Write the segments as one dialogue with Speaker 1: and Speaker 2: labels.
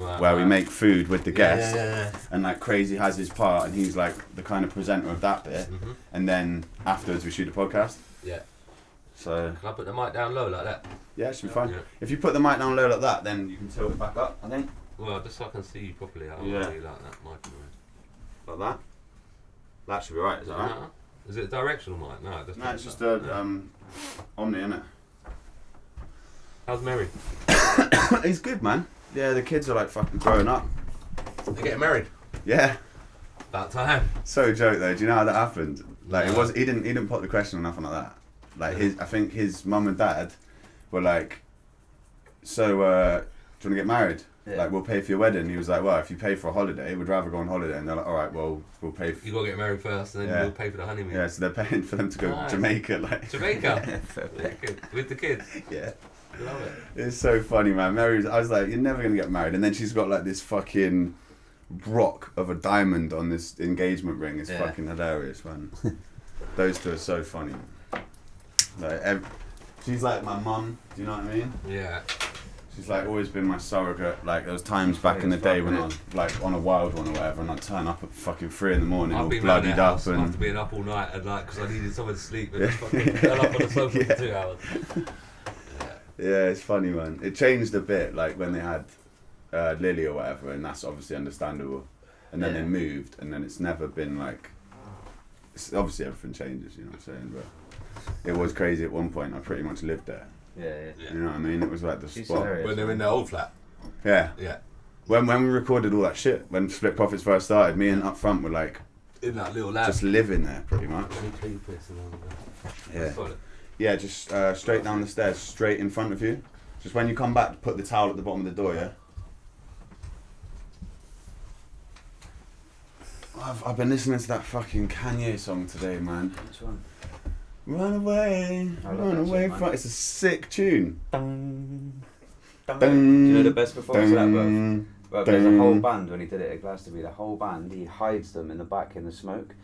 Speaker 1: where we make food with the guest, and like Crazy has his part, and he's like the kind of presenter of that bit, and then afterwards we shoot a podcast.
Speaker 2: Yeah.
Speaker 1: So.
Speaker 2: Can I put the mic down low like that?
Speaker 1: Yeah, it should be fine. Yeah. If you put the mic down low like that, then you can tilt it back up, I think.
Speaker 2: Well, just so I can see you properly, I don't really like that mic.
Speaker 1: Like that? That should be right, is that right?
Speaker 2: Is it a directional mic? No,
Speaker 1: it's just a Omni, isn't it?
Speaker 2: How's Mary?
Speaker 1: He's good, man. Yeah, the kids are like fucking growing up.
Speaker 2: They're getting married?
Speaker 1: Yeah.
Speaker 2: About time.
Speaker 1: So joke though, do you know how that happened? Like it was he didn't put the question or nothing like that. Like I think his mum and dad were like, so do you want to get married? Yeah. Like we'll pay for your wedding. He was like, well, if you pay for a holiday, we'd rather go on holiday. And they're like, all right, well, we'll pay for...
Speaker 2: You got to get married first and then we'll pay for the honeymoon.
Speaker 1: Yeah, so they're paying for them to go to Jamaica. Like.
Speaker 2: Jamaica? With the kids?
Speaker 1: Yeah.
Speaker 2: Love it.
Speaker 1: It's so funny, man. I was like, you're never going to get married. And then she's got like this fucking rock of a diamond on this engagement ring. It's fucking hilarious, man. Those two are so funny. Like, she's like my mum, do you know what I mean?
Speaker 2: Yeah.
Speaker 1: She's like always been my surrogate. Like there was times back in the day when I was like on a wild one or whatever, and I'd turn up at fucking 3 in the morning, all bloodied up, and
Speaker 2: after being up all night at night because I needed somewhere to sleep, and just fucking fell up on the sofa for 2 hours.
Speaker 1: Yeah, it's funny, man. It changed a bit, like when they had Lily or whatever, and that's obviously understandable. And then they moved, and then it's never been like. Obviously, everything changes, you know what I'm saying? But it was crazy at one point. I pretty much lived there.
Speaker 3: Yeah.
Speaker 1: You know what I mean? It was like the spot.
Speaker 2: When they were in their old flat.
Speaker 1: Yeah.
Speaker 2: Yeah.
Speaker 1: When we recorded all that shit, when Split Profits first started, me and Up Front were like
Speaker 2: in that little lab,
Speaker 1: just living there pretty much. Yeah. Yeah, just straight down the stairs, straight in front of you. Just when you come back, put the towel at the bottom of the door. Yeah. I've been listening to that fucking Kanye song today, man.
Speaker 3: Which one?
Speaker 1: Run away, run away from. It's a sick tune.
Speaker 3: Dun, dun. Do you know the best performance of that, bro? Well, there's a whole band when he did it at Glastonbury. The whole band, he hides them in the back in the smoke,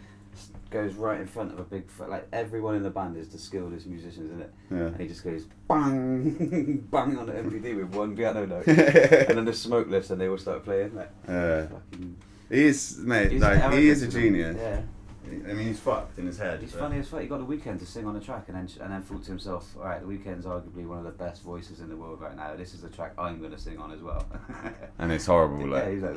Speaker 3: goes right in front of a big, like everyone in the band is the skilled musicians in it, and he just goes bang, bang on the MPD with one piano note, and then the smoke lifts and they all start playing. Like, fucking.
Speaker 1: He is, mate. Like he is a genius.
Speaker 3: Yeah.
Speaker 1: I mean, he's fucked in his head.
Speaker 3: He's funny as fuck. He got The Weeknd to sing on a track, and then thought to himself, "All right, The Weeknd's arguably one of the best voices in the world right now. This is the track I'm going to sing on as well."
Speaker 1: And it's horrible, like.
Speaker 3: Yeah, he's like,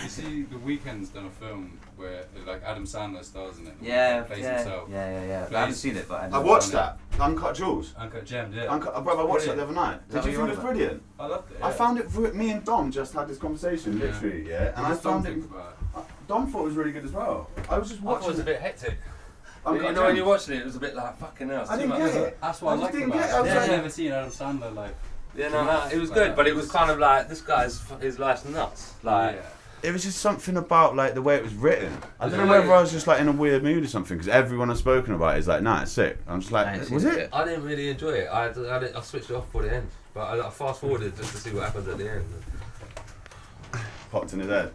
Speaker 4: You see, The Weeknd's done a film where like Adam Sandler stars in it.
Speaker 3: Yeah,
Speaker 4: plays himself.
Speaker 3: Yeah. I haven't seen it, but
Speaker 1: I watched that. Uncut Jewels.
Speaker 4: Uncut Gems, yeah.
Speaker 1: Brother, I watched that the other night. Did you think it was brilliant?
Speaker 4: I loved it.
Speaker 1: I found it. Me and Dom just had this conversation, literally, and I found it. Dom thought it was really good as well. I was just watching.
Speaker 2: I thought it was a bit hectic.
Speaker 1: You
Speaker 2: know, when you're watching it, it was a bit like fucking hell.
Speaker 1: I didn't get it.
Speaker 4: That's what I liked about it. I've never seen Adam Sandler like.
Speaker 2: Yeah, no, it was good, but it was kind of like this guy's his life's nuts. Like,
Speaker 1: it was just something about like the way it was written. I don't know whether I was just like in a weird mood or something, because everyone I've spoken about is like, nah, it's sick. I'm just like, was it?
Speaker 2: I didn't really enjoy it. I switched it off for the end, but I fast forwarded just to see what happened at the end.
Speaker 1: Popped in his head.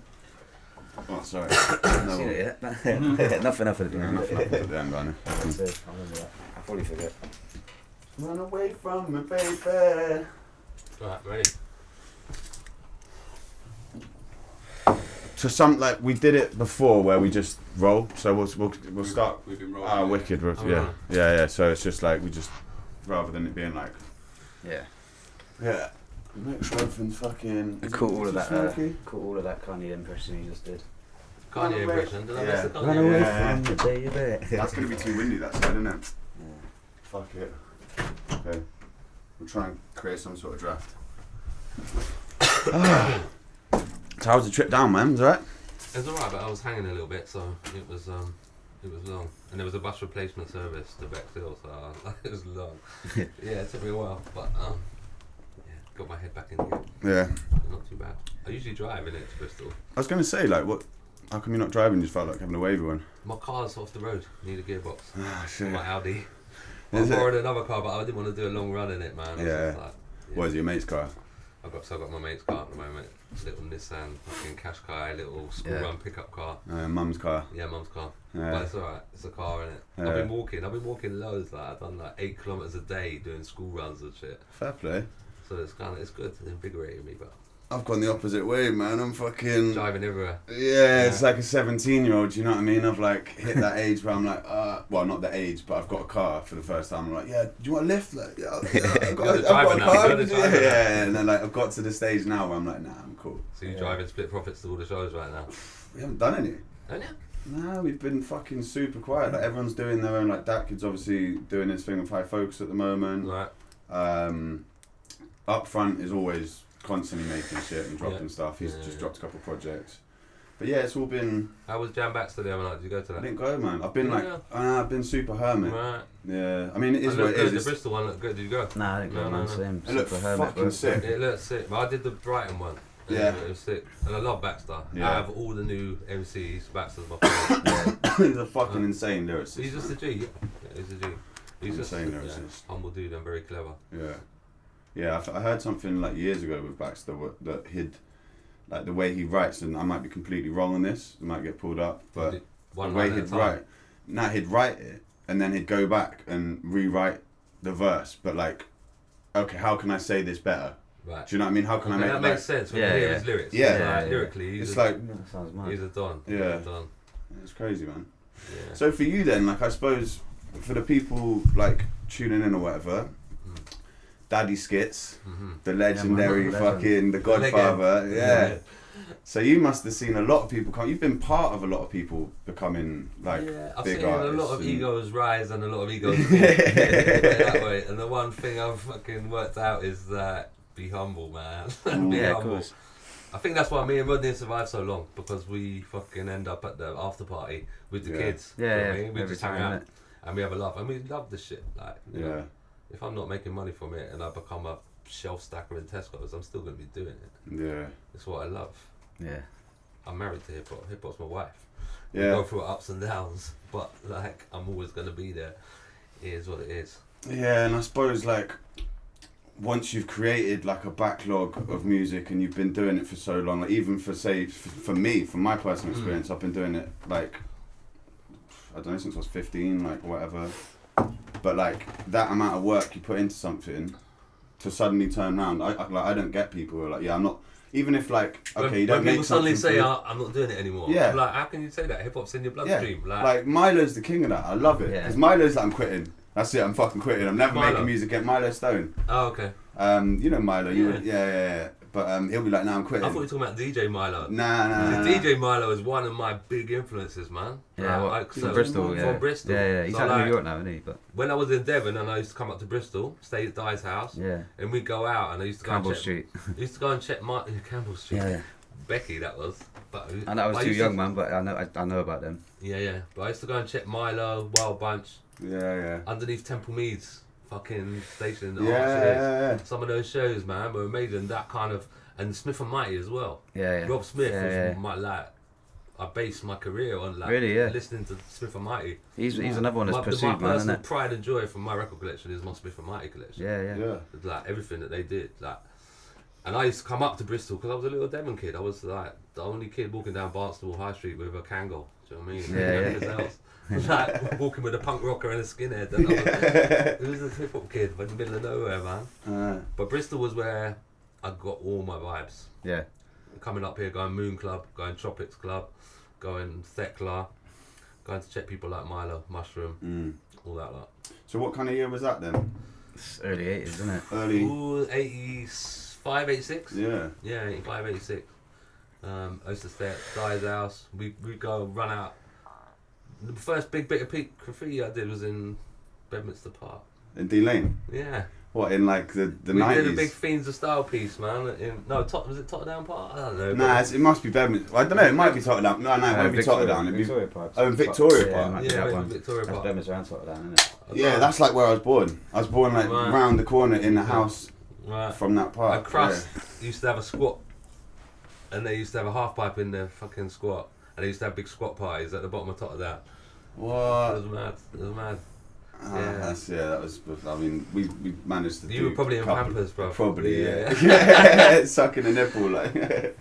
Speaker 1: Oh, sorry.
Speaker 3: No. Seen it yet? Nothing up at the end.
Speaker 1: Nothing at the end, Barney.
Speaker 3: I remember that. I probably forget.
Speaker 1: Run away from me, baby.
Speaker 2: Right, ready.
Speaker 1: So we did it before where we just roll. So we'll start.
Speaker 4: We've been rolling.
Speaker 1: Wicked. Yeah. So it's just like we just, rather than it being like. Yeah. Make sure everything's fucking.
Speaker 3: Caught all of that Kanye impression you just did.
Speaker 2: Kanye impression? Did I miss the Kanye?
Speaker 3: Run away from the baby.
Speaker 1: That's gonna be too windy, that side, isn't it? Yeah. Fuck it. Okay. We'll try and create some sort of draft. So how was the trip down, man? Was it alright?
Speaker 2: It was alright, but I was hanging a little bit, so it was long. And there was a bus replacement service to Bexhill, so it was long. Yeah, it took me a while, but got my head back in again.
Speaker 1: Yeah.
Speaker 2: Not too bad. I usually drive in it to Bristol.
Speaker 1: I was going to say, like, how come you're not driving? You just felt like having a wavy one?
Speaker 2: My car's off the road. Need a gearbox.
Speaker 1: Ah, shit.
Speaker 2: My Audi. I borrowed another car, but I didn't want to do a long run in it, man.
Speaker 1: What is it, your mate's car?
Speaker 2: I've got my mate's car at the moment. Little Nissan, fucking Qashqai, little school run pickup car.
Speaker 1: Mum's car.
Speaker 2: Yeah, mum's car.
Speaker 1: Yeah.
Speaker 2: But it's alright. It's a car, innit? I've been walking loads. Like I've done like 8 kilometers a day doing school runs and shit.
Speaker 1: Fair play.
Speaker 2: So it's good. It's invigorating me, but
Speaker 1: I've gone the opposite way, man. I'm fucking
Speaker 2: driving everywhere.
Speaker 1: Yeah, it's like a 17-year-old. Do you know what I mean? I've like hit that age where I'm like, well, not the age, but I've got a car for the first time. I'm like, yeah, do you want a lift? Like, yeah, I've got a car. Yeah, and then like I've got to the stage now where I'm like, nah, I'm cool.
Speaker 2: So you're driving split profits to all the shows right now?
Speaker 1: We haven't done any.
Speaker 2: Haven't you?
Speaker 1: No, we've been fucking super quiet. Like everyone's doing their own. Like that kid's obviously doing his thing with High Focus at the moment.
Speaker 2: Right.
Speaker 1: Up front is always constantly making shit and dropping stuff. He's just dropped a couple of projects. But yeah, it's all been.
Speaker 2: How was Jam Baxter the other night? Did you go to that?
Speaker 1: I didn't go, man. I've been I've been super hermit.
Speaker 2: Right.
Speaker 1: Yeah, I mean it is what it is.
Speaker 2: The Bristol one looked good. Did you go?
Speaker 3: Nah, I didn't go, man. Same.
Speaker 1: It looked fucking sick.
Speaker 2: It looked sick. But I did the Brighton one.
Speaker 1: Yeah.
Speaker 2: It was sick. And I love Baxter.
Speaker 1: Yeah.
Speaker 2: Out of all the new MCs, Baxter's my favourite.
Speaker 1: He's a fucking insane lyricist.
Speaker 2: He's just a G. Yeah, he's a G. He's
Speaker 1: insane
Speaker 2: just
Speaker 1: lyricist.
Speaker 2: Humble dude and very clever.
Speaker 1: Yeah. Yeah, I heard something like years ago with Baxter that he'd, like the way he writes, and I might be completely wrong on this, it might get pulled up, but the way he'd write it, and then he'd go back and rewrite the verse, but like, okay, how can I say this better?
Speaker 2: Right.
Speaker 1: Do you know what I mean? How can I make
Speaker 2: that makes sense when you hear his lyrics. Lyrically, he's a don.
Speaker 1: Yeah. It's crazy, man.
Speaker 2: Yeah.
Speaker 1: So for you then, like I suppose, for the people like tuning in or whatever, Daddy Skitz, the legendary the godfather, yeah. So you must have seen a lot of people come. You've been part of a lot of people becoming like
Speaker 2: I've
Speaker 1: big
Speaker 2: seen
Speaker 1: artists.
Speaker 2: A lot of egos rise and a lot of egos fall. That way. And the one thing I've fucking worked out is that be humble, man. Be humble. Of course. I think that's why me and Rodney survived so long, because we fucking end up at the after party with the kids.
Speaker 3: Yeah,
Speaker 2: you know
Speaker 3: yeah.
Speaker 2: what I mean? We
Speaker 3: Every
Speaker 2: just hang
Speaker 3: time,
Speaker 2: out and we have a laugh, and we love the shit. Like, you know, if I'm not making money from it and I become a shelf stacker in Tesco's, I'm still gonna be doing it.
Speaker 1: Yeah,
Speaker 2: it's what I love.
Speaker 3: Yeah,
Speaker 2: I'm married to hip hop. Hip hop's my wife.
Speaker 1: Yeah,
Speaker 2: we go through ups and downs, but like I'm always gonna be there. It is what it is.
Speaker 1: Yeah, and I suppose like once you've created like a backlog of music and you've been doing it for so long, like even for say for me, from my personal experience, I've been doing it like I don't know, since I was 15, like whatever. But like that amount of work you put into something to suddenly turn around, I don't get people who are like, yeah, I'm not. Even if like, okay, you don't
Speaker 2: when
Speaker 1: make
Speaker 2: people suddenly say,
Speaker 1: for
Speaker 2: I'm not doing it anymore.
Speaker 1: Yeah.
Speaker 2: I'm like, how can you say that? Hip hop's in your bloodstream.
Speaker 1: Yeah. Like Milo's the king of that. I love it. Because Milo's like, I'm quitting. That's it. I'm fucking quitting. I'm never making music again. Milo Stone.
Speaker 2: Oh, okay.
Speaker 1: You know Milo. You would, yeah. But he'll be like, nah, I'm quitting.
Speaker 2: I thought you were talking about DJ Milo.
Speaker 1: Nah.
Speaker 2: DJ Milo is one of my big influences, man.
Speaker 3: Yeah, from Bristol.
Speaker 2: From Bristol.
Speaker 3: Yeah. He's out in New York now, isn't he? But
Speaker 2: when I was in Devon and I used to come up to Bristol, stay at Di's house.
Speaker 3: Yeah.
Speaker 2: And we'd go out and I used to go
Speaker 3: Campbell
Speaker 2: and check.
Speaker 3: Street.
Speaker 2: I used to go and check Campbell Street.
Speaker 3: Yeah.
Speaker 2: Becky, that was. But
Speaker 3: and I was too young, man. But I know about them.
Speaker 2: Yeah. But I used to go and check Milo, Wild Bunch.
Speaker 1: Yeah.
Speaker 2: Underneath Temple Meads, fucking station.
Speaker 1: Yeah.
Speaker 2: Some of those shows, man, were amazing. That kind of, and Smith and Mighty as well.
Speaker 3: Yeah.
Speaker 2: Rob Smith was my like. I based my career on like listening to Smith and Mighty.
Speaker 3: He's another one that's pursued,
Speaker 2: my
Speaker 3: man, isn't
Speaker 2: personal
Speaker 3: it?
Speaker 2: pride and joy from my record collection is my Smith and Mighty collection.
Speaker 3: Yeah.
Speaker 2: Like everything that they did, like. And I used to come up to Bristol because I was a little Devon kid. I was like the only kid walking down Barnstable High Street with a Kangol. Do you know what I mean?
Speaker 3: Yeah.
Speaker 2: Like walking with a punk rocker and a skinhead. It was a hip hop kid in the middle of nowhere, man. But Bristol was where I got all my vibes.
Speaker 3: Yeah.
Speaker 2: Coming up here, going Moon Club, going Tropics Club, going Thekla, going to check people like Milo, Mushroom, all that lot.
Speaker 1: So what kind of year was that then?
Speaker 3: It's early 80s, isn't it?
Speaker 2: Ooh, 85, 86? Yeah, 85, 86. I used to stay at Di's house. We'd go run out. The first big bit of graffiti I did was in Bedminster Park.
Speaker 1: In D Lane?
Speaker 2: Yeah.
Speaker 1: What, in like the 90s?
Speaker 2: We did a big Fiends of Style piece, man. Was it Tottenham Park? I don't know.
Speaker 1: Nah, it must be Bedminster. I don't know, it might be Tottenham. No, it won't be Tottenham.
Speaker 3: Victoria Park.
Speaker 1: Oh, in Victoria Park.
Speaker 2: Yeah, Victoria Park.
Speaker 3: That's Bedminster and Tottenham, isn't it?
Speaker 1: Yeah, that's like where I was born. I was born like round the corner in the house from that park.
Speaker 2: And Crust used to have a squat, and they used to have a half pipe in their fucking squat, and they used to have big squat parties at the bottom of Tottenham.
Speaker 1: What?
Speaker 2: It was mad.
Speaker 1: That was. I mean, we managed to.
Speaker 2: You were probably in Pampers, bro.
Speaker 1: Probably, yeah. Sucking a nipple, like.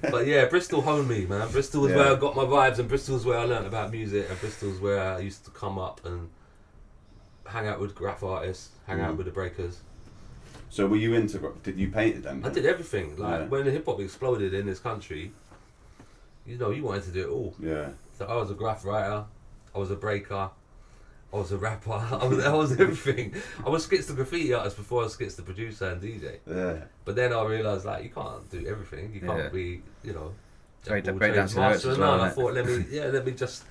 Speaker 2: But yeah, Bristol honed me, man. Bristol was where I got my vibes, and Bristol was where I learnt about music, and Bristol was where I used to come up and hang out with graph artists, hang out with the breakers.
Speaker 1: So were you did you paint it then?
Speaker 2: I did everything. Like
Speaker 1: Yeah.
Speaker 2: when the hip hop exploded in this country, you know, you wanted to do it all.
Speaker 1: Yeah.
Speaker 2: So I was a graph writer, I was a breaker, I was a rapper, I was everything. I was Skitz the graffiti artist before I was Skitz the producer and DJ.
Speaker 1: Yeah.
Speaker 2: But then I realised like you can't do everything. You can't be, you know,
Speaker 3: Break
Speaker 2: jack of all
Speaker 3: down
Speaker 2: trades,
Speaker 3: to lyrics
Speaker 2: master
Speaker 3: as
Speaker 2: of
Speaker 3: well,
Speaker 2: none. I
Speaker 3: innit?
Speaker 2: thought let me just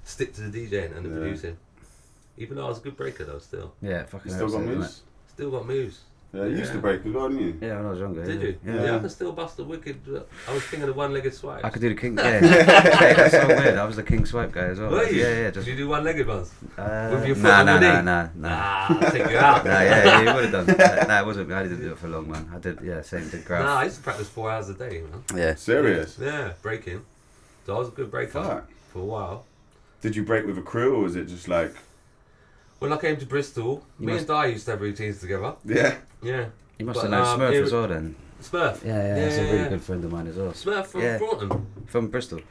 Speaker 2: stick to the DJing and the
Speaker 1: Yeah.
Speaker 2: producing. Even though I was a good breaker though, still.
Speaker 3: Yeah, fucking
Speaker 1: You still got
Speaker 3: hell,
Speaker 1: moves?
Speaker 2: Still got moves.
Speaker 1: Yeah, you used to break as well, didn't you?
Speaker 3: Yeah, when I was younger.
Speaker 2: Did you?
Speaker 3: Yeah.
Speaker 2: Yeah, I can still bust a wicked. I was king of the one-legged swipe.
Speaker 3: I could do the king. Yeah, that's so weird. I was the king swipe guy as well.
Speaker 2: Were you?
Speaker 3: Yeah.
Speaker 2: Did you do one-legged ones?
Speaker 3: With
Speaker 2: your foot on your knee?
Speaker 3: Nah.
Speaker 2: I'll take you out.
Speaker 3: Yeah, you would have done. Nah, it wasn't me. I didn't do it for long, man. I did, same, did graph.
Speaker 2: Nah, I used to practice 4 hours a day, man.
Speaker 3: Yeah.
Speaker 1: Serious?
Speaker 2: Yeah, breaking. So I was a good breaker
Speaker 1: Fuck.
Speaker 2: for a while.
Speaker 1: Did you break with a crew or was it just like...
Speaker 2: When I came to Bristol, me and Di used to have routines together.
Speaker 1: Yeah.
Speaker 2: Yeah.
Speaker 3: You must
Speaker 2: But,
Speaker 3: have known Smurf
Speaker 2: it-
Speaker 3: as well then.
Speaker 2: Smurf.
Speaker 3: Yeah, he's a really good friend of mine as well.
Speaker 2: Smurf from
Speaker 3: Yeah.
Speaker 2: Broughton.
Speaker 3: From Bristol.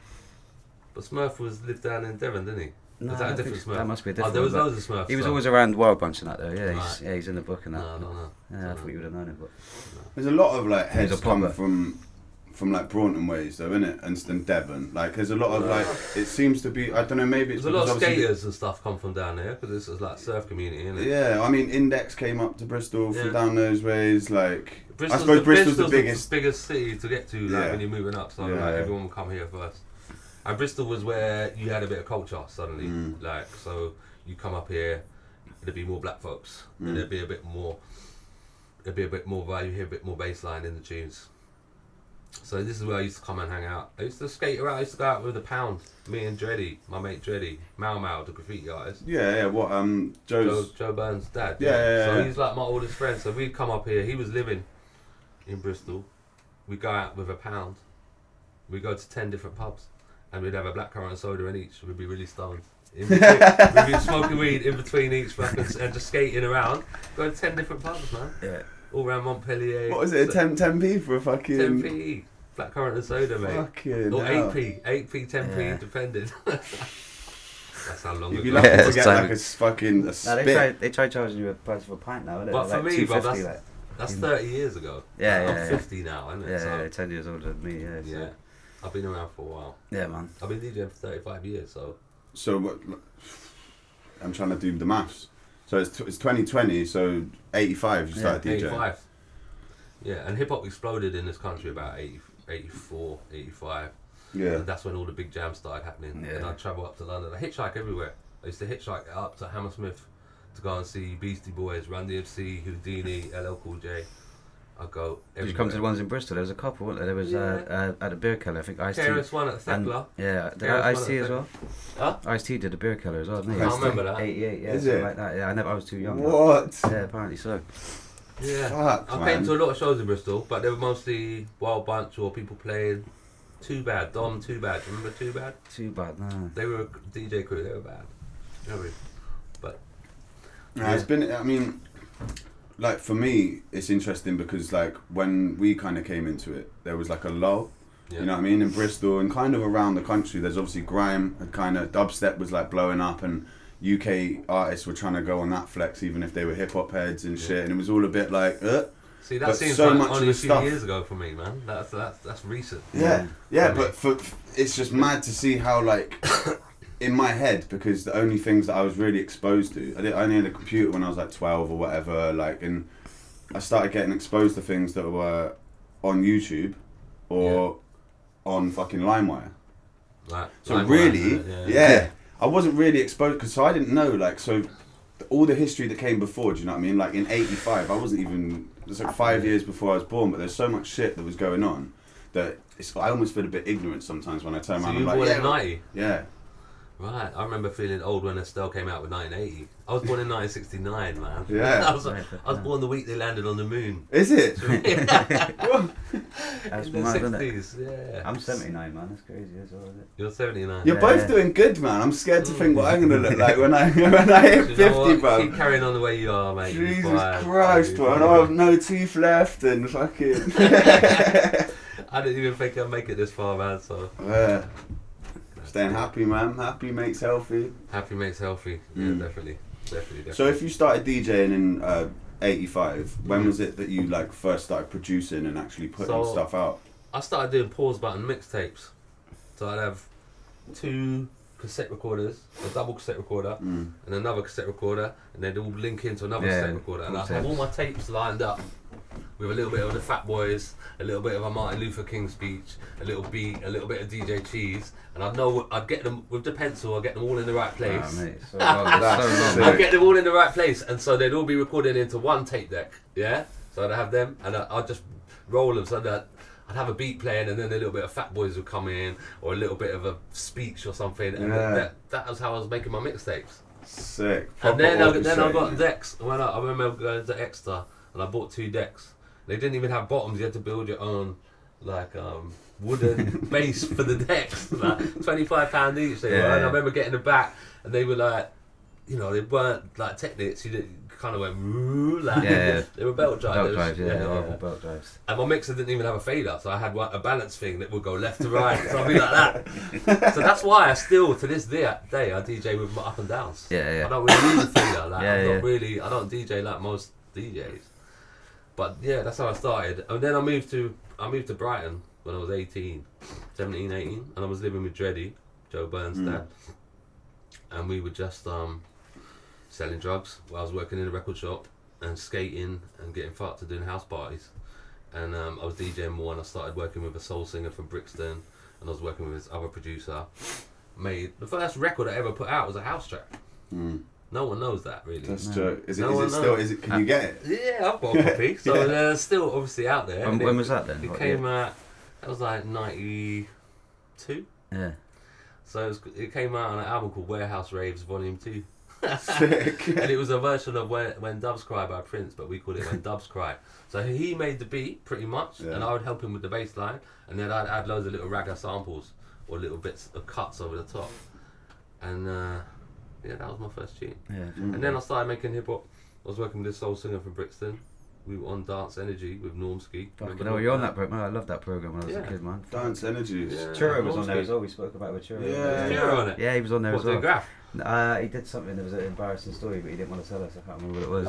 Speaker 2: But Smurf lived down in Devon, didn't he?
Speaker 3: No,
Speaker 2: Was that
Speaker 3: I
Speaker 2: a
Speaker 3: don't
Speaker 2: different
Speaker 3: think-
Speaker 2: Smurf?
Speaker 3: That must be a
Speaker 2: Oh,
Speaker 3: different
Speaker 2: there was
Speaker 3: one,
Speaker 2: loads of Smurfs.
Speaker 3: He was
Speaker 2: so-
Speaker 3: always around Wild Bunch and that though. Yeah,
Speaker 2: Right.
Speaker 3: he's in the book and that.
Speaker 2: No.
Speaker 3: Yeah, I thought you would have known it, but
Speaker 1: There's a lot of like
Speaker 3: He's
Speaker 1: heads
Speaker 3: a
Speaker 1: come
Speaker 3: popper.
Speaker 1: from like Broughton ways though, innit? And Devon. Like there's a lot of like, it seems to be, I don't know, maybe it's
Speaker 2: There's a lot of
Speaker 1: because obviously-
Speaker 2: skaters and stuff come from down there because it's like surf community, isn't it?
Speaker 1: Yeah, I mean Index came up to Bristol
Speaker 2: Yeah.
Speaker 1: from down those ways, like...
Speaker 2: Bristol's
Speaker 1: I suppose Bristol's the biggest...
Speaker 2: biggest city to get to, like
Speaker 1: Yeah.
Speaker 2: when you're moving up. So
Speaker 1: Yeah,
Speaker 2: like
Speaker 1: yeah.
Speaker 2: everyone will come here first. And Bristol was where you had a bit of culture suddenly, like so you come up here, there'd be more black folks, and there'd be a bit more vibe. You hear a bit more bass line in the tunes. So this is where I used to come and hang out. I used to skate around. I used to go out with the Pound, me and Dreddy, my mate Dreddy, Mau, the graffiti artist.
Speaker 1: Yeah, what, Joe's...
Speaker 2: Joe Burns' dad.
Speaker 1: Yeah.
Speaker 2: So he's like my oldest friend. So we'd come up here. He was living in Bristol. We'd go out with a Pound. We'd go to 10 different pubs. And we'd have a blackcurrant and soda in each. We'd be really stoned. We'd be smoking weed in between each fucking and just skating around. Go to 10 different pubs, man.
Speaker 3: yeah.
Speaker 2: All around Montpellier.
Speaker 1: What was it, a 10p for a fucking...
Speaker 2: 10p. Blackcurrant and soda, mate.
Speaker 1: Fucking
Speaker 2: Or
Speaker 1: hell.
Speaker 2: 8p. 8p, 10p,
Speaker 3: Yeah.
Speaker 2: depended. That's how long
Speaker 1: You'd
Speaker 2: ago.
Speaker 1: be lucky
Speaker 3: Yeah,
Speaker 1: to
Speaker 3: it's
Speaker 1: get
Speaker 3: time.
Speaker 1: like a fucking a spit.
Speaker 3: They try charging you a price for a pint now, innit?
Speaker 2: But for
Speaker 3: like
Speaker 2: me, bro,
Speaker 3: $2.50,
Speaker 2: that's- That's 30 years ago.
Speaker 3: Yeah,
Speaker 2: I'm
Speaker 3: yeah,
Speaker 2: 50 now, isn't it?
Speaker 3: yeah, 10 years older than me, yeah. So.
Speaker 2: Yeah. I've been around for a while.
Speaker 3: Yeah, man.
Speaker 2: I've been DJing for 35 years, so...
Speaker 1: So what, I'm trying to do the maths. So it's 2020, so 85 you started DJing.
Speaker 2: 85. Yeah, and hip-hop exploded in this country about 84, 85.
Speaker 1: Yeah.
Speaker 2: And that's when all the big jams started happening.
Speaker 3: Yeah.
Speaker 2: And I'd travel up to London. I hitchhike everywhere. I used to hitchhike up to Hammersmith to go and see Beastie Boys, Run DMC, Houdini, LL Cool J. I'd go
Speaker 3: Did
Speaker 2: everywhere.
Speaker 3: you come to the ones in Bristol? There was a couple, wasn't there? There was at the Beer Keller, I think Ice-T.
Speaker 2: KRS One at Thekla.
Speaker 3: Yeah, did
Speaker 2: KRS-One
Speaker 3: Ice-T
Speaker 2: at
Speaker 3: as well?
Speaker 2: Huh?
Speaker 3: Ice-T did the Beer Keller as well, didn't he?
Speaker 2: I can't remember that.
Speaker 3: 88, yeah,
Speaker 1: Is
Speaker 3: something
Speaker 1: it?
Speaker 3: like that. Yeah, I was too young.
Speaker 1: What?
Speaker 3: Yeah, apparently so.
Speaker 2: Yeah.
Speaker 1: Fuck,
Speaker 2: I
Speaker 1: man.
Speaker 2: came to a lot of shows in Bristol, but they were mostly Wild Bunch or people playing Too Bad. Dom Too Bad. Do you remember Too Bad?
Speaker 3: Too bad, no.
Speaker 2: They were a DJ crew. They were bad. But
Speaker 1: No, it's been, I mean, like for me, it's interesting because like when we kind of came into it, there was like a lull.
Speaker 2: yeah.
Speaker 1: You know what I mean? In Bristol and kind of around the country, there's obviously grime and kind of dubstep was like blowing up and UK artists were trying to go on that flex even if they were hip hop heads and shit, and it was all a bit like,
Speaker 2: See, that
Speaker 1: but
Speaker 2: seems
Speaker 1: so
Speaker 2: like
Speaker 1: much
Speaker 2: only
Speaker 1: of
Speaker 2: a
Speaker 1: the
Speaker 2: few
Speaker 1: stuff-
Speaker 2: years ago for me, man. That's recent.
Speaker 1: yeah, but it's just mad to see how like in my head, because the only things that I was really exposed to, I only had a computer when I was like 12 or whatever, like, and I started getting exposed to things that were on YouTube or on fucking LimeWire.
Speaker 2: Like,
Speaker 1: So
Speaker 2: like
Speaker 1: really,
Speaker 2: mine,
Speaker 1: yeah, I wasn't really exposed because I didn't know, like, so all the history that came before, do you know what I mean? Like in 85, I wasn't even, it was like 5 years before I was born, but there's so much shit that was going on that I almost feel a bit ignorant sometimes when I turn
Speaker 2: So
Speaker 1: around
Speaker 2: you
Speaker 1: and
Speaker 2: were
Speaker 1: I'm
Speaker 2: born
Speaker 1: like,
Speaker 2: in 90?
Speaker 1: yeah.
Speaker 2: Right, I remember feeling old when Estelle came out with 1980. I was born in 1969, man.
Speaker 1: Yeah.
Speaker 2: I was born the week they landed on the moon.
Speaker 1: Is it?
Speaker 3: That's
Speaker 2: in the
Speaker 3: mad, isn't it?
Speaker 2: 60s, yeah.
Speaker 3: I'm 79, man. That's crazy as well, isn't it?
Speaker 2: You're 79.
Speaker 1: You're
Speaker 3: Yeah,
Speaker 1: both
Speaker 3: yeah.
Speaker 1: doing good, man. I'm scared to think what I'm gonna look like when I hit
Speaker 2: You
Speaker 1: 50,
Speaker 2: know what?
Speaker 1: bro.
Speaker 2: Keep carrying on the way you are, mate. You'll be
Speaker 1: Jesus
Speaker 2: fine.
Speaker 1: Christ,
Speaker 2: You'll be
Speaker 1: man. I have
Speaker 2: fine.
Speaker 1: no teeth left and fucking.
Speaker 2: I didn't even think I'd make it this far, man, so.
Speaker 1: Yeah. Staying happy, man. Happy makes healthy.
Speaker 2: Happy makes healthy. Yeah, definitely. Definitely.
Speaker 1: So if you started DJing in '85. When was it that you like first started producing and actually putting stuff out?
Speaker 2: I started doing pause button mixtapes. So I'd have 2 cassette recorders, a double cassette recorder, and another cassette recorder, and they'd all link into another cassette recorder. And I'd have all my tapes lined up with a little bit of the Fat Boys, a little bit of a Martin Luther King speech, a little beat, a little bit of DJ Cheese, and I'd get them with the pencil, I'd get them all in the right place.
Speaker 3: Oh, mate, so long.
Speaker 2: I'd get them all in the right place, and so they'd all be recorded into one tape deck, yeah? So I'd have them, and I'd just roll them so that I'd have a beat playing, and then a little bit of Fat Boys would come in, or a little bit of a speech or something, and that was how I was making my mixtapes.
Speaker 1: Sick.
Speaker 2: And then I got decks. I remember going to Exeter, and I bought 2 decks. They didn't even have bottoms. You had to build your own, like, wooden base for the decks. Like £25 each. They were. And I remember getting them back, and they were like, you know, they weren't like Technics. You kind of went like they were belt drives.
Speaker 3: Belt drives.
Speaker 2: And my mixer didn't even have a fader, so I had a balance thing that would go left to right. So I'd be like that. So that's why I still to this day I DJ with my up and downs. I don't really need a fader. Like I don't DJ like most DJs. But yeah, that's how I started. And then I moved to Brighton when I was 18, and I was living with Dreddy, Joe Burns' dad. And we were just selling drugs while I was working in a record shop and skating and getting fucked to doing house parties. And I was DJing more, and I started working with a soul singer from Bristol, and I was working with this other producer. Made the first record I ever put out was a house track. No one knows that really.
Speaker 1: That's true. Is it? Can you get it?
Speaker 2: Yeah, I've got a copy. So they're still obviously out there.
Speaker 3: When was that then?
Speaker 2: It came out. That was like 92.
Speaker 3: Yeah.
Speaker 2: So it came out on an album called Warehouse Raves Volume 2.
Speaker 1: Sick.
Speaker 2: And it was a version of When Doves Cry by Prince, but we called it When Doves Cry. So he made the beat pretty much, and I would help him with the bass line, and then I'd add loads of little ragga samples or little bits of cuts over the top. And that was my first tune. And then I started making hip hop. I was working with this soul singer from Brixton. We were on Dance Energy with Normski.
Speaker 3: No, you're on that program. I loved that program when I was a kid, man.
Speaker 1: Dance Energy.
Speaker 3: Churro was on there as well. We spoke about with Churro.
Speaker 2: Churro on it.
Speaker 3: Yeah, he was on there as well.
Speaker 2: Graph?
Speaker 3: He did something that was an embarrassing story, but he didn't want to tell us. I can't remember what it was.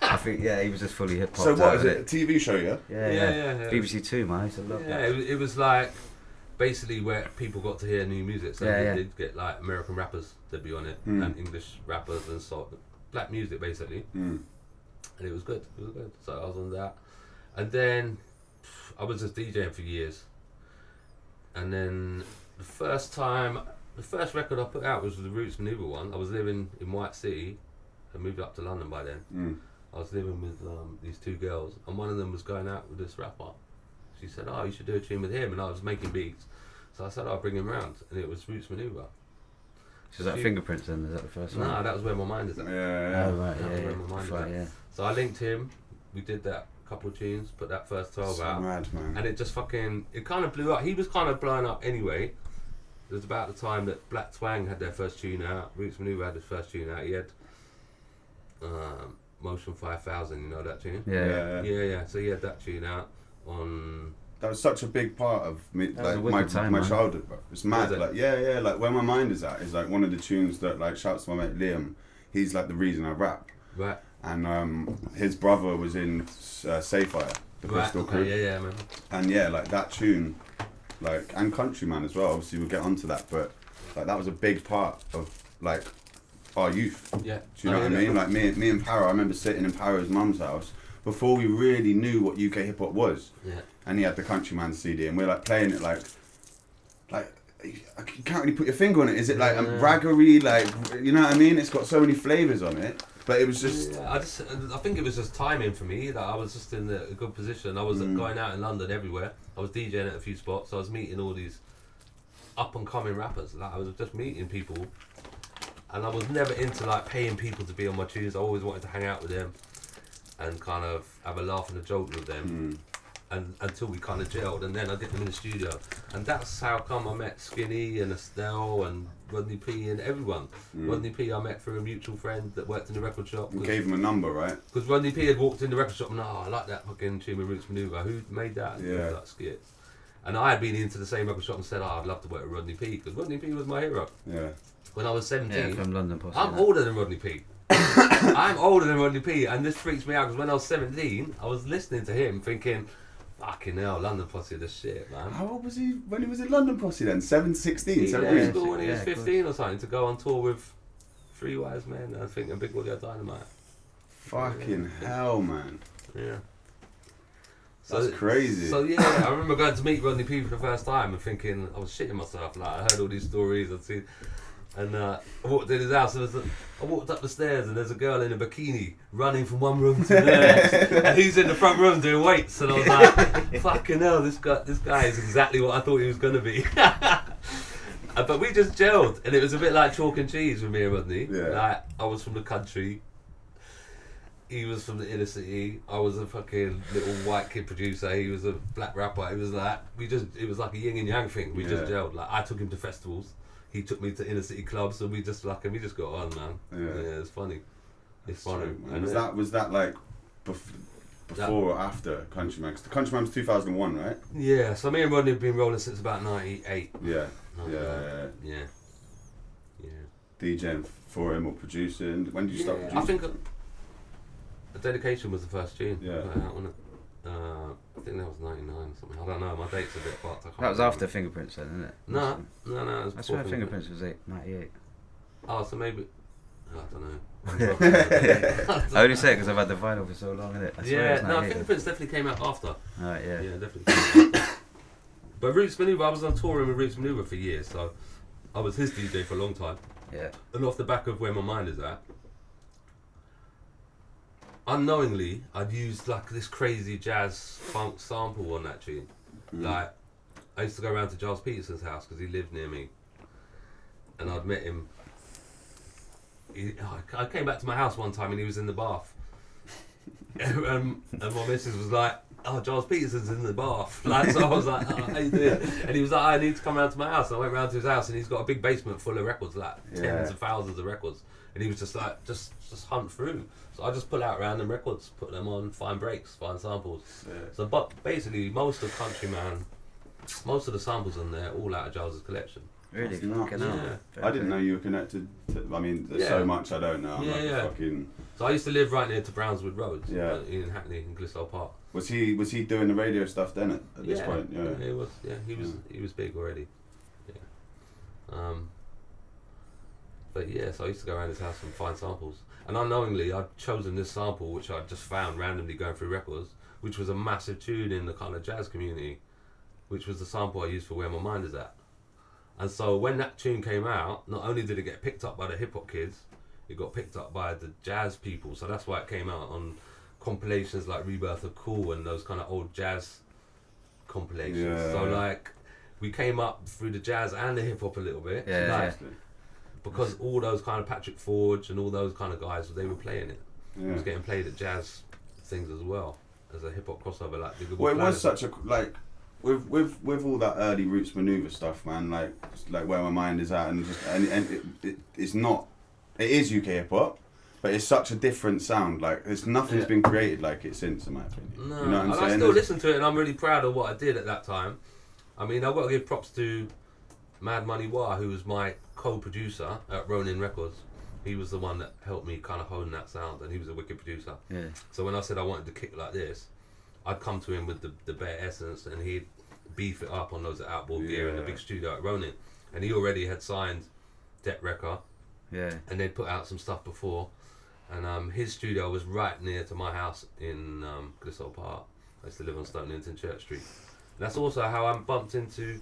Speaker 3: I think he was just fully hip hop.
Speaker 1: So what is it? A TV show, yeah?
Speaker 3: Yeah. BBC Two, man. I used to love that.
Speaker 2: It was like basically where people got to hear new music. So they did get like American rappers that'd be on it, and English rappers and black music basically. And it was good. So I was on that, and then I was just DJing for years. And then the first record I put out was the Roots Manuva one. I was living in White City. I moved up to London by then. I was living with these 2 girls, and one of them was going out with this rapper. She said, "Oh, you should do a tune with him," and I was making beats. So I said, "I'll bring him round," and it was Roots Manuva.
Speaker 3: So is that Fingerprints then? Is that the first one?
Speaker 2: No, that was Where My Mind Is At.
Speaker 3: Oh, right,
Speaker 2: So I linked him. We did that couple of tunes, put that first 12 out.
Speaker 1: Mad, man.
Speaker 2: And it just it kind of blew up. He was kind of blowing up anyway. It was about the time that Black Twang had their first tune out. Roots Manuva had his first tune out. He had Motion 5000, you know that tune? Yeah. So he had that tune out on...
Speaker 1: That was such a big part of me, like my childhood, bro. It's mad, like like Where My Mind Is At is like one of the tunes that like shouts to my mate Liam. He's like the reason I rap.
Speaker 2: Right.
Speaker 1: And his brother was in Sayfire, the Bristol crew.
Speaker 2: Yeah, man.
Speaker 1: And like that tune, like, and Countryman as well. Obviously we'll get onto that, but like that was a big part of like our youth.
Speaker 2: Yeah.
Speaker 1: Do you know what I mean? Like me and Paro, I remember sitting in Paro's mum's house before we really knew what UK hip hop was.
Speaker 2: Yeah.
Speaker 1: And he had the Countryman CD, and we're like playing it like you can't really put your finger on it. Is it like raggery, like, you know what I mean? It's got so many flavours on it, but it was just.
Speaker 2: I think it was just timing for me that I was just in a good position. I was going out in London everywhere. I was DJing at a few spots. I was meeting all these up and coming rappers. Like I was just meeting people, and I was never into like paying people to be on my tunes. I always wanted to hang out with them and kind of have a laugh and a joke with them. And until we kind of gelled, and then I get them in the studio, and that's how come I met Skinny and Estelle and Rodney P and everyone. Rodney P I met through a mutual friend that worked in the record shop.
Speaker 1: You gave him a number, right?
Speaker 2: Because Rodney P had walked in the record shop and I like that fucking tune with Roots Manuva. Who made that?
Speaker 1: Yeah.
Speaker 2: Like Skitz. And I had been into the same record shop and said, I'd love to work with Rodney P, because Rodney P was my hero.
Speaker 1: Yeah.
Speaker 2: When I was 17,
Speaker 3: from London,
Speaker 2: I'm older than Rodney P. I'm older than Rodney P, and this freaks me out because when I was 17, I was listening to him thinking, fucking hell, London Posse, the shit, man.
Speaker 1: How old was he when he was in London Posse then? 16,
Speaker 2: He
Speaker 1: 17?
Speaker 2: left school when he was
Speaker 3: Yeah,
Speaker 2: 15 or something to go on tour with Three Wise Men, I think, and Big Willie Dynamite.
Speaker 1: Fucking hell, man.
Speaker 2: Yeah.
Speaker 1: That's crazy.
Speaker 2: So yeah, I remember going to meet Rodney P for the first time and thinking I was shitting myself. Like I heard all these stories I'd seen, and I walked in his house. And I walked up the stairs and there's a girl in a bikini running from one room to the next, and he's in the front room doing weights. And I was like, "Fucking hell, this guy is exactly what I thought he was gonna be." But we just gelled, and it was a bit like chalk and cheese with me and Rodney.
Speaker 1: Yeah.
Speaker 2: Like I was from the country. He was from the inner city. I was a fucking little white kid producer. He was a black rapper. It was like it was like a yin and yang thing. We just gelled. Like I took him to festivals. He took me to inner city clubs, and we just got on, man. Yeah, it's funny. It's funny.
Speaker 1: And was that like before or after Countryman? Because the Countryman was 2001, right?
Speaker 2: Yeah. So me and Rodney have been rolling since about 98.
Speaker 1: Yeah.
Speaker 2: Yeah.
Speaker 1: DJing for him or producing. When did you start producing?
Speaker 2: I think The Dedication was the first tune.
Speaker 1: Yeah.
Speaker 2: I think that was 99 or something. I don't know. My date's a bit fucked.
Speaker 3: That was after Fingerprints, then, isn't it?
Speaker 2: No. It was
Speaker 3: I swear Fingerprints was 98.
Speaker 2: Oh, so maybe. I don't know.
Speaker 3: I only say it because I've had the vinyl for so long, innit? I swear it was 98.
Speaker 2: Fingerprints definitely came out after.
Speaker 3: Right, yeah.
Speaker 2: Yeah, definitely. But Roots Manuva, I was on touring with Roots Manuva for years, so I was his DJ for a long time.
Speaker 3: Yeah.
Speaker 2: And off the back of Where My Mind Is At, unknowingly, I'd used like this crazy jazz funk sample on that tune. Like, I used to go around to Giles Peterson's house because he lived near me, and I'd met him. I came back to my house one time and he was in the bath, and my missus was like, "Oh, Giles Peterson's in the bath." Like, so I was like, "Oh, how you doing?" And he was like, "I need to come round to my house." And I went round to his house and he's got a big basement full of records, like tens of thousands of records. And he was just like, just hunt through. So I just pull out random records, put them on, find breaks, find samples. Yeah. So, but basically, most of Countryman, most of the samples on there, all out of Giles's collection.
Speaker 3: Really?
Speaker 2: Yeah.
Speaker 1: I didn't know you were connected to, I mean, there's so much I don't know. I'm fucking...
Speaker 2: So I used to live right near to Brownswood Road,
Speaker 1: yeah,
Speaker 2: in Hackney, in Glistell Park.
Speaker 1: Was he doing the radio stuff then at this point?
Speaker 2: Yeah, he was. Yeah, he was big already. Yeah. But yeah, so I used to go around his house and find samples. And unknowingly, I'd chosen this sample, which I'd just found randomly going through records, which was a massive tune in the kind of jazz community, which was the sample I used for Where My Mind Is At. And so when that tune came out, not only did it get picked up by the hip hop kids, it got picked up by the jazz people. So that's why it came out on compilations like Rebirth of Cool and those kind of old jazz compilations.
Speaker 1: Yeah.
Speaker 2: So like, we came up through the jazz and the hip hop a little bit.
Speaker 3: Yeah.
Speaker 2: Like, because all those kind of Patrick Forge and all those kind of guys, they were playing it.
Speaker 1: Yeah.
Speaker 2: It was getting played at jazz things as well as a hip hop crossover. Like,
Speaker 1: well, it was such a like with all that early Roots Manuva stuff, man. Like Where My Mind Is At, and just it's not. It is UK hip hop, but it's such a different sound. Like nothing's been created like it since, in my opinion.
Speaker 2: No,
Speaker 1: you know what I'm saying?
Speaker 2: I still listen to it, and I'm really proud of what I did at that time. I mean, I've got to give props to Mad Money Wah, who was my co-producer at Ronin Records. He was the one that helped me kind of hone that sound, and he was a wicked producer.
Speaker 3: Yeah.
Speaker 2: So when I said I wanted to kick like this, I'd come to him with the bare essence, and he'd beef it up on loads of outboard gear in the big studio at Ronin. And he already had signed Det Record, and they'd put out some stuff before. And his studio was right near to my house in Glistell Park. I used to live on Stonelinton Church Street. And that's also how I bumped into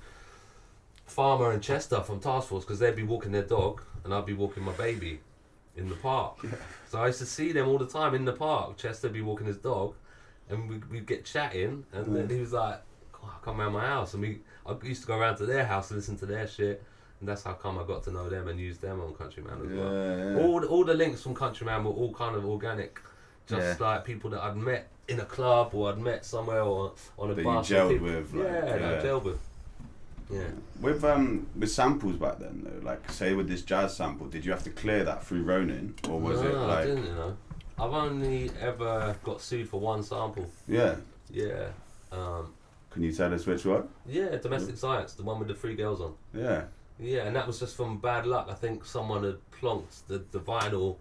Speaker 2: Farmer and Chester from Task Force, because they'd be walking their dog and I'd be walking my baby in the park. Yeah. So I used to see them all the time in the park. Chester'd be walking his dog and we'd get chatting, and then he was like, oh, come around my house, and I used to go around to their house and listen to their shit, and that's how come I got to know them and use them on Countryman as well. All the links from Countryman were all kind of organic, just like people that I'd met in a club or I'd met somewhere or on a bus.
Speaker 1: That you gelled with. Like,
Speaker 2: I gelled with. Yeah.
Speaker 1: With samples back then though, like say with this jazz sample, did you have to clear that through Ronin, or was it like?
Speaker 2: I didn't, you know. I've only ever got sued for one sample.
Speaker 1: Yeah.
Speaker 2: Yeah.
Speaker 1: Can you tell us which one?
Speaker 2: Yeah, Domestic Science, the one with the 3 girls on.
Speaker 1: Yeah.
Speaker 2: Yeah, and that was just from bad luck. I think someone had plonked the vinyl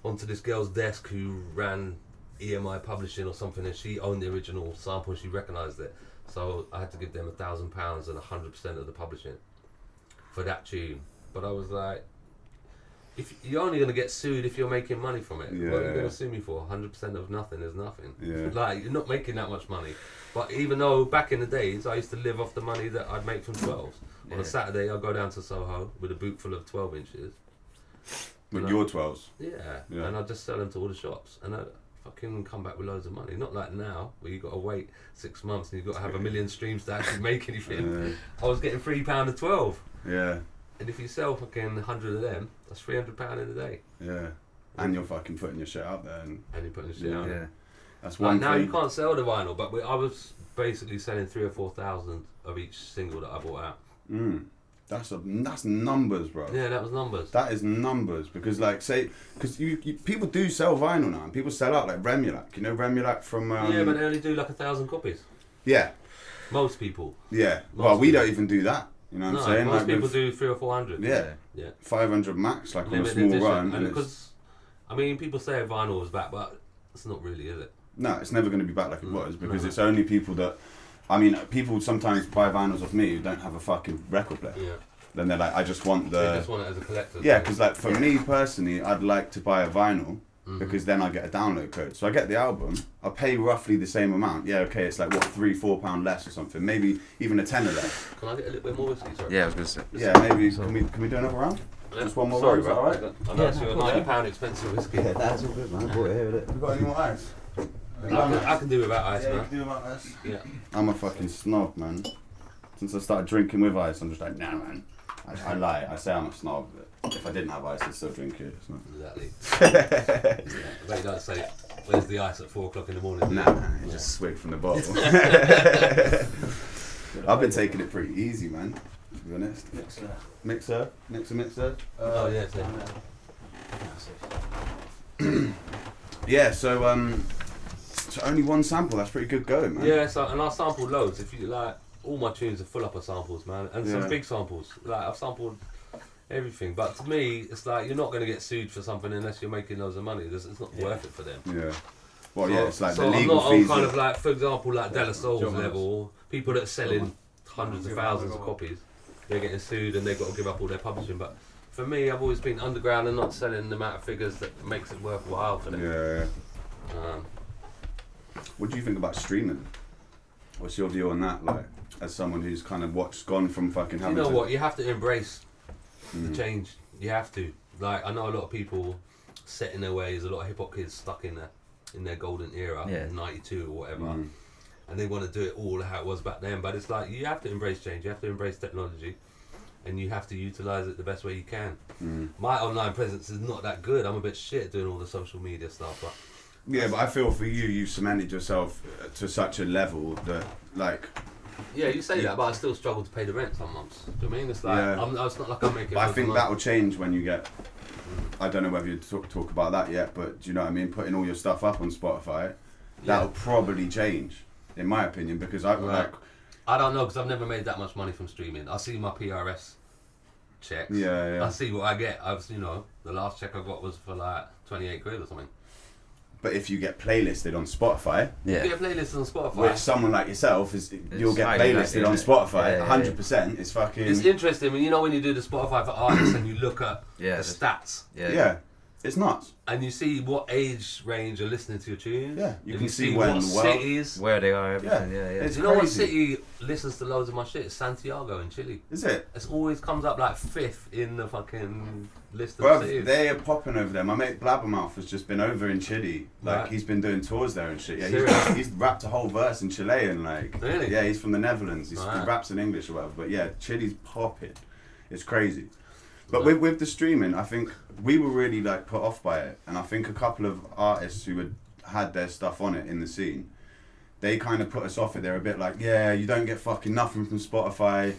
Speaker 2: onto this girl's desk who ran EMI Publishing or something, and she owned the original sample and she recognised it. So I had to give them £1,000 and 100% of the publishing for that tune. But I was like, if you're only gonna get sued if you're making money from it. What are you gonna sue me for? 100% of nothing is nothing.
Speaker 1: Yeah.
Speaker 2: Like, you're not making that much money. But even though back in the days I used to live off the money that I'd make from 12s. On a Saturday I'd go down to Soho with a boot full of 12 inches.
Speaker 1: With your 12s?
Speaker 2: Yeah. And I'd just sell them to all the shops. And I'd fucking come back with loads of money. Not like now, where you've got to wait 6 months and you've got to have 1 million streams to actually make anything. I was getting £3 a 12.
Speaker 1: Yeah.
Speaker 2: And if you sell fucking 100 of them, that's £300 in a day.
Speaker 1: Yeah. And you're fucking putting your shit out there. And
Speaker 2: you're putting shit out.
Speaker 3: Yeah.
Speaker 1: That's one
Speaker 2: now
Speaker 1: thing.
Speaker 2: you can't sell the vinyl, but I was basically selling 3,000 or 4,000 of each single that I bought out.
Speaker 1: That's numbers, bro.
Speaker 2: Yeah, that was numbers.
Speaker 1: That is numbers, because like because you people do sell vinyl now, and people sell out like Remulac. You know Remulac from.
Speaker 2: Yeah, but they only do like 1,000 copies.
Speaker 1: Yeah.
Speaker 2: Most people.
Speaker 1: Yeah. Well, we don't even do that. You know what I'm saying?
Speaker 2: Most
Speaker 1: like
Speaker 2: people do 300 or 400.
Speaker 1: Yeah. 500 max, like
Speaker 2: limited
Speaker 1: on a small
Speaker 2: edition.
Speaker 1: run.
Speaker 2: And because, I mean, people say vinyl is back, but it's not really, is it?
Speaker 1: No, it's never going to be back like it was, because it's only people that. I mean, people sometimes buy vinyls off me who don't have a fucking record player.
Speaker 2: Yeah.
Speaker 1: Then they're like, I just want the.
Speaker 2: They just want it as a collector.
Speaker 1: Yeah, because like for me personally, I'd like to buy a vinyl because then I get a download code. So I get the album, I pay roughly the same amount. Yeah, okay, it's like what, £3-4 less or something, maybe even a tenner less.
Speaker 2: Can I get a little bit more whiskey? Sorry.
Speaker 3: Yeah, I was gonna say.
Speaker 1: Yeah, maybe. Can we do another round?
Speaker 2: Yeah.
Speaker 1: Just one more
Speaker 2: Sorry,
Speaker 1: round, is that
Speaker 2: bro.
Speaker 1: alright?
Speaker 2: I know it's your £90 expensive whiskey.
Speaker 3: Yeah, that's all good, man. I bought it here with it.
Speaker 1: You got any more ice?
Speaker 2: I can do without ice,
Speaker 1: Yeah, you
Speaker 2: man.
Speaker 1: can do without ice.
Speaker 2: Yeah.
Speaker 1: I'm a fucking snob, man. Since I started drinking with ice, I'm just like, nah, man. I lie. I say I'm a snob, but if I didn't have ice, I'd still drink it. It's not.
Speaker 2: Exactly. But you don't say, where's the ice at 4 o'clock in the morning?
Speaker 1: Nah, man. You just swig from the bottle. I've been taking it pretty easy, man. To be honest. Mixer.
Speaker 2: Oh, yeah.
Speaker 1: Yeah. So only one sample. That's pretty good going, man.
Speaker 2: Yeah. So and I sampled loads. If you like, all my tunes are full up of samples, man, and some big samples. Like I've sampled everything, but to me, it's like you're not going to get sued for something unless you're making loads of money. It's not worth it for them.
Speaker 1: Yeah. Well, yeah, it's like
Speaker 2: so
Speaker 1: the legal
Speaker 2: I'm
Speaker 1: fees.
Speaker 2: not on kind of like, for example, like De La Soul's level, people that are selling hundreds of thousands of copies, they're getting sued and they've got to give up all their publishing. But for me, I've always been underground and not selling the amount of figures that makes it worthwhile for them.
Speaker 1: Yeah. What do you think about streaming? What's your view on that? Like, as someone who's kind of gone from fucking having.
Speaker 2: You know what? You have to embrace the change. You have to. Like, I know a lot of people set in their ways. A lot of hip hop kids stuck in their golden era, '92 or whatever, and they want to do it all how it was back then. But it's like you have to embrace change. You have to embrace technology, and you have to utilize it the best way you can. My online presence is not that good. I'm a bit shit at doing all the social media stuff, but.
Speaker 1: Yeah, but I feel for you, you've cemented yourself to such a level that, like.
Speaker 2: Yeah, you say that, but I still struggle to pay the rent some months. Do you know what I mean? It's like it's not like I'm making.
Speaker 1: But I think that will change when you get. I don't know whether you talk about that yet, but do you know what I mean? Putting all your stuff up on Spotify, that'll probably change, in my opinion, because I like.
Speaker 2: I don't know because I've never made that much money from streaming. I see my PRS checks.
Speaker 1: Yeah.
Speaker 2: I see what I get. The last check I got was for like 28 quid or something.
Speaker 1: But if you get playlisted on Spotify,
Speaker 2: you get playlisted on Spotify,
Speaker 1: which someone like yourself you'll get playlisted on Spotify. 100%. It's fucking.
Speaker 2: It's interesting when you do the Spotify for artists and you look at the stats.
Speaker 1: Yeah, it's nuts.
Speaker 2: And you see what age range are listening to your tunes.
Speaker 1: Yeah, you can
Speaker 2: see
Speaker 1: when
Speaker 2: what cities,
Speaker 3: where they are, everything. Yeah.
Speaker 1: It's
Speaker 2: you know what city listens to loads of my shit? It's Santiago in Chile.
Speaker 1: Is it?
Speaker 2: It always comes up like 5th in the fucking list of cities.
Speaker 1: They are popping over there. My mate Blabbermouth has just been over in Chile. Like he's been doing tours there and shit. Yeah, he's rapped a whole verse in Chilean. Like,
Speaker 2: really?
Speaker 1: Yeah, he's from the Netherlands. He raps in English or whatever. But yeah, Chile's popping. It's crazy. But with the streaming, I think we were really like put off by it, and I think a couple of artists who had their stuff on it in the scene, they kind of put us off it. They're a bit like, yeah, you don't get fucking nothing from Spotify,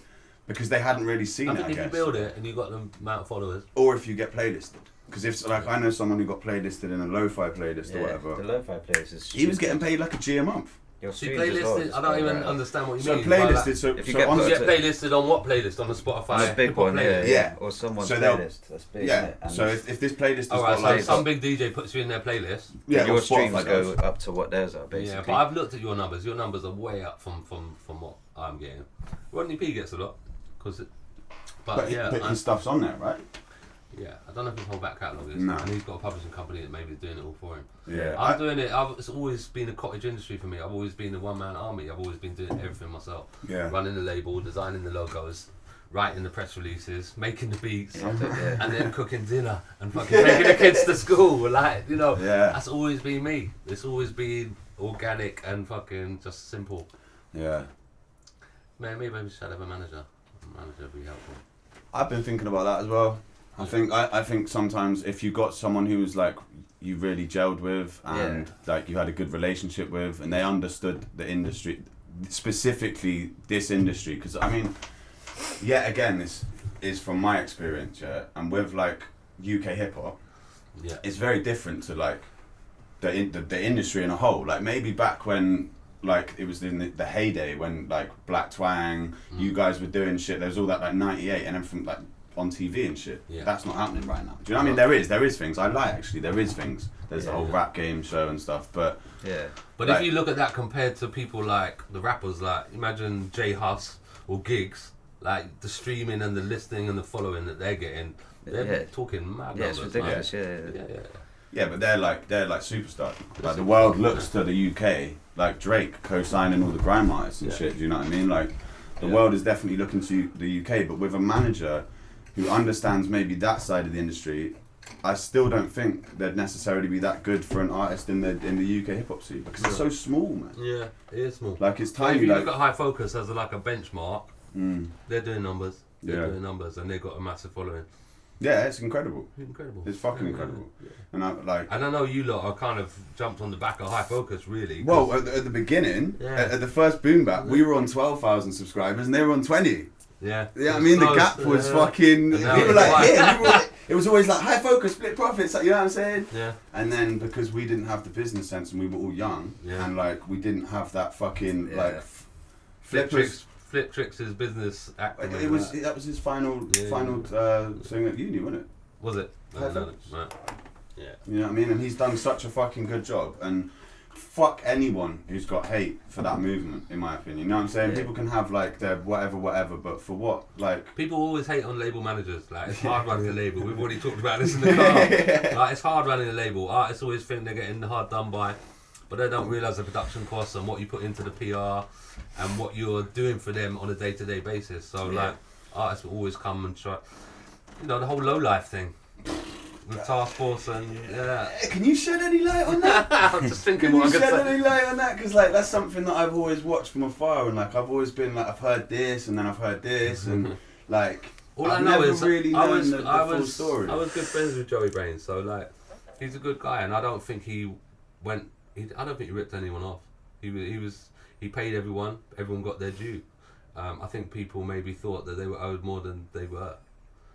Speaker 1: because they hadn't really seen it. I
Speaker 2: think if you build it and you got the amount of followers,
Speaker 1: or if you get playlisted, because if like I know someone who got playlisted in a lo-fi playlist or whatever.
Speaker 3: The lo-fi playlist is.
Speaker 1: He was getting paid like a G a month.
Speaker 3: Your
Speaker 2: See,
Speaker 3: streams as well,
Speaker 2: playlisted, I don't even understand what you
Speaker 1: So
Speaker 2: mean. by
Speaker 1: playlisted,
Speaker 2: that.
Speaker 1: so,
Speaker 3: If you
Speaker 1: so
Speaker 3: get
Speaker 1: on,
Speaker 3: put-
Speaker 2: You get playlisted on what playlist? On the Spotify?
Speaker 3: On a big
Speaker 2: hip-hop
Speaker 3: one,
Speaker 2: playlist?
Speaker 1: Yeah.
Speaker 3: Or someone's
Speaker 1: So they'll-
Speaker 3: playlist. That's big, isn't
Speaker 1: yeah.
Speaker 3: it? And
Speaker 1: So if this playlist has
Speaker 2: Alright,
Speaker 1: got
Speaker 2: so
Speaker 1: like
Speaker 2: some big DJ puts you in their playlist.
Speaker 1: yeah,
Speaker 3: your
Speaker 1: or
Speaker 3: streams
Speaker 1: Spotify
Speaker 3: go
Speaker 1: does.
Speaker 3: up to what theirs are, basically.
Speaker 2: Yeah, but I've looked at your numbers. Your numbers are way up from what I'm getting. Rodney P gets a lot, but
Speaker 1: his stuff's on there, right?
Speaker 2: yeah, I don't know if his whole back catalogue is,
Speaker 1: No.
Speaker 2: and he's got a publishing company that maybe is doing it all for him.
Speaker 1: Yeah.
Speaker 2: I'm doing it. It's always been a cottage industry for me. I've always been a one-man army. I've always been doing everything myself.
Speaker 1: Yeah.
Speaker 2: Running the label, designing the logos, writing the press releases, making the beats,
Speaker 3: Yeah.
Speaker 2: and then cooking dinner and fucking taking the kids to school. Like, you know,
Speaker 1: Yeah.
Speaker 2: that's always been me. It's always been organic and fucking just simple.
Speaker 1: Yeah.
Speaker 2: Man, maybe we should have a manager. A manager would be helpful.
Speaker 1: I've been thinking about that as well. I think sometimes if you got someone who was like you really gelled with and like you had a good relationship with and they understood the industry, specifically this industry, because I mean, yet again, this is from my experience, yeah, and with like UK hip hop,
Speaker 2: Yeah.
Speaker 1: it's very different to like the industry in a whole. Like maybe back when like it was in the heyday when like Black Twang, you guys were doing shit. There was all that like '98 and everything like on TV and shit.
Speaker 2: Yeah.
Speaker 1: That's not happening right now. Do you know what I mean? There is things. I lie actually. There is things. There's the whole rap game show and stuff. But
Speaker 3: Yeah.
Speaker 2: But
Speaker 1: like,
Speaker 2: if you look at that compared to people like the rappers, like imagine J Hus or Gigs, like the streaming and the listening and the following that they're getting, they're talking mad
Speaker 3: Yeah, it's
Speaker 2: numbers,
Speaker 3: ridiculous.
Speaker 2: man.
Speaker 3: Yeah.
Speaker 1: yeah, but they're like superstars. Like the world looks to the UK. Like Drake co-signing all the grime artists and shit. Do you know what I mean? Like the world is definitely looking to the UK, but with a manager who understands maybe that side of the industry, I still don't think they'd necessarily be that good for an artist in the UK hip hop scene because it's so small, man.
Speaker 2: Yeah, it is small.
Speaker 1: Like it's
Speaker 2: But if
Speaker 1: tiny.
Speaker 2: you
Speaker 1: Like
Speaker 2: look at High Focus as like a benchmark, they're doing numbers. They're
Speaker 1: Yeah.
Speaker 2: doing numbers, and they've got a massive following.
Speaker 1: yeah, it's incredible.
Speaker 2: Incredible.
Speaker 1: It's fucking incredible. And I like.
Speaker 2: And I know you lot are kind of jumped on the back of High Focus, really. 'cause-
Speaker 1: Well, at the beginning,
Speaker 2: Yeah.
Speaker 1: at the first boom bap, we were on 12,000 subscribers and they were on 20.
Speaker 2: yeah.
Speaker 1: Yeah, I mean the
Speaker 2: Close,
Speaker 1: gap was
Speaker 2: yeah.
Speaker 1: fucking.
Speaker 2: And now
Speaker 1: We were
Speaker 2: it's
Speaker 1: like,
Speaker 2: wide.
Speaker 1: yeah, it was always like high focus, split profits. Like, you know what I'm saying?
Speaker 2: Yeah.
Speaker 1: And then because we didn't have the business sense and we were all young,
Speaker 2: Yeah.
Speaker 1: and like we didn't have that fucking
Speaker 3: Yeah.
Speaker 1: like
Speaker 2: Flip
Speaker 1: flippers.
Speaker 2: Tricks' business acumen.
Speaker 1: It was
Speaker 2: that.
Speaker 1: that was his final
Speaker 2: Yeah.
Speaker 1: thing at uni, wasn't it?
Speaker 2: Was it?
Speaker 1: High
Speaker 2: No,
Speaker 1: Focus.
Speaker 2: no. Yeah.
Speaker 1: You know what I mean? And he's done such a fucking good job. And fuck anyone who's got hate for that movement, in my opinion. You know what I'm saying?
Speaker 3: Yeah.
Speaker 1: People can have like their whatever, but for what? Like.
Speaker 2: People always hate on label managers. Like, it's hard running a label. We've already talked about this in the car. Like, it's hard running a label. Artists always think they're getting hard done by, but they don't realise the production costs and what you put into the PR and what you're doing for them on a day-to-day basis. So, like, artists will always come and try, you know, the whole low life thing. With Task Force and,
Speaker 1: Can you shed any light on that?
Speaker 2: I'm just thinking
Speaker 1: Can
Speaker 2: what
Speaker 1: you
Speaker 2: I could
Speaker 1: shed
Speaker 2: say.
Speaker 1: any light on that? Because like that's something that I've always watched from afar, and like I've always been like I've heard this, and then I've heard this, and like
Speaker 2: All
Speaker 1: I've
Speaker 2: I know
Speaker 1: never
Speaker 2: is
Speaker 1: really
Speaker 2: I
Speaker 1: known
Speaker 2: was,
Speaker 1: the full story.
Speaker 2: I was good friends with Joey Brains, so like he's a good guy, and I don't think he went. I don't think he ripped anyone off. He paid everyone. Everyone got their due. I think people maybe thought that they were owed more than they were,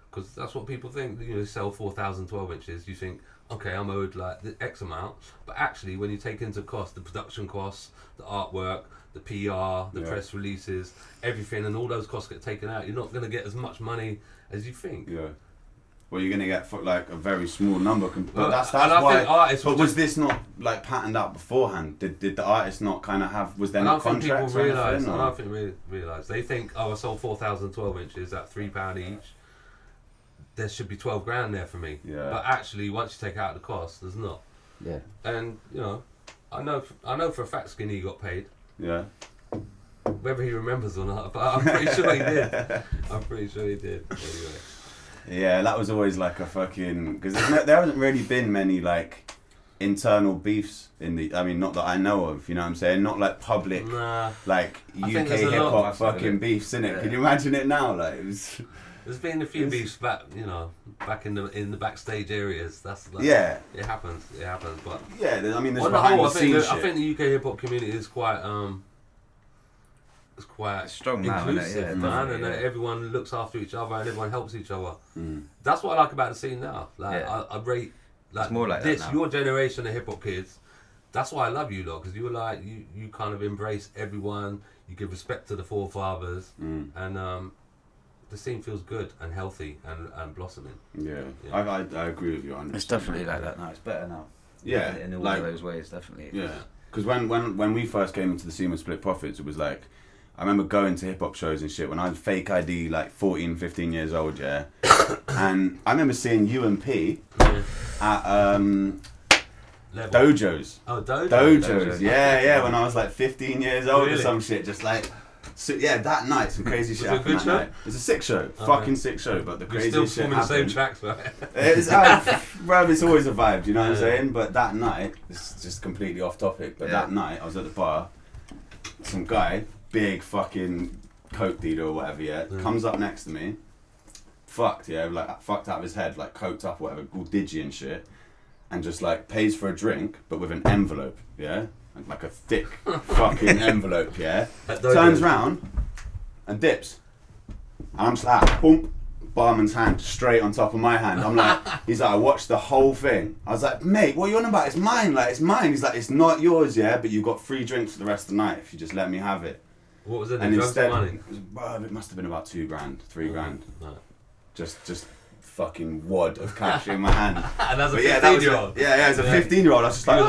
Speaker 2: because that's what people think. You know, sell 4,000 12 inches. You think, okay, I'm owed like the X amount, but actually, when you take into cost the production costs, the artwork, the PR, the press releases, everything, and all those costs get taken out, you're not going to get as much money as you think.
Speaker 1: Yeah. Well, you're gonna get for like a very small number, but
Speaker 2: But-
Speaker 1: that's
Speaker 2: and I
Speaker 1: why.
Speaker 2: think artists
Speaker 1: But
Speaker 2: will
Speaker 1: was
Speaker 2: just-
Speaker 1: this not like patterned out beforehand? Did the artist not kind of have? Was there
Speaker 2: I
Speaker 1: not
Speaker 2: don't think people
Speaker 1: contracts? or
Speaker 2: realise.
Speaker 1: anything,
Speaker 2: I
Speaker 1: or-
Speaker 2: don't think realise. They think, oh, I sold 4,000 12 inches at £3 each. There should be 12 grand there for me.
Speaker 1: Yeah.
Speaker 2: But actually, once you take out the cost, there's not.
Speaker 3: Yeah.
Speaker 2: And you know, I know for a fact Skinny got paid.
Speaker 1: Yeah.
Speaker 2: Whether he remembers or not, but I'm pretty sure he did. I'm pretty sure he did. Anyway.
Speaker 1: Yeah, that was always like a fucking because there hasn't really been many like internal beefs in the. I mean, not that I know of. You know what I'm saying? Not like public,
Speaker 2: Nah.
Speaker 1: like
Speaker 2: I
Speaker 1: UK
Speaker 2: think there's a
Speaker 1: hip
Speaker 2: lot
Speaker 1: hop
Speaker 3: of
Speaker 1: fucking beefs in it.
Speaker 3: Yeah.
Speaker 1: Can you imagine it now? Like it was.
Speaker 2: There's been a few beefs back, you know, back in the backstage areas. That's like,
Speaker 1: Yeah.
Speaker 2: It happens. But
Speaker 1: Yeah, I mean, there's
Speaker 2: on the
Speaker 1: behind
Speaker 2: whole,
Speaker 1: the
Speaker 2: I
Speaker 1: scenes
Speaker 2: think
Speaker 1: shit.
Speaker 2: the UK hip hop community is quite it's quite
Speaker 3: Strong now, isn't it?
Speaker 2: inclusive,
Speaker 3: Yeah,
Speaker 2: man,
Speaker 3: definitely,
Speaker 2: and
Speaker 3: yeah.
Speaker 2: everyone looks after each other and everyone helps each other.
Speaker 1: Mm.
Speaker 2: That's what I like about the scene now. Like
Speaker 3: Yeah.
Speaker 2: I rate like
Speaker 3: It's more like that
Speaker 2: this.
Speaker 3: now.
Speaker 2: Your generation of hip hop kids that's why I love you lot, because you were like, you kind of embrace everyone, you give respect to the forefathers, and the scene feels good and healthy and blossoming.
Speaker 1: Yeah. I agree with you 100%.
Speaker 3: It's definitely like that now. It's better now.
Speaker 1: Yeah.
Speaker 3: In all
Speaker 1: like,
Speaker 3: of those ways, definitely.
Speaker 1: Yeah. Because when we first came into the scene with Split Profits, it was like, I remember going to hip hop shows and shit when I was fake ID, like 14, 15 years old, yeah. And I remember seeing you and P at dojos.
Speaker 2: Oh, dojos.
Speaker 1: Dojos, yeah. When I was like 15 years old or some shit, just like. So, yeah, that night, some crazy shit happened that night. It was a sick show, fucking sick show, but the craziest shit happened.
Speaker 2: Still performing the same tracks, right?
Speaker 1: It's always a vibe, do you know what I'm saying? But that night, this is just completely off topic, but that night, I was at the bar, some guy, big fucking coke dealer or whatever, comes up next to me, fucked out of his head, like coked up or whatever, all digi and shit, and just like pays for a drink, but with an envelope, like a thick fucking envelope, turns round and dips. And I'm just like, boom, barman's hand straight on top of my hand. I'm like, he's like, I watched the whole thing. I was like, mate, what are you on about? It's mine, like, it's mine. He's like, it's not yours, but you've got free drinks for the rest of the night if you just let me have it.
Speaker 2: What was it?
Speaker 1: And instead,
Speaker 2: money?
Speaker 1: It must have been about $2,000, $3,000.
Speaker 2: No.
Speaker 1: Just fucking wad of cash in my hand.
Speaker 2: And as a 15-year-old.
Speaker 1: As a 15-year-old, I was just like,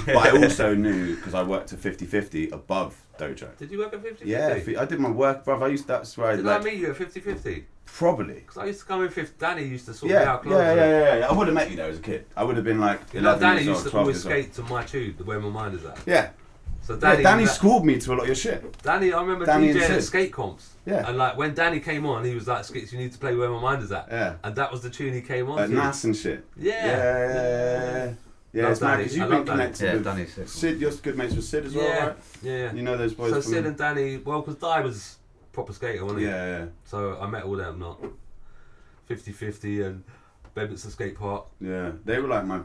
Speaker 1: but I also knew, because I worked at 50/50 above Dojo.
Speaker 2: Did you work at 50/50?
Speaker 1: Yeah, I did my work, bruv. That's where
Speaker 2: I meet you at 50/50?
Speaker 1: Probably.
Speaker 2: Because I used to come in fifth. Danny used to sort me out clothes.
Speaker 1: Yeah. I would have met you there as a kid. I would have been like 11
Speaker 2: Danny
Speaker 1: years old,
Speaker 2: used to
Speaker 1: 12
Speaker 2: always
Speaker 1: years old.
Speaker 2: skate to my tube, Where My Mind Is At.
Speaker 1: Yeah.
Speaker 2: So
Speaker 1: Danny schooled me to a lot of your shit.
Speaker 2: Danny, I remember
Speaker 1: Danny
Speaker 2: DJing at skate comps.
Speaker 1: Yeah.
Speaker 2: And like when Danny came on, he was like, Skitz, you need to play Where My Mind Is At.
Speaker 1: Yeah.
Speaker 2: And that was the tune he came on
Speaker 1: At
Speaker 2: to.
Speaker 1: NAS and shit.
Speaker 2: Yeah.
Speaker 1: Yeah, it's mad because you've been connected with
Speaker 3: Danny's sick.
Speaker 1: Sid. You're good mates with Sid as well, right?
Speaker 2: Yeah.
Speaker 1: You know those boys.
Speaker 2: So
Speaker 1: from...
Speaker 2: Sid and Danny, well, because Di was a proper skater, wasn't he?
Speaker 1: Yeah.
Speaker 2: So I met all them, not 50/50 and Bebbits and Skate Park.
Speaker 1: Yeah, they were like my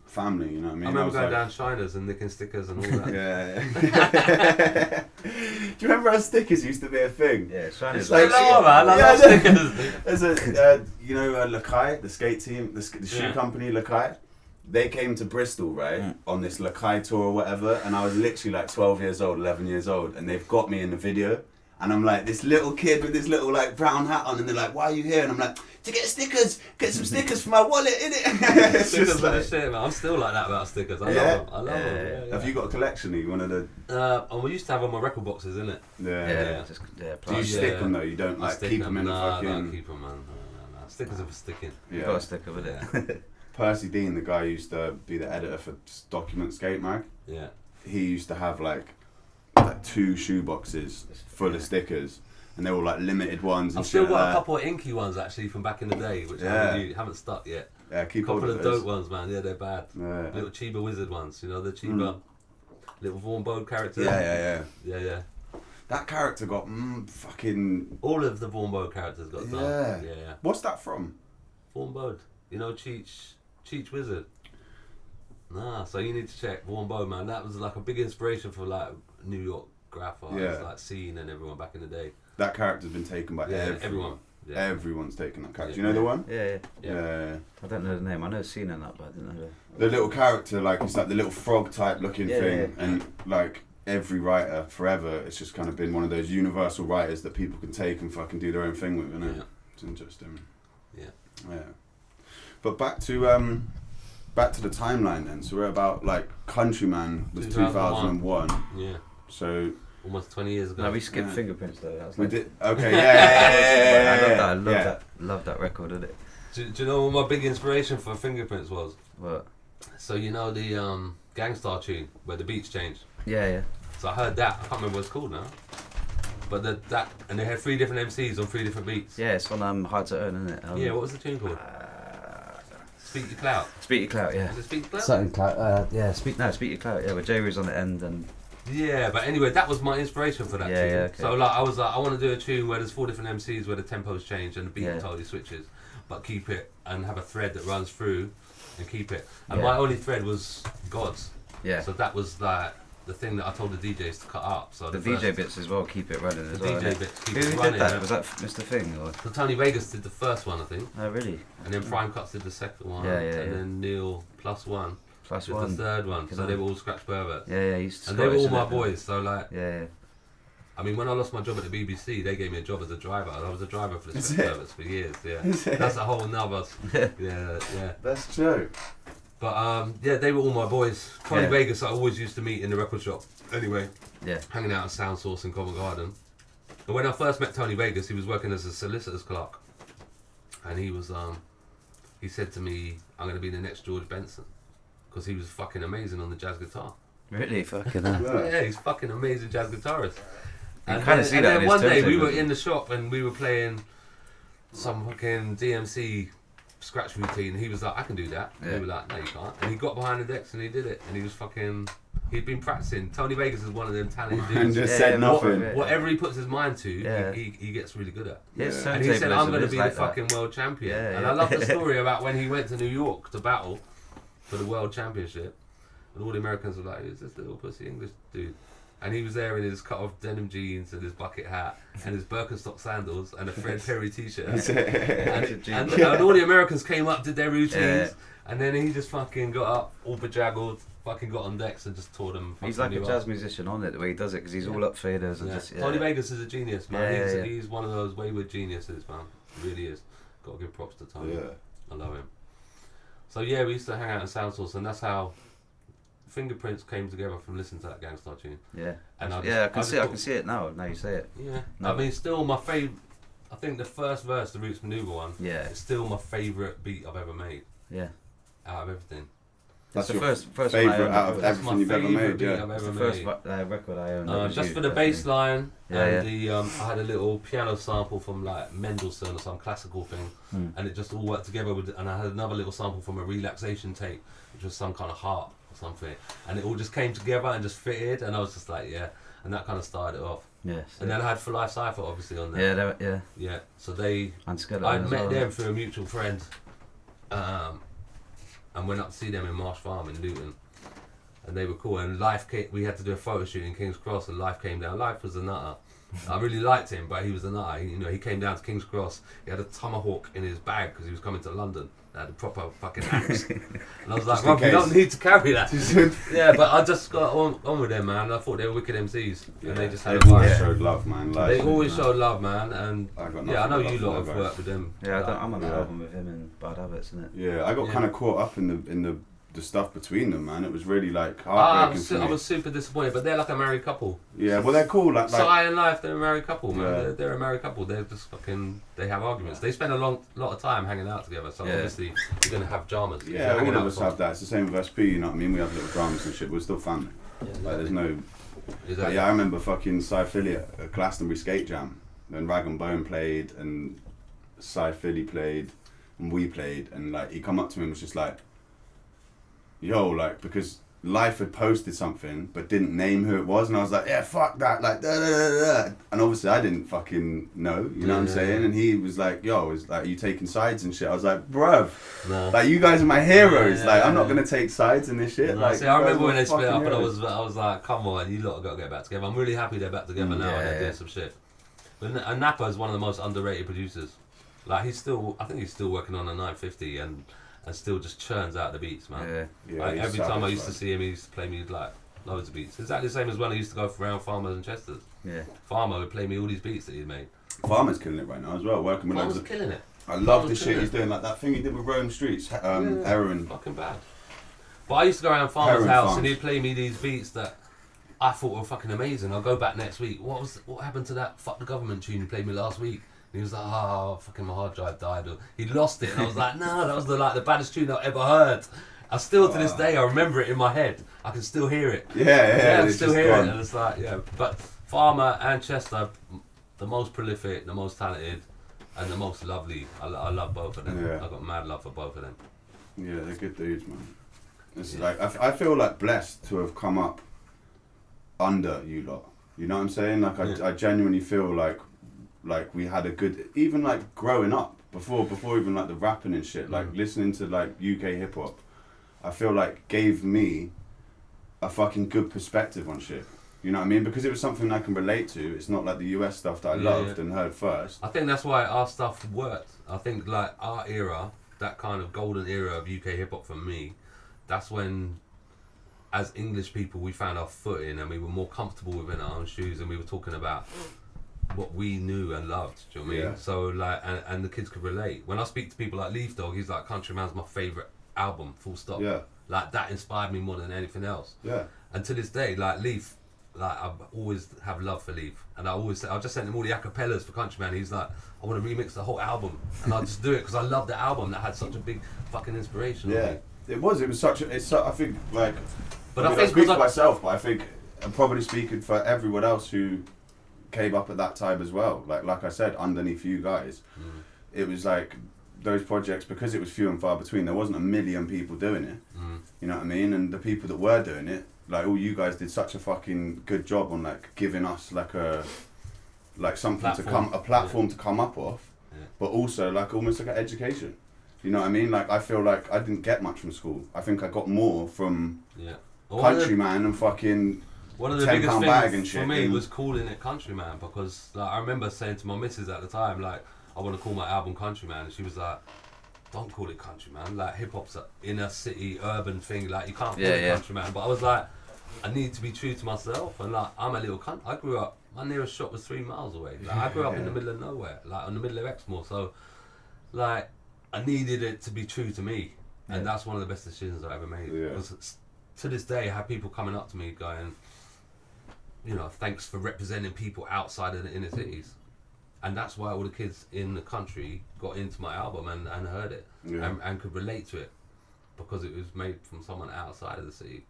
Speaker 1: family, you know what I mean?
Speaker 2: I remember going down Shiners and nicking stickers and all that.
Speaker 1: Yeah. Do you remember how stickers used to be a thing?
Speaker 3: Yeah, Shiners.
Speaker 2: Like, man, I love stickers.
Speaker 1: There's a, Lakai, the skate team, the shoe company, Lakai. They came to Bristol, right, on this Lakai tour or whatever, and I was literally like 12 years old, 11 years old, and they've got me in the video. And I'm like this little kid with this little like brown hat on, and they're like, "Why are you here?" And I'm like, "To get stickers, get some stickers for my wallet, innit?" It's
Speaker 2: stickers
Speaker 1: just
Speaker 2: are
Speaker 1: like,
Speaker 2: the shit, man. I'm still like that about stickers. I love them.
Speaker 1: Have you got a collection? Are you one of the?
Speaker 2: And we used to have on my record boxes, innit?
Speaker 1: Yeah. Do you stick them though? You don't like keep them in the fucking.
Speaker 2: I don't keep them, man. No. Stickers are for sticking.
Speaker 3: You got a sticker with it.
Speaker 1: Percy Dean, the guy who used to be the editor for Document Skate Mag.
Speaker 2: Yeah.
Speaker 1: He used to have like 2 shoe boxes full of stickers. And they were like limited ones.
Speaker 2: I've still got a couple of inky ones actually from back in the day, which I haven't stuck yet.
Speaker 1: Yeah, keep
Speaker 2: a couple of
Speaker 1: those.
Speaker 2: dope ones, man. Yeah, they're bad.
Speaker 1: Yeah.
Speaker 2: Little Chiba Wizard ones, you know, the Chiba little Vaughan Bode character.
Speaker 1: Yeah. That character got fucking.
Speaker 2: All of the Vaughan Bode characters got done. Yeah.
Speaker 1: What's that from?
Speaker 2: Vaughan Bode. You know, Cheech Wizard. Nah, so you need to check Vaughan Bode, man. That was like a big inspiration for like New York graph artists, like Scene and everyone back in the day.
Speaker 1: That character's been taken by everyone.
Speaker 2: Yeah.
Speaker 1: Everyone's taken that character. Do you know the one?
Speaker 3: Yeah. I don't know the name. I know Scene and that, but I didn't know
Speaker 1: the little character. Like it's like the little frog type looking thing, and like every writer forever, it's just kind of been one of those universal writers that people can take and fucking do their own thing with, isn't it? It's interesting. Yeah. But back to the timeline then. So we're about like Countryman was 2001.
Speaker 2: Yeah.
Speaker 1: So.
Speaker 2: Almost 20 years ago.
Speaker 3: No, we skipped Fingerprints though. That was
Speaker 1: we
Speaker 3: like,
Speaker 1: did. Okay, yeah.
Speaker 3: I love that. Love that record, isn't it?
Speaker 2: Do you know what my big inspiration for Fingerprints was?
Speaker 3: What?
Speaker 2: So you know the Gangstar tune where the beats changed.
Speaker 3: Yeah.
Speaker 2: So I heard that. I can't remember what it's called now. But that and they had 3 different MCs on 3 different beats.
Speaker 3: Yeah, it's on Hard to Earn, isn't it?
Speaker 2: Yeah. What was the tune called? Speak Your Clout.
Speaker 3: Speak Your Clout. Yeah.
Speaker 2: Was it Speak Your Clout?
Speaker 3: Something Clout. Yeah. Speak Your Clout. Yeah, where Jay was on the end and.
Speaker 2: Yeah, but anyway, that was my inspiration for that tune.
Speaker 3: Yeah, okay.
Speaker 2: So like, I was like, I want to do a tune where there's 4 different MCs where the tempos change and the beat totally switches, but keep it and have a thread that runs through and keep it. And my only thread was God's.
Speaker 3: Yeah.
Speaker 2: So that was like the thing that I told the DJs to cut up. So
Speaker 3: the DJ bits as well, keep it running as well.
Speaker 2: DJ bits keep
Speaker 3: it running. Who did that? Was that Mr. Thing or?
Speaker 2: So Tony Vegas did the first one, I think.
Speaker 3: Oh really?
Speaker 2: And then Prime Cuts did the second one.
Speaker 3: Yeah.
Speaker 2: And then Neil +1.
Speaker 3: Plus
Speaker 2: It's
Speaker 3: one.
Speaker 2: the third one. So they were all scratch perverts.
Speaker 3: Yeah, he's
Speaker 2: and they were all
Speaker 3: Scottish,
Speaker 2: my
Speaker 3: isn't he?
Speaker 2: boys. So like,
Speaker 3: Yeah.
Speaker 2: I mean, when I lost my job at the BBC, they gave me a job as a driver. I was a driver for the
Speaker 1: Is
Speaker 2: scratch
Speaker 1: it?
Speaker 2: perverts for years. Yeah,
Speaker 1: Is it?
Speaker 2: that's a whole nother. Yeah.
Speaker 1: That's true.
Speaker 2: But yeah, they were all my boys. Tony
Speaker 3: Yeah.
Speaker 2: Vegas, I always used to meet in the record shop. Anyway,
Speaker 3: Yeah.
Speaker 2: hanging out at Sound Source in Covent Garden. But when I first met Tony Vegas, he was working as a solicitor's clerk, and he was he said to me, "I'm going to be the next George Benson," because he was fucking amazing on the jazz guitar.
Speaker 3: Really? Fucking hell.
Speaker 2: Yeah, he's fucking amazing jazz guitarist.
Speaker 3: You
Speaker 2: And
Speaker 3: kinda
Speaker 2: then,
Speaker 3: see
Speaker 2: and
Speaker 3: that
Speaker 2: then
Speaker 3: in his
Speaker 2: one day we
Speaker 3: turntables.
Speaker 2: were in the shop and we were playing some fucking DMC scratch routine. He was like, "I can do that." And
Speaker 3: Yeah.
Speaker 2: we were like, "No, you can't." And he got behind the decks and he did it. And he was fucking. He'd been practicing. Tony Vegas is one of them talented
Speaker 1: And
Speaker 2: dudes.
Speaker 1: just
Speaker 3: Yeah,
Speaker 1: said
Speaker 3: yeah,
Speaker 1: nothing.
Speaker 3: yeah.
Speaker 2: Whatever he puts his mind to,
Speaker 3: Yeah.
Speaker 2: he gets really good at.
Speaker 3: Yeah,
Speaker 1: Yeah.
Speaker 2: And he said, "I'm going to
Speaker 3: turntablism
Speaker 2: be
Speaker 3: is like
Speaker 2: the
Speaker 3: that.
Speaker 2: fucking world champion."
Speaker 3: Yeah,
Speaker 2: and
Speaker 3: yeah.
Speaker 2: I love the story about when he went to New York to battle for the world championship, and all the Americans were like, "Who's this little pussy English dude?" And he was there in his cut-off denim jeans and his bucket hat and his Birkenstock sandals and a Fred Perry t-shirt. and all the Americans came up, did their routines,
Speaker 3: Yeah.
Speaker 2: and then he just fucking got up, all bejaggled, fucking got on decks and just tore them.
Speaker 3: He's like a
Speaker 2: fucking
Speaker 3: jazz
Speaker 2: up.
Speaker 3: musician on it, the way he does it, because he's
Speaker 2: Yeah.
Speaker 3: all up faders and
Speaker 2: Yeah.
Speaker 3: just. Yeah.
Speaker 2: Tony Vegas is a genius, man.
Speaker 3: Yeah,
Speaker 2: He's one of those wayward geniuses, man. He really is. Got to give props to Tony.
Speaker 1: Yeah.
Speaker 2: I love him. So yeah, we used to hang out in Sound Source, and that's how Fingerprints came together from listening to that Gangstar tune.
Speaker 3: Yeah.
Speaker 2: And I
Speaker 3: Yeah, I can
Speaker 2: just
Speaker 3: see. I
Speaker 2: thought-
Speaker 3: can see it now. Now you say it.
Speaker 2: Yeah.
Speaker 3: No.
Speaker 2: I mean, still my favourite. I think the first verse, the Roots Manuva one,
Speaker 3: Yeah.
Speaker 2: is still my favourite beat I've ever made
Speaker 3: Yeah.
Speaker 2: out of everything.
Speaker 1: That's
Speaker 3: It's the
Speaker 1: your
Speaker 3: first one I
Speaker 1: favourite
Speaker 3: owned.
Speaker 1: out of
Speaker 2: That's my
Speaker 1: everything you've ever
Speaker 2: favourite
Speaker 1: made,
Speaker 2: beat
Speaker 1: yeah.
Speaker 2: I've
Speaker 3: It's
Speaker 2: ever
Speaker 3: the first
Speaker 2: made.
Speaker 3: record I owned. that was
Speaker 2: Just
Speaker 3: you,
Speaker 2: for the
Speaker 3: definitely.
Speaker 2: bass line
Speaker 3: Yeah,
Speaker 2: and the I had a little piano sample from like Mendelssohn or some classical thing, and it just all worked together with. And I had another little sample from a relaxation tape, which was some kind of harp or something, and it all just came together and just fitted. And I was just like, yeah, and that kind of started it off.
Speaker 3: Yes.
Speaker 2: And then I had For Life Cypher obviously on there.
Speaker 3: Yeah, they were- yeah.
Speaker 2: Yeah. So they,
Speaker 3: And Skeleton
Speaker 2: I
Speaker 3: as
Speaker 2: met
Speaker 3: well.
Speaker 2: them through a mutual friend, and went up to see them in Marsh Farm in Luton. And they were cool. And Life came, we had to do a photo shoot in King's Cross, and Life came down. Life was a nutter. I really liked him, but he was a nutter. He came down to King's Cross. He had a tomahawk in his bag because he was coming to London. They had a proper fucking axe. And I was like,
Speaker 1: Just in
Speaker 2: "Rob, you don't
Speaker 1: case."
Speaker 2: need to carry that." Yeah, but I just got on with them, man. I thought they were wicked MCs, and they just had a
Speaker 1: They always
Speaker 2: vibe.
Speaker 1: showed love, man. Like,
Speaker 2: They always showed love, man. And
Speaker 1: I got
Speaker 2: yeah, I know
Speaker 1: nothing
Speaker 2: you
Speaker 1: but
Speaker 2: lot
Speaker 1: love
Speaker 2: have
Speaker 1: for
Speaker 2: worked with them.
Speaker 3: Yeah, I'm on an
Speaker 1: Yeah.
Speaker 3: album with him in Bad Habits, isn't it?
Speaker 1: Yeah, I got
Speaker 2: Yeah.
Speaker 1: kind of caught up in the stuff between them, man. It was really like
Speaker 2: I
Speaker 1: heartbreaking for me.
Speaker 2: was super disappointed, but they're like a married couple.
Speaker 1: Yeah, well, they're cool. Like
Speaker 2: Sai and Life, they're a married couple, man.
Speaker 1: Yeah.
Speaker 2: They're a married couple. They're just fucking. They have arguments. They spend a lot of time hanging out together. So
Speaker 3: Yeah.
Speaker 2: obviously you're gonna have dramas. If
Speaker 1: yeah,
Speaker 2: you're hanging
Speaker 1: all
Speaker 2: out
Speaker 1: of us
Speaker 2: with
Speaker 1: have that. It's the same with SP. You know what I mean? We have little dramas and shit. We're still family.
Speaker 2: someone.
Speaker 1: Like, there's no.
Speaker 2: Exactly.
Speaker 1: But yeah, I remember fucking Cy Philly at Glastonbury Skate Jam. Then Rag and Bone played, and Cy Philly played, and we played, and like he come up to me and was just like, "Yo," like, because Life had posted something but didn't name who it was, and I was like, "Yeah, fuck that," like, da, da, da, da. And obviously I didn't fucking know, you know what I'm
Speaker 2: Yeah.
Speaker 1: saying? And he was like, "Yo, is like, are you taking sides and shit?" I was like, "Bruv,
Speaker 2: No.
Speaker 1: like, you guys are my heroes.
Speaker 2: Yeah,
Speaker 1: like, I'm not
Speaker 2: yeah.
Speaker 1: gonna take sides in this shit."
Speaker 2: No,
Speaker 1: Like,
Speaker 2: see,
Speaker 1: you
Speaker 2: I
Speaker 1: guys
Speaker 2: remember
Speaker 1: are
Speaker 2: when they split
Speaker 1: fucking
Speaker 2: up, and
Speaker 1: heroes.
Speaker 2: I was like, "Come on, you lot have got to get back together." I'm really happy they're back together now and they're
Speaker 3: yeah.
Speaker 2: doing some shit. But Napa is one of the most underrated producers. Like I think he's still working on a 950 and still just churns out the beats, man.
Speaker 3: Yeah.
Speaker 1: Yeah,
Speaker 2: Like,
Speaker 1: he's
Speaker 2: every time I
Speaker 1: savage,
Speaker 2: used to
Speaker 1: like.
Speaker 2: see him, he used to play me like loads of beats. Exactly the same as when I used to go around Farmers and Chesters.
Speaker 3: Yeah.
Speaker 2: Farmer would play me all these beats that he'd made.
Speaker 1: Farmer's killing it right now as well, working with
Speaker 2: Farmer's
Speaker 1: loads of.
Speaker 2: killing it.
Speaker 1: I love the
Speaker 2: Farmer's
Speaker 1: shit
Speaker 2: killing
Speaker 1: he's
Speaker 2: it.
Speaker 1: doing, like that thing he did with Rome Streets,
Speaker 2: Yeah.
Speaker 1: Heroin.
Speaker 2: Fucking bad. But I used to go around Farmer's
Speaker 1: Heroin
Speaker 2: house
Speaker 1: farms.
Speaker 2: and he'd play me these beats that I thought were fucking amazing. I'll go back next week. What happened to that Fuck the Government tune you played me last week? And he was like, "Oh, fucking my hard drive died." Or he lost it, and I was like, "No, that was the baddest tune I've ever heard." I still to this day I remember it in my head. I can still hear it.
Speaker 1: Yeah,
Speaker 2: I can
Speaker 1: it's
Speaker 2: still
Speaker 1: just
Speaker 2: hear
Speaker 1: gone.
Speaker 2: it, and it's like, yeah. But Farmer and Chester, the most prolific, the most talented, and the most lovely. I love both of them.
Speaker 1: Yeah.
Speaker 2: I got mad love for both of them.
Speaker 1: Yeah, they're good dudes, man. It's
Speaker 2: Yeah.
Speaker 1: like I feel like blessed to have come up under you lot. You know what I'm saying? Like I genuinely feel like we had a good, even like growing up before even like the rapping and shit. Like listening to like UK hip hop, I feel like gave me a fucking good perspective on shit. You know what I mean? Because it was something I can relate to. It's not like the US stuff that I
Speaker 2: Yeah,
Speaker 1: loved
Speaker 2: yeah.
Speaker 1: and heard first.
Speaker 2: I think that's why our stuff worked. I think like our era, that kind of golden era of UK hip hop for me, that's when, as English people, we found our footing and we were more comfortable within our own shoes, and we were talking about what we knew and loved. Do you know what I mean?
Speaker 1: Yeah.
Speaker 2: So like, and the kids could relate. When I speak to people like Leaf Dog, he's like, Countryman's my favourite album, full stop.
Speaker 1: Yeah.
Speaker 2: Like, that inspired me more than anything else.
Speaker 1: Yeah.
Speaker 2: And to this day, like Leaf, like I always have love for Leaf, and I just sent him all the acapellas for Countryman. He's like, I want to remix the whole album, and I'll just do it because I love the album that had such a big fucking inspiration.
Speaker 1: Yeah, it was such a, I think, like,
Speaker 2: but
Speaker 1: I speak for myself, but I think I'm probably speaking for everyone else who came up at that time as well. Like I said, underneath you guys, it was like those projects, because it was few and far between, there wasn't a million people doing it. You know what I mean? And the people that were doing it, like, all you guys did such a fucking good job on like giving us like something
Speaker 2: platform.
Speaker 1: a platform to come up off, but also like almost like an education. You know what I mean? Like, I feel like I didn't get much from school. I think I got more from Countryman and fucking
Speaker 2: one of the
Speaker 1: £10
Speaker 2: biggest
Speaker 1: bag
Speaker 2: things
Speaker 1: and shit.
Speaker 2: for me was calling it Countryman, because like I remember saying to my missus at the time, like, I want to call my album Countryman, and she was like, don't call it Countryman. Like, hip hop's an inner city urban thing. Like, you can't call it Countryman. But I was like, I need to be true to myself, and like, I'm a little cunt. I grew up. My nearest shop was 3 miles away. Like, I grew up in the middle of nowhere, like in the middle of Exmoor. So, like, I needed it to be true to me, and that's one of the best decisions I ever made. Because to this day, I have people coming up to me going, you know, thanks for representing people outside of the inner cities. And that's why all the kids in the country got into my album and heard it and could relate to it, because it was made from someone outside of the city.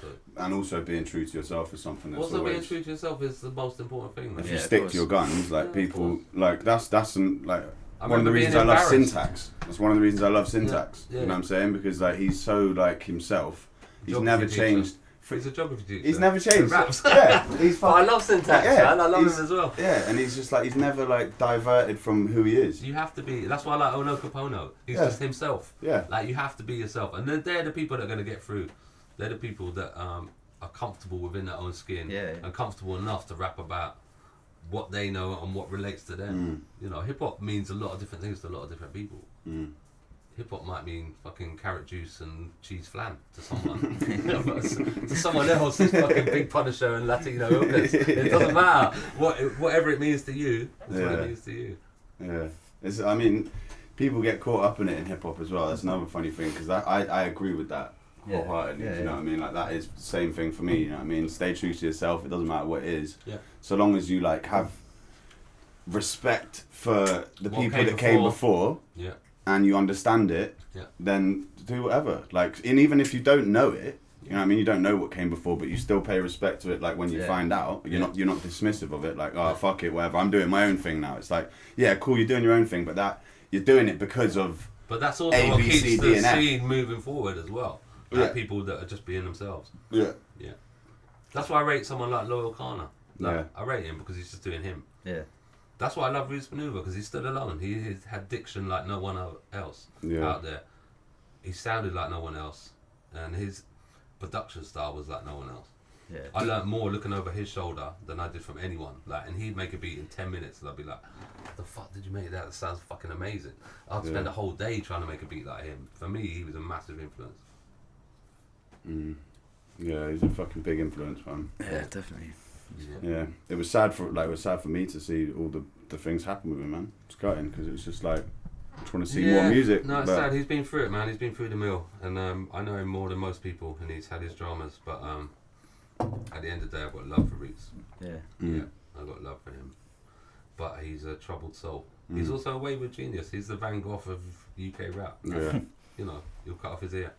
Speaker 2: So,
Speaker 1: and also being true to yourself is something that's
Speaker 2: also being true to yourself is the most important thing.
Speaker 1: If you stick to your guns, like people, like that's like
Speaker 2: I
Speaker 1: one of the reasons I love Syntax. That's one of the reasons I love Syntax. You know what I'm saying? Because like, he's so like himself. He's never changed.
Speaker 2: He's a geography teacher.
Speaker 1: He's never changed.
Speaker 2: Raps.
Speaker 1: Yeah, he's
Speaker 2: but I love Syntax, man. I love him as well.
Speaker 1: Yeah, and he's just like, he's never like diverted from who he is.
Speaker 2: You have to be. That's why I like Ono Capono. He's just himself.
Speaker 1: Yeah.
Speaker 2: Like, you have to be yourself, and they're the people that are going to get through. They're the people that are comfortable within their own skin and comfortable enough to rap about what they know and what relates to them. You know, hip hop means a lot of different things to a lot of different people. Hip hop might mean fucking carrot juice and cheese flan to someone. To someone else, it's fucking Big Punisher and Latino illness. It doesn't matter. Whatever it means to you, is what it means to you.
Speaker 1: Yeah. I mean, people get caught up in it in hip hop as well. That's another funny thing, because I agree with that wholeheartedly. You know what I mean? Like, that is the same thing for me. You know what I mean? Stay true to yourself. It doesn't matter what it is. Yeah. So long as you like have respect for the people that came before. Yeah. And you understand it, then do whatever. Like, and even if you don't know it, you know what I mean, you don't know what came before, but you still pay respect to it. Like, when you find out, you're not dismissive of it. Like, oh, fuck it, whatever. I'm doing my own thing now. It's like, yeah, cool, you're doing your own thing, but that you're doing it because of.
Speaker 2: But that's also
Speaker 1: A,
Speaker 2: what
Speaker 1: B,
Speaker 2: keeps
Speaker 1: C,
Speaker 2: the
Speaker 1: D, and F.
Speaker 2: scene moving forward as well. Like, people that are just being themselves. Yeah. Yeah. That's why I rate someone like Loyal Kana. Like, I rate him because he's just doing him. Yeah. That's why I love Roots Manuva, because he stood alone. He had diction like no one else out there. He sounded like no one else, and his production style was like no one else. Yeah. I learned more looking over his shoulder than I did from anyone. Like, and he'd make a beat in 10 minutes, and I'd be like, "What the fuck did you make that? That sounds fucking amazing." I'd spend a whole day trying to make a beat like him. For me, he was a massive influence.
Speaker 1: Yeah, he's a fucking big influence, man.
Speaker 3: Yeah, definitely.
Speaker 1: Yeah, it was sad for me to see all the things happen with him, man. It's gutting, because it was just like, I just want to see more music.
Speaker 2: No, it's sad. He's been through it, man. He's been through the mill, and I know him more than most people, and he's had his dramas. But at the end of the day, I've got love for Roots. Yeah, I've got love for him. But he's a troubled soul. He's also a wayward genius. He's the Van Gogh of UK rap. Yeah, you know, you'll cut off his ear.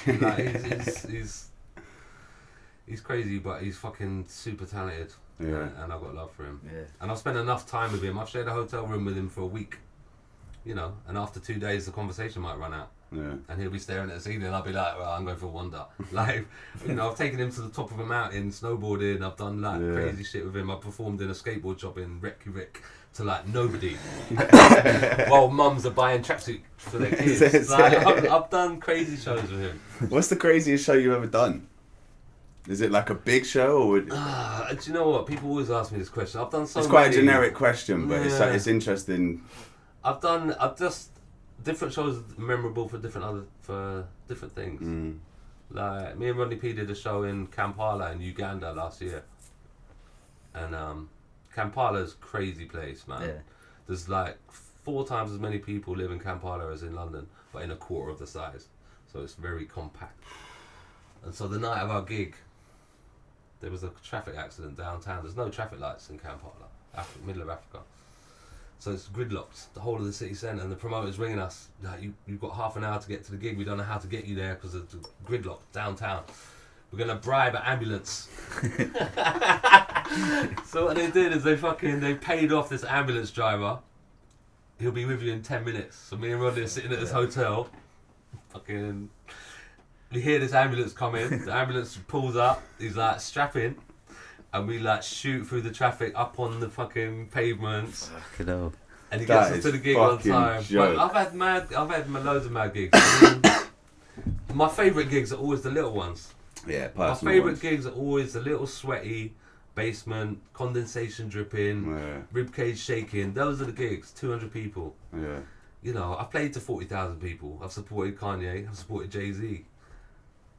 Speaker 2: Like, he's crazy, but he's fucking super talented. Yeah. And I've got love for him. Yeah. And I've spent enough time with him. I've shared a hotel room with him for a week. You know, and after 2 days the conversation might run out. Yeah. And he'll be staring at the ceiling and I'll be like, well, I'm going for a wander. Like, you know, I've taken him to the top of a mountain, snowboarding, I've done like crazy shit with him. I've performed in a skateboard shop in Reykjavik to like nobody. While mums are buying tracksuits for their kids. Like, I've done crazy shows with him.
Speaker 1: What's the craziest show you've ever done? Is it like a big show, or would...
Speaker 2: do you know what? People always ask me this question. I've done so many.
Speaker 1: It's quite a generic question, but it's interesting.
Speaker 2: I've just different shows memorable for different things. Like, me and Rodney P did a show in Kampala in Uganda last year. And Kampala's a crazy place, man.
Speaker 3: Yeah.
Speaker 2: There's like 4 times as many people live in Kampala as in London, but in a quarter of the size. So it's very compact. And so the night of our gig, there was a traffic accident downtown. There's no traffic lights in Kampala, middle of Africa. So it's gridlocked, the whole of the city centre, and the promoter's ringing us, like, you've got half an hour to get to the gig, we don't know how to get you there because of the gridlock downtown. We're going to bribe an ambulance. So what they did is they paid off this ambulance driver. He'll be with you in 10 minutes. So me and Rodney are sitting at this hotel. Fucking, we hear this ambulance come in. The ambulance pulls up. He's like strapping, and we like shoot through the traffic up on the fucking pavements.
Speaker 3: Fucking hell.
Speaker 2: And he gets us to the gig on time. But I've had loads of mad gigs. My favourite gigs are always the little ones.
Speaker 1: Yeah,
Speaker 2: my favourite gigs are always the little sweaty basement, condensation dripping, ribcage shaking. Those are the gigs. 200 people.
Speaker 1: Yeah.
Speaker 2: You know, I've played to 40,000 people. I've supported Kanye. I've supported Jay-Z.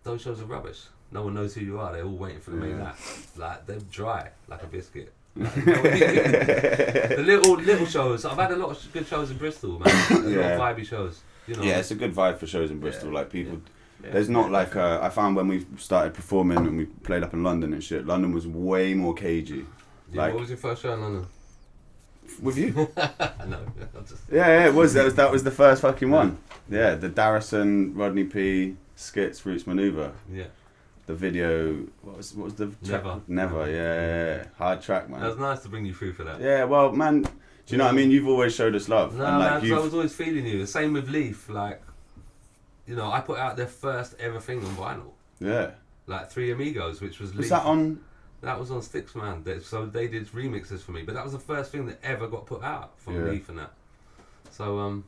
Speaker 2: Those shows are rubbish. No one knows who you are. They're all waiting for the main act. Like, they're dry, like a biscuit. Like, the little shows. I've had a lot of good shows in Bristol, man. A lot of vibey shows. You know.
Speaker 1: Yeah, it's a good vibe for shows in Bristol. Like people, there's not like I found when we started performing and we played up in London and shit. London was way more cagey.
Speaker 2: Yeah,
Speaker 1: like,
Speaker 2: what was your first show in London?
Speaker 1: With you?
Speaker 2: No,
Speaker 1: yeah, it was. That was the first fucking one. Yeah, the Darrison, Rodney P, Skitz, Roots Manuva.
Speaker 2: Yeah.
Speaker 1: The video, what was the track? Never, yeah. Hard track, man.
Speaker 2: That was nice to bring you through for that.
Speaker 1: Yeah, well, man, do you know what I mean? You've always showed us love.
Speaker 2: No,
Speaker 1: and like,
Speaker 2: man, I was always feeling you. The same with Leaf. Like, you know, I put out their first ever thing on vinyl.
Speaker 1: Yeah.
Speaker 2: Like Three Amigos, which was Leaf.
Speaker 1: Was that on?
Speaker 2: That was on Sticks, man. So they did remixes for me, but that was the first thing that ever got put out from Leaf and that. So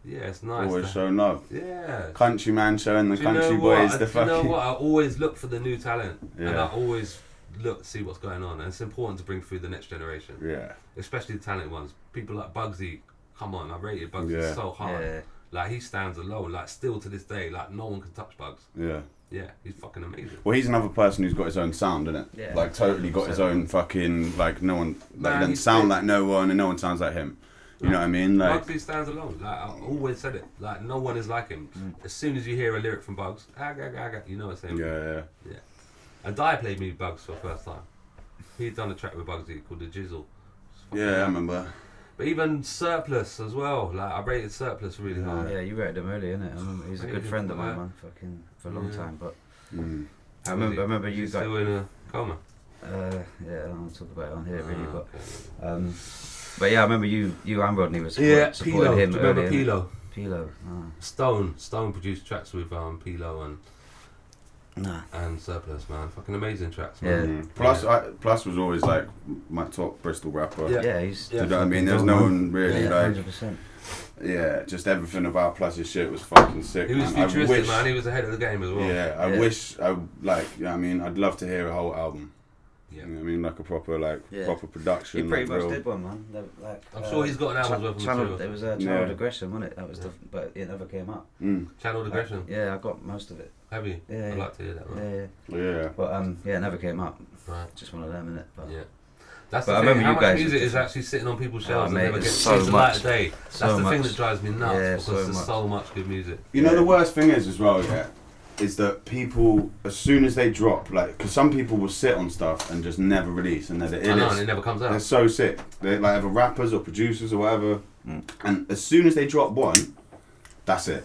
Speaker 2: yeah, it's nice.
Speaker 1: Always showing love.
Speaker 2: Yeah.
Speaker 1: Countryman showing the country boys the fucking.
Speaker 2: You know what? I always look for the new talent, and I always look to see what's going on, and it's important to bring through the next generation. Yeah. Especially the talented ones. People like Bugsy. Come on, I rated Bugsy so hard. Yeah. Like, he stands alone. Like, still to this day, like, no one can touch Bugs. Yeah. Yeah, he's fucking amazing.
Speaker 1: Well, he's another person who's got his own sound, isn't it? Yeah. Like, totally got his own fucking, like, no one, like, he doesn't sound like no one, and no one sounds like him. You know what I mean? Like,
Speaker 2: Bugsy stands alone. Like, I always said it. Like, no one is like him. As soon as you hear a lyric from Bugs, you know it's him. Yeah. And Dye played me Bugs for the first time. He'd done a track with Bugsy called The Jizzle.
Speaker 1: Yeah, I remember.
Speaker 2: But even Surplus as well. Like, I rated Surplus really hard.
Speaker 3: Yeah, you rated him early, innit? I remember he's a good friend of mine, man. Fucking for a long time. But I remember you guys
Speaker 2: still in a coma.
Speaker 3: Yeah, I don't want to talk about it on here really, but but yeah, I remember you and Rodney was supporting him.
Speaker 2: Do you remember Pilo?
Speaker 3: Pilo.
Speaker 2: Stone produced tracks with Pilo and Surplus, man. Fucking amazing tracks, man.
Speaker 1: Yeah. Plus was always like my top Bristol rapper.
Speaker 3: Yeah, he's.
Speaker 1: Do you know what I mean? There's no one really like. 100%. Yeah, just everything about Plus's shit was fucking sick.
Speaker 2: He was futuristic, man. He was ahead of the game as well.
Speaker 1: Yeah, I wish you know what I mean? I'd love to hear a whole album. Yeah. You know what I mean? Like a proper proper production.
Speaker 3: He pretty much did one, man. Like,
Speaker 2: I'm sure he's got an album's worth of material.
Speaker 3: There was a Channeled Aggression, wasn't it? That was but it never came up.
Speaker 2: Channeled Aggression?
Speaker 3: Yeah, I got most of it.
Speaker 2: Have you?
Speaker 3: Yeah.
Speaker 2: I'd like to hear that, man.
Speaker 1: Yeah.
Speaker 3: But it never came up.
Speaker 2: Right.
Speaker 3: Just one of them, innit? But,
Speaker 2: yeah. That's the thing. How much music is actually sitting on people's shelves and never gets the light of day? That's the thing that drives me nuts, because there's so much good music.
Speaker 1: You know, the worst thing is as well, is that people, as soon as they drop, like, because some people will sit on stuff and just never release, and they're the illest.
Speaker 2: I know, and it never comes out.
Speaker 1: They're so sick. They're like either rappers or producers or whatever, and as soon as they drop one, that's it.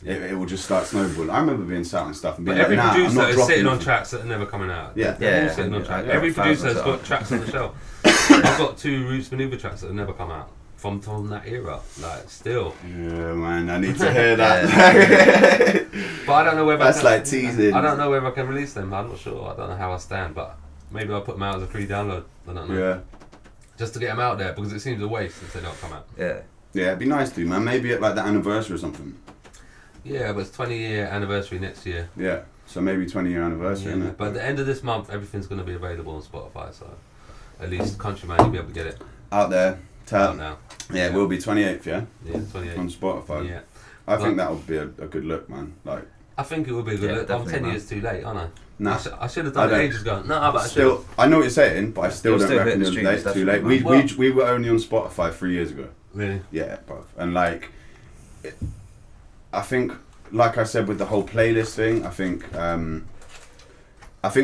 Speaker 1: Yeah. It will just start snowballing. I remember being sat on stuff and being
Speaker 2: every
Speaker 1: like,
Speaker 2: producer is sitting on tracks that are never coming out.
Speaker 1: Yeah.
Speaker 2: Sitting on tracks. Every producer has got tracks on the shelf. I've got 2 Roots Manuva tracks that have never come out from that era. Like, still.
Speaker 1: Yeah, man, I need to hear that.
Speaker 2: But I don't know whether
Speaker 1: that's like teasing.
Speaker 2: I don't know whether I can release them. I'm not sure. I don't know how I stand, but maybe I'll put them out as a free download. I don't know.
Speaker 1: Yeah.
Speaker 2: Just to get them out there, because it seems a waste if they don't come out.
Speaker 3: Yeah.
Speaker 1: Yeah, it'd be nice to, man. Maybe at like the anniversary or something.
Speaker 2: Yeah, but it's 20-year anniversary next year.
Speaker 1: Yeah, so maybe 20-year anniversary, innit?
Speaker 2: But at the end of this month, everything's going to be available on Spotify, so at least Countryman, you'll be able to get it.
Speaker 1: Out there.
Speaker 2: Out now.
Speaker 1: Yeah, it will be 28th, yeah?
Speaker 2: Yeah, 28th.
Speaker 1: On Spotify.
Speaker 2: Yeah.
Speaker 1: I think that would be a good look, man. Like,
Speaker 2: I think it would be a good look. I'm 10 years too late, aren't I?
Speaker 1: Nah.
Speaker 2: I should have done it ages ago. No, but
Speaker 1: still, I know what you're saying, but I still don't reckon
Speaker 3: it's
Speaker 1: it's too late. We were only on Spotify 3 years ago.
Speaker 2: Really?
Speaker 1: Yeah, bro. And like, I think, like I said with the whole playlist thing, I think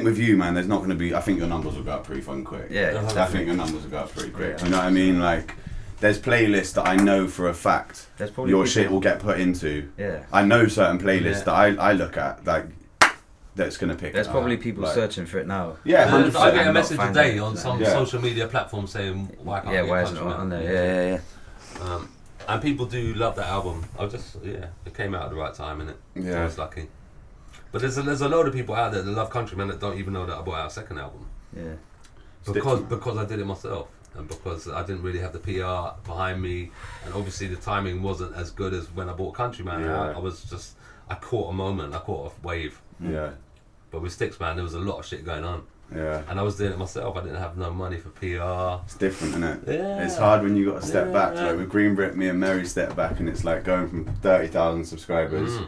Speaker 1: with you, man, there's not going to be. I think your numbers will go up pretty fucking quick.
Speaker 3: Yeah,
Speaker 1: I think your numbers will go up pretty quick. Do you know what I mean? Like, there's playlists that I know for a fact your shit will get put into.
Speaker 3: Yeah.
Speaker 1: I know certain playlists that I look at like that's going to pick.
Speaker 3: There's probably people searching for it now.
Speaker 1: Yeah,
Speaker 2: 100%. I get a message today on some social media platform saying why can't
Speaker 3: why isn't it on there? Yeah.
Speaker 2: And people do love that album. It came out at the right time, innit?
Speaker 1: Yeah.
Speaker 2: I was lucky. But there's a load of people out there that love country, man, that don't even know that I bought our second album.
Speaker 3: Yeah.
Speaker 2: Because I did it myself, and because I didn't really have the PR behind me, and obviously the timing wasn't as good as when I bought Countryman.
Speaker 1: Yeah.
Speaker 2: I caught a moment, I caught a wave.
Speaker 1: Yeah.
Speaker 2: But with Sticks, man, there was a lot of shit going on.
Speaker 1: Yeah.
Speaker 2: And I was doing it myself. I didn't have no money for PR.
Speaker 1: It's different, isn't it?
Speaker 2: Yeah.
Speaker 1: It's hard when you got to step back. Like with Green Brick, me and Mary stepped back, and it's like going from 30,000 subscribers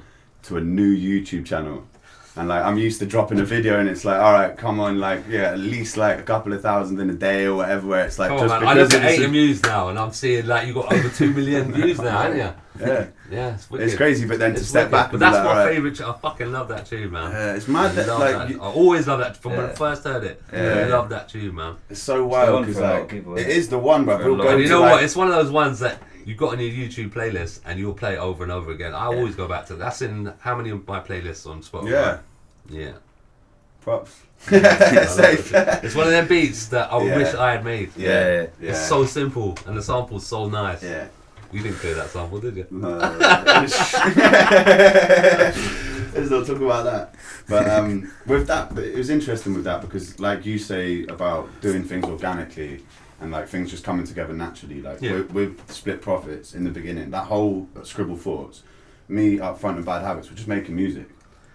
Speaker 1: to a new YouTube channel. And like I'm used to dropping a video, and it's like, all right, come on, like at least like a couple of thousand in a day or whatever. Where it's like,
Speaker 2: come
Speaker 1: just
Speaker 2: on, man.
Speaker 1: because
Speaker 2: I look at 8 views now, and I'm seeing like you got over 2 million views now, haven't you?
Speaker 1: Yeah.
Speaker 2: Yeah, it's wicked.
Speaker 1: It's crazy, but then to step back,
Speaker 2: but that's
Speaker 1: like,
Speaker 2: my
Speaker 1: right.
Speaker 2: favourite. I fucking love that tune, man.
Speaker 1: It's mad that like
Speaker 2: I always love that from when I first heard it. I love that tune, man.
Speaker 1: It's so wild because like it is the one, bro.
Speaker 2: And you know what? It's one of those ones that you got on your YouTube playlist and you'll play it over and over again. I always go back to that's in how many of my playlists on Spotify? Yeah.
Speaker 1: Props.
Speaker 2: It's one of them beats that I wish I had made.
Speaker 1: Yeah.
Speaker 2: It's so simple and the sample's so nice.
Speaker 1: Yeah.
Speaker 2: You didn't clear that sample, did you?
Speaker 1: No. Let's not talk about that. But with that, it was interesting with that because, like you say about doing things organically and like things just coming together naturally. Like with Split Profits in the beginning, that whole Scribble Thoughts, me up front and Bad Habits were just making music.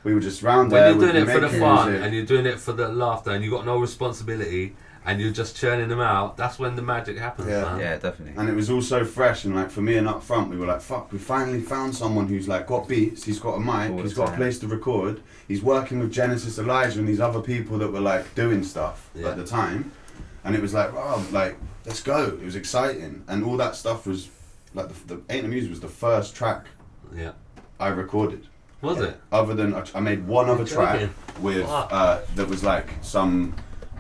Speaker 1: We were just round there.
Speaker 2: When you're doing it for the fun and you're doing it for the laughter and you got no responsibility and you're just churning them out, that's when the magic happens, man.
Speaker 3: Yeah, definitely.
Speaker 1: And it was all so fresh, and like for me and up front, we were like, fuck, we finally found someone who's like got beats, he's got a mic, he's got a place to record, he's working with Genesis, Elijah and these other people that were like doing stuff at the time. And it was like, wow, like, let's go. It was exciting. And all that stuff was, like, the Ain't No Music was the first track I recorded.
Speaker 2: Was it?
Speaker 1: Other than, I made one other track with, that was like some,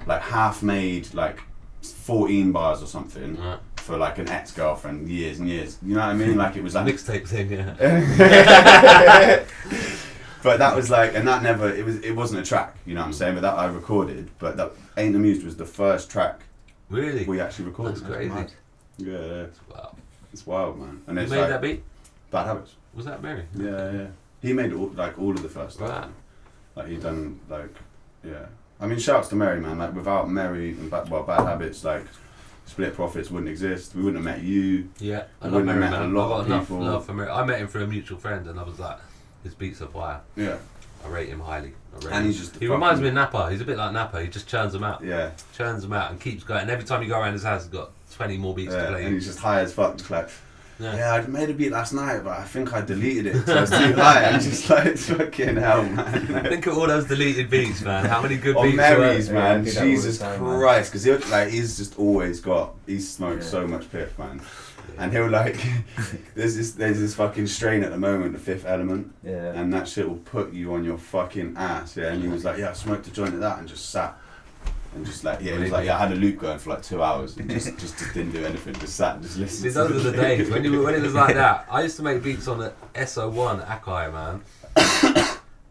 Speaker 1: like half-made, like 14 bars or something for like an ex-girlfriend years and years. You know what I mean? Like it was like...
Speaker 2: Mixtape thing,
Speaker 1: But that was like, and that never, it wasn't a track, you know what I'm saying? But that I recorded, but that Ain't No Music was the first track
Speaker 2: really
Speaker 1: we actually recorded.
Speaker 2: That's crazy.
Speaker 1: Yeah.
Speaker 2: Wow.
Speaker 1: It's wild, man. And
Speaker 2: You
Speaker 1: it's
Speaker 2: made
Speaker 1: like,
Speaker 2: that beat?
Speaker 1: Bad Habits.
Speaker 2: Was that Mary?
Speaker 1: Yeah. He made all of the first stuff.
Speaker 2: Wow.
Speaker 1: Like he done like, I mean, shouts to Mary, man. Like without Mary and Bad Habits, like Split Profits wouldn't exist. We wouldn't have met you.
Speaker 2: Yeah, I
Speaker 1: We
Speaker 2: love
Speaker 1: wouldn't
Speaker 2: Mary,
Speaker 1: have met
Speaker 2: man.
Speaker 1: a lot
Speaker 2: I
Speaker 1: of people.
Speaker 2: love for Mary. I met him through a mutual friend, and I was like, his beats are fire.
Speaker 1: Yeah.
Speaker 2: I rate him highly.
Speaker 1: And he's just.
Speaker 2: He reminds me of Napa. He's a bit like Napa. He just churns them out.
Speaker 1: Yeah.
Speaker 2: Churns them out and keeps going. And every time you go around his house, he's got 20 more beats to play.
Speaker 1: And he's just high as fuck. Just like, I made a beat last night, but I think I deleted it because I was too high. I'm just like, fucking hell, man.
Speaker 2: Think of all those deleted beats, man. How many good
Speaker 1: on
Speaker 2: beats?
Speaker 1: Mary's, man.
Speaker 3: Yeah,
Speaker 1: Jesus Christ, because he's just always he's smoked so much piff, man. And he'll like, there's this fucking strain at the moment, the Fifth Element, and that shit will put you on your fucking ass, and he was like, I smoked a joint of that and just sat. And just like, he was like, I had a loop going for like 2 hours and just didn't do anything, just sat and just listened.
Speaker 2: Those were the days when it was like that. I used to make beats on the SO1 Akai, man,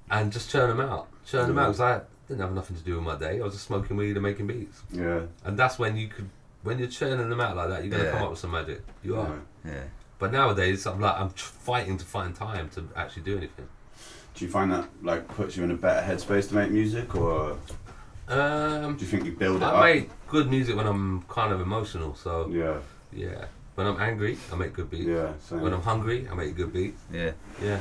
Speaker 2: and just churn them out because I didn't have nothing to do with my day. I was just smoking weed and making beats.
Speaker 1: Yeah.
Speaker 2: And that's when when you're churning them out like that, you're gonna come up with some magic. You are.
Speaker 3: Yeah.
Speaker 2: But nowadays, I'm fighting to find time to actually do anything.
Speaker 1: Do you find that like puts you in a better headspace to make music, or do you think you build it up?
Speaker 2: I make good music when I'm kind of emotional. So
Speaker 1: yeah.
Speaker 2: When I'm angry, I make good beats.
Speaker 1: Yeah. Same.
Speaker 2: When I'm hungry, I make good beats.
Speaker 3: Yeah.
Speaker 2: Yeah.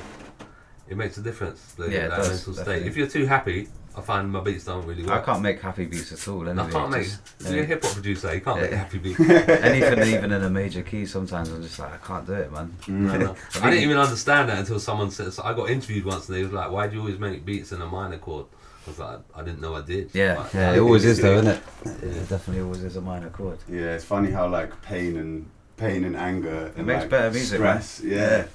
Speaker 2: It makes a difference. That
Speaker 3: does,
Speaker 2: mental
Speaker 3: definitely.
Speaker 2: state. If you're too happy, I find my beats don't really work.
Speaker 3: I can't make happy beats at all. Anyway.
Speaker 2: I can't make. So you're a hip hop producer. You can't make happy beats.
Speaker 3: Anything even in a major key. Sometimes I'm just like, I can't do it, man.
Speaker 2: No. I didn't even understand that until someone said. So I got interviewed once, and they was like, "Why do you always make beats in a minor chord?" I was like, "I didn't know I did."
Speaker 3: Yeah, it always is though, isn't it? It definitely always is a minor chord.
Speaker 1: Yeah, it's funny how like pain and anger and
Speaker 3: makes
Speaker 1: like
Speaker 3: better music,
Speaker 1: stress. Yeah,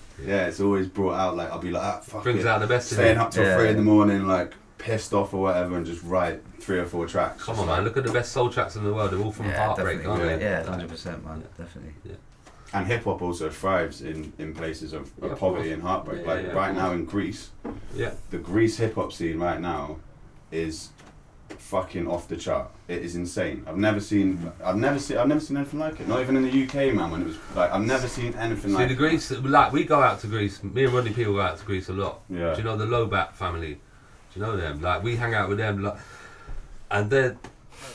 Speaker 1: it's always brought out. Like I'll be like, fuck
Speaker 2: Brings
Speaker 1: it.
Speaker 2: out the best in
Speaker 1: Staying
Speaker 2: you.
Speaker 1: up till 3 in the morning, like pissed off or whatever, and just write 3 or 4 tracks.
Speaker 2: Come on, man! Look at the best soul tracks in the world. They're all from heartbreak, aren't they?
Speaker 3: Yeah, 100%, man. Definitely.
Speaker 2: Yeah.
Speaker 1: And hip hop also thrives in places of poverty and heartbreak. Right now in Greece, the Greece hip hop scene right now is fucking off the chart. It is insane. I've never seen anything like it. Not even in the UK, man. When it was like, I've never seen anything like.
Speaker 2: See, the Greece, like we go out to Greece. Me and Rodney P go out to Greece a lot.
Speaker 1: Yeah.
Speaker 2: Do you know the Lobat family? Do you know them? Like we hang out with them, like, and they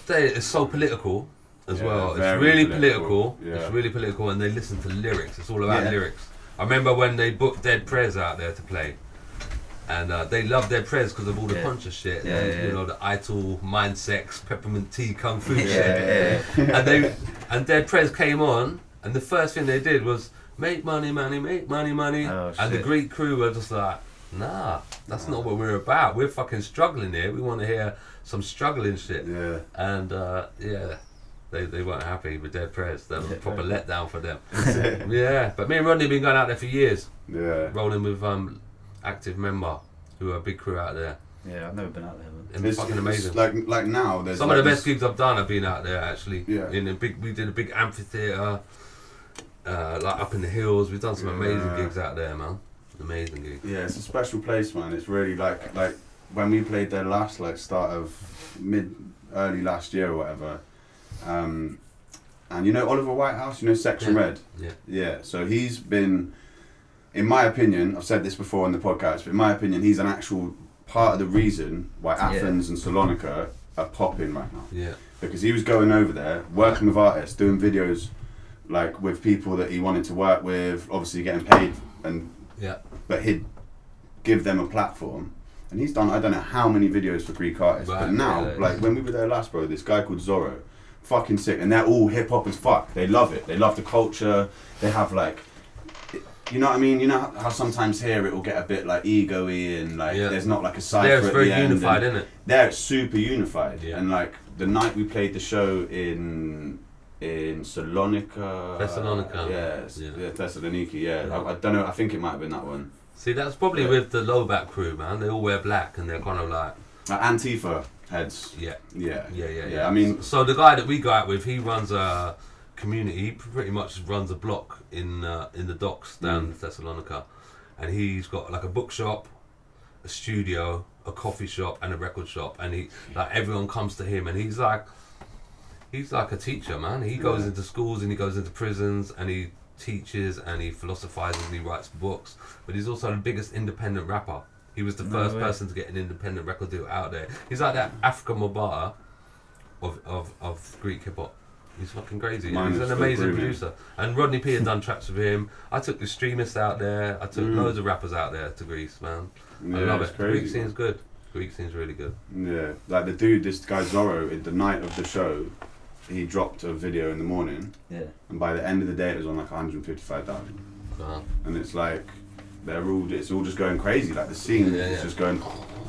Speaker 2: it's so political as well. It's really political.
Speaker 1: Yeah.
Speaker 2: It's really political, and they listen to lyrics. It's all about lyrics. I remember when they booked Dead Prez out there to play. And they love Dead Prez because of all the puncher shit, you know, the Idol, Mind Sex, Peppermint Tea, Kung Fu shit. And Dead Prez came on, and the first thing they did was make money, make money.
Speaker 3: Oh,
Speaker 2: and the
Speaker 3: shit.
Speaker 2: Greek crew were just like, nah, that's not what we're about. We're fucking struggling here. We want to hear some struggling shit.
Speaker 1: Yeah.
Speaker 2: And they weren't happy with Dead Prez. That was a proper letdown for them. But me and Rodney have been going out there for years.
Speaker 1: Yeah.
Speaker 2: Rolling with Active Member, who are a big crew out there.
Speaker 3: Yeah, I've never been out there, man.
Speaker 2: And it's fucking amazing.
Speaker 1: It's like now, there's
Speaker 2: some
Speaker 1: like
Speaker 2: of the best gigs I've done have been out there actually.
Speaker 1: Yeah.
Speaker 2: We did a big amphitheatre, like up in the hills. We've done some amazing gigs out there, man. Amazing gigs.
Speaker 1: Yeah, it's a special place, man. It's really like when we played there last, like start of early last year or whatever. And you know Oliver Whitehouse, you know Section Red? Yeah. So he's been, in my opinion, I've said this before on the podcast, but in my opinion, he's an actual part of the reason why Athens and Salonika are popping right now.
Speaker 2: Yeah.
Speaker 1: Because he was going over there, working with artists, doing videos, like with people that he wanted to work with, obviously getting paid, but he'd give them a platform. And he's done, I don't know how many videos for Greek artists, but now, like when we were there last, bro, this guy called Zorro, fucking sick, and they're all hip hop as fuck. They love it. They love the culture. They have like, you know what I mean? You know how sometimes here it will get a bit like ego-y and like there's not like a cypher at the end.
Speaker 2: They're very unified, isn't it?
Speaker 1: They're super unified.
Speaker 2: Yeah.
Speaker 1: And like the night we played the show in Salonika.
Speaker 2: Thessalonica.
Speaker 1: Yeah, Thessaloniki. Yeah. I don't know. I think it might have been that one.
Speaker 2: See, that's probably with the Lobat crew, man. They all wear black and they're kind of like
Speaker 1: Antifa heads.
Speaker 2: Yeah.
Speaker 1: I mean,
Speaker 2: so the guy that we go out with, he runs a community. He pretty much runs a block in the docks down in Thessalonica, and he's got like a bookshop, a studio, a coffee shop, and a record shop. And he like everyone comes to him, and he's like a teacher, man. He goes into schools and he goes into prisons and he teaches and he philosophizes and he writes books. But he's also the biggest independent rapper. He was the first person to get an independent record deal out there. He's like that Africa Mobata of Greek hip hop. He's fucking crazy. He's an amazing producer. And Rodney P had done tracks with him. I took the Extremists out there. I took loads of rappers out there to Greece, man. I love it.
Speaker 1: Crazy,
Speaker 2: Greek scene's good. Greek scene's really good.
Speaker 1: Yeah, like the dude, this guy Zorro, in the night of the show, he dropped a video in the morning.
Speaker 3: Yeah.
Speaker 1: And by the end of the day, it was on like 155,000.
Speaker 2: Wow.
Speaker 1: And it's like it's all just going crazy. Like the scene is just going.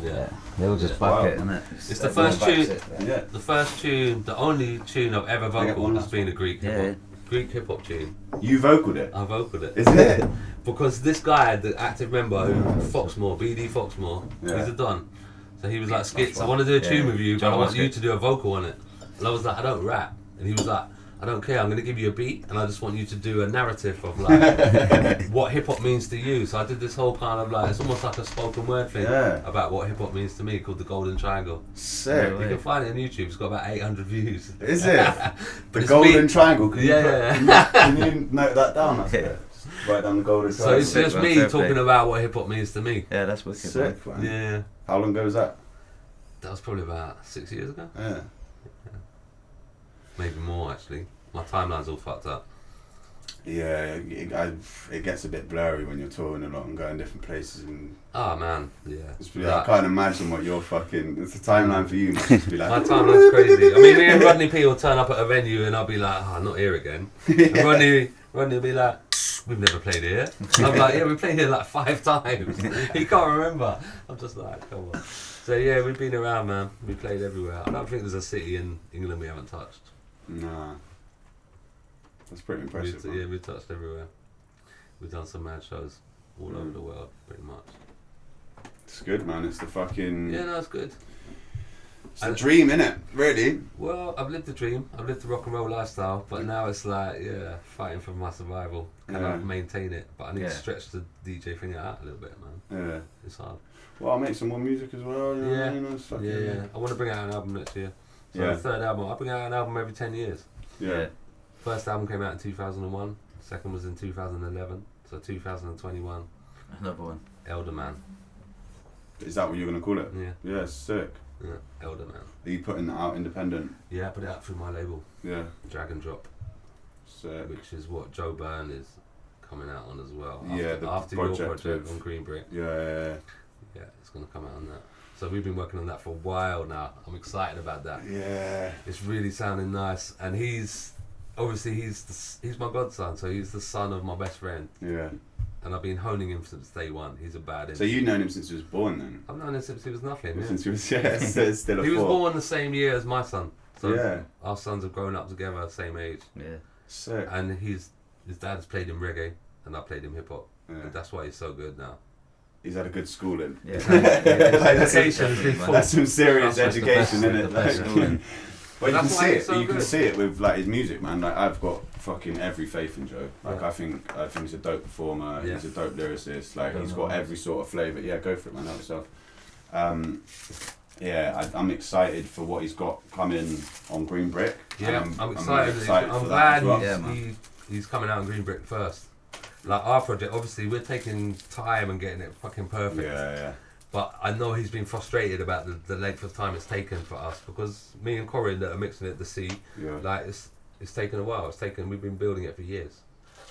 Speaker 3: Yeah. They all just back it, isn't it?
Speaker 2: It's the first tune.
Speaker 1: Yeah.
Speaker 2: The first tune, the only tune I've ever vocaled has been a Greek hip hop. Greek hip hop tune.
Speaker 1: You vocaled it?
Speaker 2: I vocaled it.
Speaker 1: Is it?
Speaker 2: Because this guy, the active member, Foxmore, BD Foxmore, he's a don. So he was like, Skitz, I want to do a tune with you, but I want you to do a vocal on it. And I was like, I don't rap. And he was like, I don't care, I'm going to give you a beat and I just want you to do a narrative of like what hip hop means to you. So I did this whole kind of like, it's almost like a spoken word thing about what hip hop means to me, called The Golden Triangle.
Speaker 1: Sick.
Speaker 2: You can find it on YouTube, it's got about 800 views.
Speaker 1: Is it? The Golden Triangle? Can you note that down? That's it. Just write down the Golden Triangle.
Speaker 2: So it's just me talking about what hip hop means to me.
Speaker 3: Yeah, that's wicked.
Speaker 1: Sick, man.
Speaker 2: Yeah.
Speaker 1: How long ago was that?
Speaker 2: That was probably about 6 years ago.
Speaker 1: Yeah.
Speaker 2: Maybe more actually. My timeline's all fucked up.
Speaker 1: Yeah, it gets a bit blurry when you're touring a lot and going different places. And
Speaker 2: Oh man, yeah.
Speaker 1: I can't imagine what your fucking. It's a timeline for you. Must just be like.
Speaker 2: My timeline's crazy. I mean, me and Rodney P will turn up at a venue and I'll be like, oh, not here again. And Rodney will be like, we've never played here. And I'm like, yeah, we played here like 5 times. He can't remember. I'm just like, come on. So yeah, we've been around, man. We played everywhere. I don't think there's a city in England we haven't touched.
Speaker 1: Nah. That's pretty impressive.
Speaker 2: Yeah, we've touched everywhere. We've done some mad shows all over the world, pretty much.
Speaker 1: It's good, man. It's the fucking.
Speaker 2: Yeah, no, it's good.
Speaker 1: It's a dream, innit? Really?
Speaker 2: Well, I've lived the dream. I've lived the rock and roll lifestyle, but now it's like, yeah, fighting for my survival. Can I maintain it? But I need to stretch the DJ thing out a little bit, man. Yeah. It's hard.
Speaker 1: Well, I'll make some more music as well. You know, you know,
Speaker 2: yeah. I want to bring out an album next year. So the third album, I bring out an album every 10 years.
Speaker 1: Yeah.
Speaker 2: First album came out in 2001. Second was in 2011. So 2021.
Speaker 3: Another one.
Speaker 2: Elder Man.
Speaker 1: Is that what you're gonna call it?
Speaker 2: Yeah.
Speaker 1: Yeah, sick.
Speaker 2: Yeah, Elder Man.
Speaker 1: Are you putting that out independent?
Speaker 2: Yeah, I put it out through my label.
Speaker 1: Yeah.
Speaker 2: Drag and Drop.
Speaker 1: Sick.
Speaker 2: Which is what Joe Byrne is coming out on as well.
Speaker 1: After
Speaker 2: your project on Green Brick.
Speaker 1: Yeah,
Speaker 2: it's gonna come out on that. So we've been working on that for a while now. I'm excited about that.
Speaker 1: Yeah.
Speaker 2: It's really sounding nice, and he's my godson, so he's the son of my best friend.
Speaker 1: Yeah.
Speaker 2: And I've been honing him since day one. He's a bad.
Speaker 1: So you've known him since he was born, then?
Speaker 2: I've known him since he was nothing.
Speaker 1: Since he was still a.
Speaker 2: He was born the same year as my son. So
Speaker 1: yeah.
Speaker 2: Our sons have grown up together, same age.
Speaker 3: Yeah.
Speaker 2: Sick. And his dad's played him reggae, and I played him hip hop.
Speaker 1: Yeah.
Speaker 2: And that's why he's so good now.
Speaker 1: He's had a good schooling.
Speaker 3: Yeah.
Speaker 2: Education has been full.
Speaker 1: That's some serious education, isn't it? Well, you can see it.
Speaker 2: So
Speaker 1: you can see it with like his music, man. Like I've got fucking every faith in Joe. Like I think he's a dope performer. He's a dope lyricist. Like he's got every sort of flavour. Yeah, go for it, man. Help yourself. I'm excited for what he's got coming on Green Brick.
Speaker 2: Yeah, I'm excited. I'm glad he's coming out on Green Brick first. Like our project, obviously we're taking time and getting it fucking perfect.
Speaker 1: Yeah.
Speaker 2: But I know he's been frustrated about the length of time it's taken for us, because me and Corin that are mixing it, the C, like it's taken a while. We've been building it for years.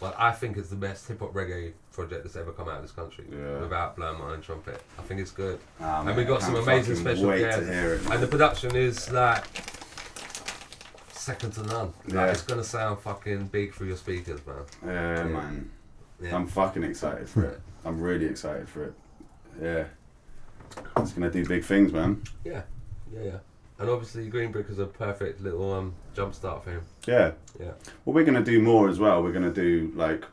Speaker 2: But I think it's the best hip hop reggae project that's ever come out of this country. Yeah. Without blowing my own trumpet, I think it's good. And we got some amazing special guests. And the production is like second to none.
Speaker 1: Yeah.
Speaker 2: Like, it's gonna sound fucking big through your speakers, man.
Speaker 1: Yeah, man. Yeah. I'm fucking excited for it. I'm really excited for it. Yeah. It's gonna do big things, man.
Speaker 2: Yeah. And obviously Green Brick is a perfect little jump start for him.
Speaker 1: Yeah. Well, we're gonna do more as well. We're gonna do like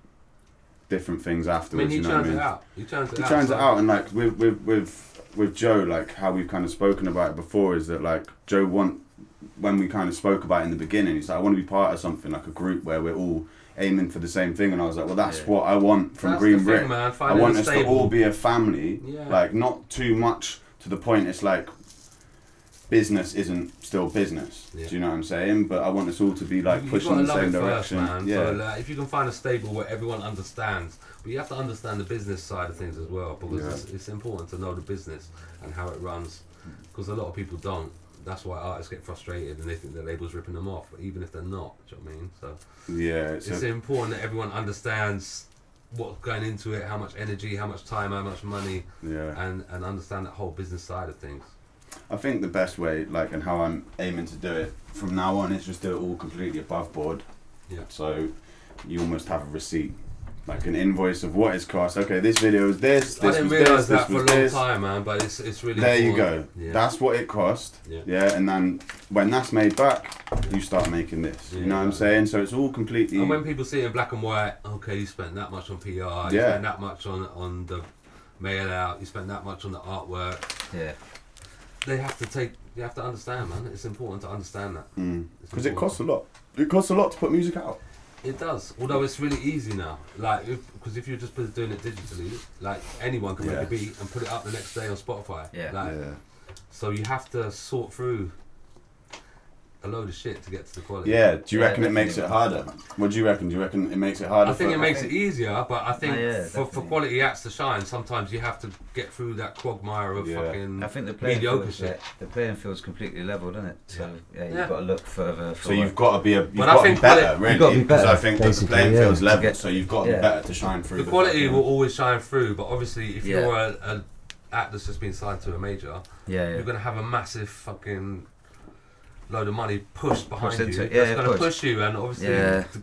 Speaker 1: different things afterwards.
Speaker 2: I mean, he turns it out. He turns it
Speaker 1: out, and like with Joe, like how we've kind of spoken about it before, is that like Joe when we kind of spoke about it in the beginning, he's like, I want to be part of something like a group where we're all aiming for the same thing, and I was like, well, that's what I want from Green Brick. I want us to all be a family, like not too much to the point it's like business isn't still business. Do you know what I'm saying? But I want us all to be like pushing in the same direction.
Speaker 2: First, so, like, if you can find a stable where everyone understands, but you have to understand the business side of things as well, because it's important to know the business and how it runs, because a lot of people don't. That's why artists get frustrated and they think the label's ripping them off, but even if they're not, do you know what I mean? So it's important that everyone understands what's going into it, how much energy, how much time, how much money, and understand that whole business side of things.
Speaker 1: I think the best way, like, and how I'm aiming to do it from now on, is just do it all completely above board. Yeah. So you almost have a receipt, like an invoice of what it's cost. Okay, this video is this.
Speaker 2: I didn't realise that for a long time, man. But it's really.
Speaker 1: There you go. Yeah. That's what it cost. Yeah. And then when that's made back, you start making this. You know what I'm saying? So it's all completely.
Speaker 2: And when people see it in black and white, okay, you spent that much on PR. You spent that much on the mail out. You spent that much on the artwork.
Speaker 3: Yeah.
Speaker 2: You have to understand, man. It's important to understand that.
Speaker 1: Because it costs a lot. It costs a lot to put music out.
Speaker 2: It does, although it's really easy now. Like, because if you're just doing it digitally, like anyone can make a beat and put it up the next day on Spotify. So you have to sort through a load of shit to get to the quality.
Speaker 1: Yeah, do you reckon it makes it harder? What do you reckon? Do you reckon it makes it harder?
Speaker 2: I think it makes it easier, but I think for
Speaker 3: definitely.
Speaker 2: quality acts to shine, sometimes you have to get through that quagmire of fucking
Speaker 3: I think the playing
Speaker 2: mediocre
Speaker 3: field's
Speaker 2: shit.
Speaker 3: the playing field's completely leveled, isn't it? So you've got to look further.
Speaker 1: So you've got to be
Speaker 2: But I think
Speaker 1: better, really.
Speaker 3: You've got to be
Speaker 1: Because
Speaker 3: better,
Speaker 1: I think that the
Speaker 3: basically,
Speaker 1: playing field's
Speaker 3: to
Speaker 1: level,
Speaker 3: get-
Speaker 1: so you've got to be better to shine through.
Speaker 2: The quality will always shine through, but obviously if
Speaker 3: Yeah.
Speaker 2: you're a act that's just been signed to a major, you're gonna have a massive fucking load of money pushed behind
Speaker 3: into
Speaker 2: you.
Speaker 3: it.
Speaker 2: That's gonna push you, and obviously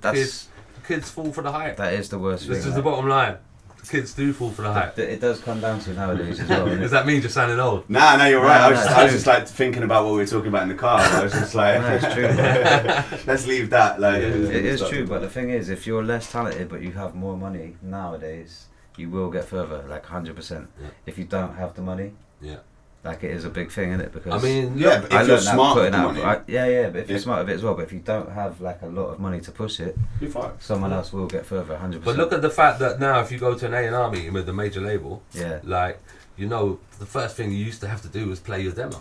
Speaker 3: that's
Speaker 2: the kids fall for the hype.
Speaker 3: that is the worst
Speaker 2: This
Speaker 3: thing.
Speaker 2: is the bottom line. The kids do fall for the hype.
Speaker 3: It does come down to nowadays as well.
Speaker 2: Does that mean just sounding old?
Speaker 1: Nah, no, you're right.
Speaker 3: No,
Speaker 1: I was just like thinking about what we were talking about in the car. I was just like,
Speaker 3: No, it's true.
Speaker 1: let's leave that. Like,
Speaker 3: It is true, but the thing is, if you're less talented but you have more money nowadays, you will get further, like 100%.
Speaker 2: Yeah.
Speaker 3: If you don't have the money,
Speaker 2: Yeah.
Speaker 3: like it is a big thing, isn't it? Because
Speaker 2: I mean,
Speaker 1: yeah, but
Speaker 3: I
Speaker 1: if you're
Speaker 3: learned that
Speaker 1: smart with
Speaker 3: putting
Speaker 1: the
Speaker 3: out,
Speaker 1: money,
Speaker 3: but if you're smart with it as well, but if you don't have like a lot of money to push it,
Speaker 1: you're fucked.
Speaker 3: someone else will get further, 100%.
Speaker 2: but look at the fact that now if you go to an A&R meeting with a major label,
Speaker 3: yeah,
Speaker 2: like, you know, the first thing you used to have to do was play your demo.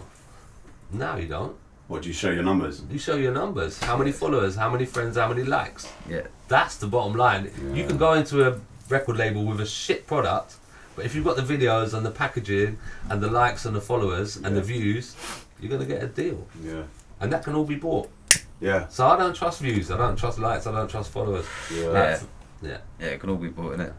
Speaker 2: Now you don't.
Speaker 1: What, do you show your numbers?
Speaker 2: You show your numbers. How many followers, how many friends, how many likes.
Speaker 3: yeah,
Speaker 2: That's the bottom line. You
Speaker 1: Yeah.
Speaker 2: can go into a record label with a shit product, but if you've got the videos and the packaging and the likes and the followers and the views, you're going to get a deal.
Speaker 1: Yeah.
Speaker 2: And that can all be bought.
Speaker 1: Yeah.
Speaker 2: So I don't trust views, I don't trust likes, I don't trust followers.
Speaker 3: yeah,
Speaker 2: Yeah.
Speaker 3: yeah. It can all be bought, innit?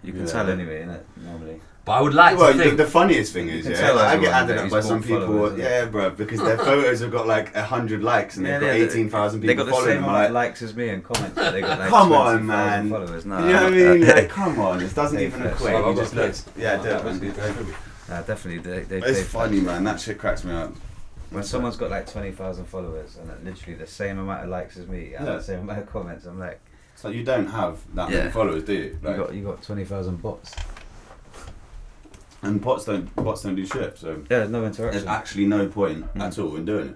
Speaker 3: You can
Speaker 1: Yeah.
Speaker 3: tell anyway, innit? Normally.
Speaker 2: But I would like
Speaker 1: Well,
Speaker 2: to think...
Speaker 1: the funniest thing is,
Speaker 3: can
Speaker 1: yeah,
Speaker 3: tell
Speaker 1: like, I get
Speaker 3: everyone
Speaker 1: added
Speaker 3: that
Speaker 1: up
Speaker 3: he's
Speaker 1: by some
Speaker 3: bought
Speaker 1: people,
Speaker 3: followers, isn't
Speaker 1: yeah, bro, because their photos have got like 100 likes and they've got 18,000
Speaker 3: They
Speaker 1: people
Speaker 3: got the
Speaker 1: following
Speaker 3: same
Speaker 1: them.
Speaker 3: amount of
Speaker 1: Like,
Speaker 3: likes as me and comments. But they got like
Speaker 1: come on,
Speaker 3: 20,000
Speaker 1: man.
Speaker 3: followers. No,
Speaker 1: you know what I mean? Like, come on, it doesn't
Speaker 3: They
Speaker 1: even
Speaker 3: flex.
Speaker 1: equate.
Speaker 2: Well,
Speaker 1: You
Speaker 2: I've
Speaker 1: just
Speaker 2: got
Speaker 1: look,
Speaker 2: kids.
Speaker 1: yeah,
Speaker 2: That
Speaker 1: do it,
Speaker 2: was
Speaker 1: man.
Speaker 2: good.
Speaker 3: Nah, definitely. They
Speaker 1: It's
Speaker 3: they
Speaker 1: funny,
Speaker 3: flex.
Speaker 1: man. That shit cracks me up.
Speaker 3: When someone's got like 20,000 followers and literally the same amount of likes as me and
Speaker 1: Yeah.
Speaker 3: the same amount of comments, I'm like,
Speaker 1: It's like you don't have that many
Speaker 3: Yeah.
Speaker 1: followers, do you? Like,
Speaker 3: you got 20,000 bots.
Speaker 1: and bots don't do shit. So
Speaker 3: Yeah, there's no
Speaker 1: there's
Speaker 3: interaction.
Speaker 1: actually no point at all in doing it.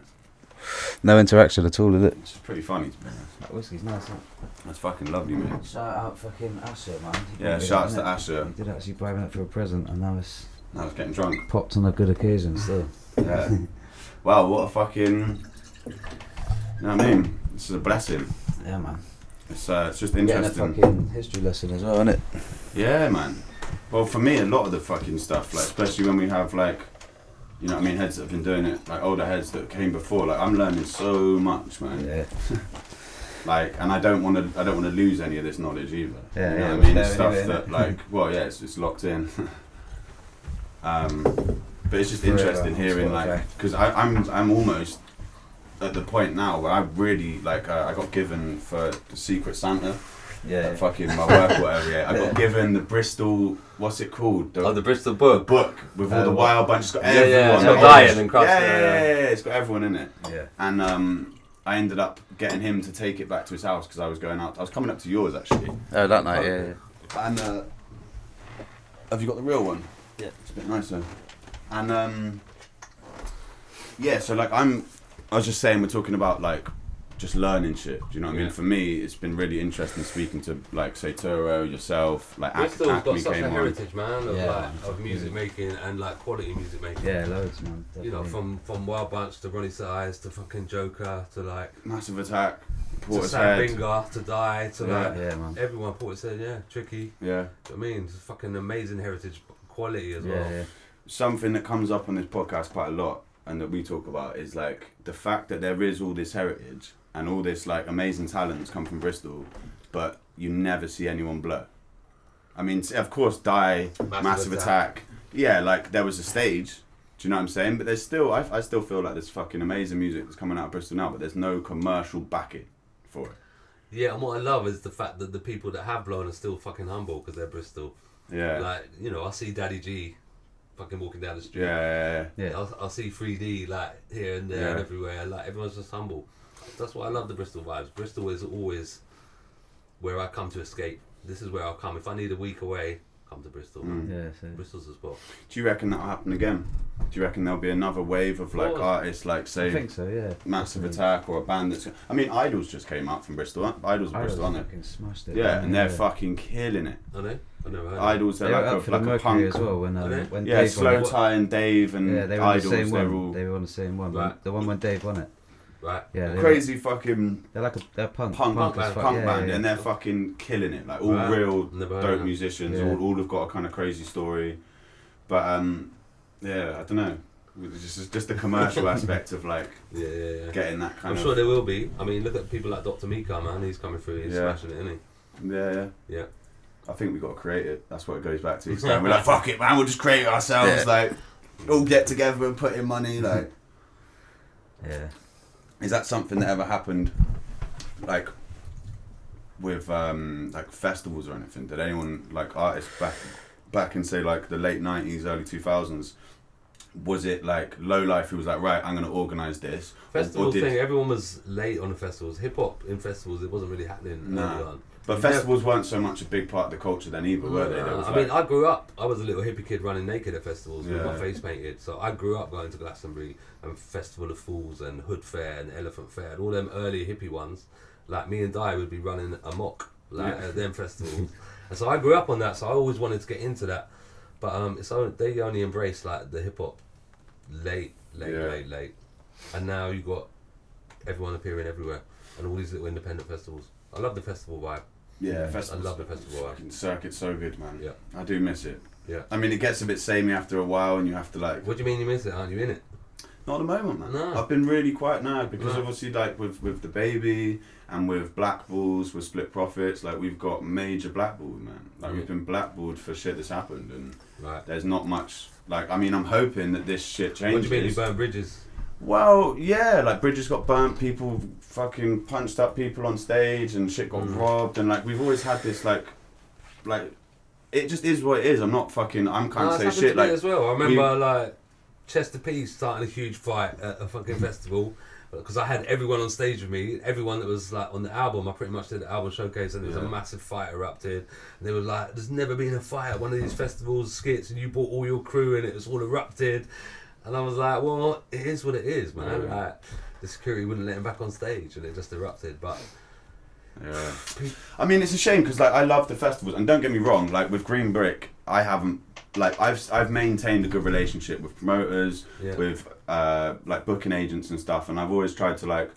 Speaker 3: No interaction at all, is it?
Speaker 1: It's just pretty funny to me.
Speaker 3: That whiskey's nice, isn't
Speaker 1: That's fucking lovely, mate.
Speaker 3: it? Shout out fucking Asher, man. He
Speaker 1: Yeah,
Speaker 3: did
Speaker 1: shouts
Speaker 3: it,
Speaker 1: to
Speaker 3: innit?
Speaker 1: Asher.
Speaker 3: He did actually buy me up for a present and now it's
Speaker 1: I was getting drunk.
Speaker 3: popped on a good occasion still.
Speaker 1: Yeah. Wow, what a fucking. You know what I mean? This is a blessing.
Speaker 3: Yeah, man.
Speaker 1: It's just
Speaker 3: Getting a
Speaker 1: interesting.
Speaker 3: fucking history lesson as well, isn't it?
Speaker 1: Yeah, man. Well, for me, a lot of the fucking stuff, like especially when we have like, you know what I mean, heads that have been doing it, like older heads that came before. Like I'm learning so much, man.
Speaker 3: Yeah.
Speaker 1: Like, and I don't want to lose any of this knowledge either.
Speaker 3: Yeah,
Speaker 1: you know
Speaker 3: yeah,
Speaker 1: what I
Speaker 3: it's
Speaker 1: mean,
Speaker 3: there
Speaker 1: stuff
Speaker 3: anyway,
Speaker 1: that
Speaker 3: innit?
Speaker 1: like, well, yeah, it's locked in. But it's just
Speaker 3: Forever,
Speaker 1: interesting hearing
Speaker 3: sort of,
Speaker 1: like, because I'm almost at the point now where I really like I got given for the Secret Santa.
Speaker 3: Yeah.
Speaker 1: Fucking my work or whatever. Yeah, I got given the Bristol. What's it called?
Speaker 2: Oh, the Bristol book.
Speaker 1: book with all the
Speaker 3: what?
Speaker 1: wild bunch. It's got
Speaker 2: Yeah,
Speaker 1: everyone.
Speaker 2: yeah, it's got
Speaker 1: Like,
Speaker 2: Diane and Cross,
Speaker 1: yeah,
Speaker 2: yeah.
Speaker 1: it's got everyone in it.
Speaker 3: Yeah.
Speaker 1: And I ended up getting him to take it back to his house because I was going out. I was coming up to yours actually.
Speaker 3: Oh, that night, yeah.
Speaker 1: And have you got the real one?
Speaker 3: Yeah.
Speaker 1: It's a bit nicer. And yeah, so like I was just saying, we're talking about like just learning shit. Do you know what I mean?
Speaker 2: Yeah.
Speaker 1: For me, it's been really interesting speaking to like say Turo, yourself, like
Speaker 2: Bristol's got
Speaker 1: Acme
Speaker 2: such a
Speaker 1: came on.
Speaker 2: heritage, man, of,
Speaker 3: Yeah,
Speaker 2: like,
Speaker 3: man,
Speaker 2: of music making and like quality music making.
Speaker 3: Yeah, loads, man.
Speaker 2: You know,
Speaker 3: Definitely.
Speaker 2: from Wild Bunch to Ronnie Size to fucking Joker to like
Speaker 1: Massive Attack,
Speaker 2: to
Speaker 1: Portishead.
Speaker 2: Sam Binger to Die to
Speaker 1: Yeah.
Speaker 2: like
Speaker 3: Yeah, man.
Speaker 2: everyone. Portishead, yeah, Tricky.
Speaker 1: Yeah.
Speaker 2: I mean, it's fucking amazing heritage quality as
Speaker 3: Yeah,
Speaker 2: well.
Speaker 3: yeah.
Speaker 1: Something that comes up on this podcast quite a lot and that we talk about is like the fact that there is all this heritage and all this like amazing talent that's come from Bristol, but you never see anyone blow. I mean, of course, Die, Massive Attack. Yeah, like there was a stage. Do you know what I'm saying? But there's still, I still feel like there's fucking amazing music that's coming out of Bristol now, but there's no commercial backing for it.
Speaker 2: Yeah, and what I love is the fact that the people that have blown are still fucking humble because they're Bristol.
Speaker 1: Yeah.
Speaker 2: Like, you know, I see Daddy G fucking walking down the street.
Speaker 1: Yeah.
Speaker 3: Yeah.
Speaker 2: I'll see 3D like here and there and
Speaker 1: Yeah.
Speaker 2: everywhere. Like everyone's just humble. That's why I love the Bristol vibes. Bristol is always where I come to escape. This is where I'll come. If I need a week away, come to Bristol.
Speaker 1: Mm.
Speaker 3: Yeah, so.
Speaker 2: Bristol's the spot.
Speaker 1: Do you reckon that'll happen again? Do you reckon there'll be another wave of like
Speaker 2: course.
Speaker 1: artists like
Speaker 3: I
Speaker 1: say
Speaker 3: think so, yeah.
Speaker 1: Massive
Speaker 3: Definitely.
Speaker 1: Attack or a band that's... I mean, Idols just came out from Bristol. Idols are Bristol, aren't they?
Speaker 3: fucking smashed it.
Speaker 1: Yeah, and they're
Speaker 3: yeah.
Speaker 1: fucking killing it.
Speaker 2: I know. I never heard of
Speaker 1: Idols,
Speaker 3: They
Speaker 1: they're
Speaker 3: were
Speaker 1: like
Speaker 3: up for
Speaker 1: a
Speaker 3: the
Speaker 1: like a
Speaker 3: Mercury
Speaker 1: punk.
Speaker 3: as well when
Speaker 2: Are they?
Speaker 3: when
Speaker 1: Yeah,
Speaker 3: Dave
Speaker 1: Slow
Speaker 3: won it.
Speaker 1: Tie and Dave and
Speaker 3: Yeah, they were on
Speaker 1: Idols,
Speaker 3: the same
Speaker 1: they're
Speaker 3: one.
Speaker 1: all...
Speaker 3: They were on the same one.
Speaker 2: Right.
Speaker 3: The one when Dave won it.
Speaker 2: Right.
Speaker 3: Yeah,
Speaker 1: crazy fucking
Speaker 3: they're punk
Speaker 1: band,
Speaker 3: yeah,
Speaker 1: and they're fucking killing it. Like all real dope
Speaker 2: that.
Speaker 1: musicians,
Speaker 3: Yeah.
Speaker 1: all have got a kind of crazy story. But yeah, I don't know. It's just the commercial aspect of like getting that kind
Speaker 2: I'm
Speaker 1: of.
Speaker 2: sure there will be. I mean, look at people like Dr. Mika, man. He's coming through. He's smashing it, isn't he?
Speaker 1: Yeah. I think we got to create it. That's what it goes back to. We're like, fuck it, man. We'll just create it ourselves.
Speaker 3: Yeah.
Speaker 1: Like, all get together and put in money. Like,
Speaker 3: yeah.
Speaker 1: Is that something that ever happened, like, with like festivals or anything? Did anyone, like artists back in say like the late 90s, early 2000s? Was it like low life who was like, right, I'm going to organise this?
Speaker 2: Festival thing, everyone was late on the festivals. Hip hop in festivals, it wasn't really happening early on.
Speaker 1: But festivals weren't so much a big part of the culture then either, were they?
Speaker 2: I mean, I grew up, I was a little hippie kid running naked at festivals with my face painted. So I grew up going to Glastonbury and Festival of Fools and Hood Fair and Elephant Fair and all them early hippie ones. Like me and Di would be running amok at them festivals. And so I grew up on that, so I always wanted to get into that. But they only embraced like the hip hop late. And now you got everyone appearing everywhere and all these little independent festivals. I love the festival vibe.
Speaker 1: Yeah,
Speaker 2: I love the festival vibe.
Speaker 1: Circuit's so good, man.
Speaker 2: Yeah.
Speaker 1: I do miss it.
Speaker 2: Yeah.
Speaker 1: I mean, it gets a bit samey after a while and you have to like...
Speaker 2: What do you mean you miss it? Aren't you in it?
Speaker 1: Not at the moment, man.
Speaker 2: No.
Speaker 1: I've been really quiet now because obviously like with the baby and with blackballs, with Split Profits, like we've got major blackballed, man. Like we've been blackballed for shit that's happened and there's not much... Like, I mean, I'm hoping that this shit changes.
Speaker 2: What do you mean you burn bridges?
Speaker 1: Well, yeah, like bridges got burnt, people fucking punched up people on stage and shit got robbed and like we've always had this like it just is what it is. I'm kind of say shit like
Speaker 2: as well. I remember like Chester P starting a huge fight at a fucking festival because I had everyone on stage with me, everyone that was like on the album. I pretty much did the album showcase and there was a massive fight erupted and they were like, there's never been a fight at one of these festivals, Skitz, and you brought all your crew and it was all erupted. And I was like, well, it is what it is, man. Like, the security wouldn't let him back on stage and it just erupted. But
Speaker 1: I mean, it's a shame because like I love the festivals and don't get me wrong, like with Green Brick, I haven't like I've maintained a good relationship with promoters, with like booking agents and stuff, and I've always tried to like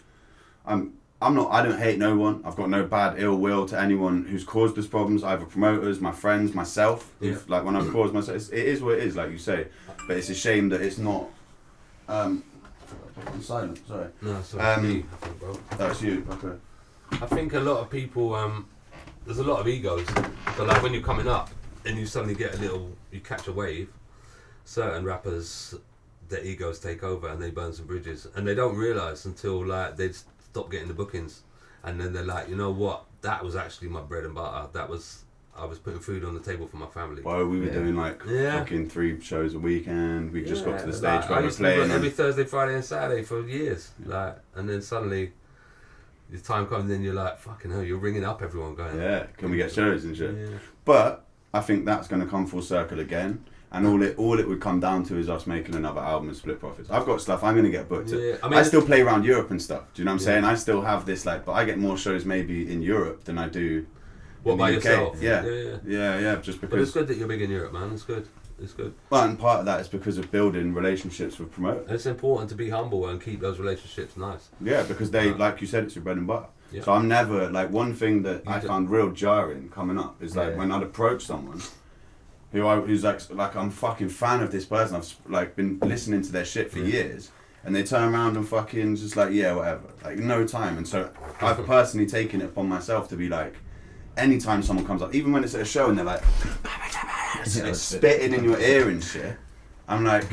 Speaker 1: I don't hate no one. I've got no bad ill will to anyone who's caused us problems, either promoters, my friends, myself. If, like when I've caused myself, it is what it is, like you say. But it's a shame that it's not. I'm silent. Sorry.
Speaker 2: No, sorry. Me, I think, bro.
Speaker 1: That's you. Okay.
Speaker 2: I think a lot of people. There's a lot of egos. But like when you're coming up and you suddenly get you catch a wave. Certain rappers, their egos take over and they burn some bridges, and they don't realise until like they stop getting the bookings, and then they're like, you know what? That was actually my bread and butter. I was putting food on the table for my family.
Speaker 1: Well, we were doing like fucking 3 shows a weekend. We just got to the stage where we were playing
Speaker 2: every Thursday, Friday, and Saturday for years. Like, and then suddenly, the time comes, and then you're like, fucking hell, you're ringing up everyone, going,
Speaker 1: can we get shows and shit?
Speaker 2: Yeah.
Speaker 1: But I think that's going to come full circle again. And all it would come down to is us making another album and Split Profits. I've got stuff I'm going to get booked to. I still play around Europe and stuff. Do you know what I'm saying? I still have this but I get more shows maybe in Europe than I do.
Speaker 2: What, by yourself?
Speaker 1: Yeah, just because...
Speaker 2: But it's good that you're big in Europe, man. It's good.
Speaker 1: Well, and part of that is because of building relationships with promoters.
Speaker 2: And it's important to be humble and keep those relationships nice.
Speaker 1: Yeah, because they, like you said, it's your bread and butter. Yeah. So I'm never, like, one thing that I found real jarring coming up is, like, when I'd approach someone who's like, I'm fucking fan of this person, I've, like, been listening to their shit for years, and they turn around and fucking just like, yeah, whatever. Like, no time. And so I've personally taken it upon myself to be like, anytime someone comes up, even when it's at a show and they're like, spitting in your ear and shit, I'm like,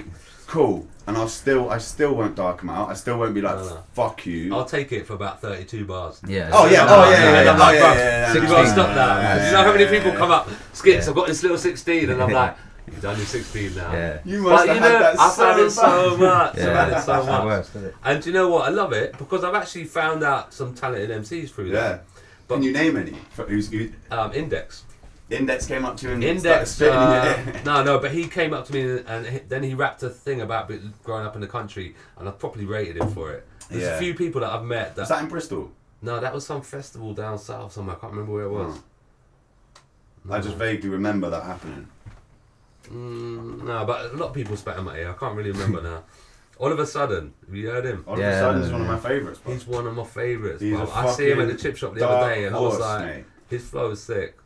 Speaker 1: cool. And I still won't dark them out. I still won't be like, fuck you.
Speaker 2: I'll take it for about 32 bars.
Speaker 3: Yeah.
Speaker 2: You gotta stop that. You know how many people come up, Skitz, I've got this little 16, and I'm like, you've done your 16 now.
Speaker 1: Yeah. You must have had that
Speaker 2: I've had it so much.
Speaker 3: Yeah.
Speaker 2: I've had it so much.
Speaker 3: Worse, isn't it?
Speaker 2: And do you know what? I love it because I've actually found out some talented MCs through that.
Speaker 1: But can you name any?
Speaker 2: Index.
Speaker 1: Index came up to him and started spitting in your ear.
Speaker 2: No, but he came up to me and then he rapped a thing about growing up in the country, and I properly rated him for it. There's a few people that I've met.
Speaker 1: Was that in Bristol?
Speaker 2: No, that was some festival down south somewhere. I can't remember where it was.
Speaker 1: No. I just vaguely remember that happening.
Speaker 2: No, but a lot of people spat in my ear. I can't really remember now. All of a sudden, have you heard him?
Speaker 1: All of a sudden, he's one of my favourites. Bro.
Speaker 2: He's one of my favourites.
Speaker 1: He's
Speaker 2: Bro.
Speaker 1: a
Speaker 2: I see him at the
Speaker 1: fucking
Speaker 2: chip shop the other day, and I was
Speaker 1: horse,
Speaker 2: like,
Speaker 1: mate.
Speaker 2: his flow is sick.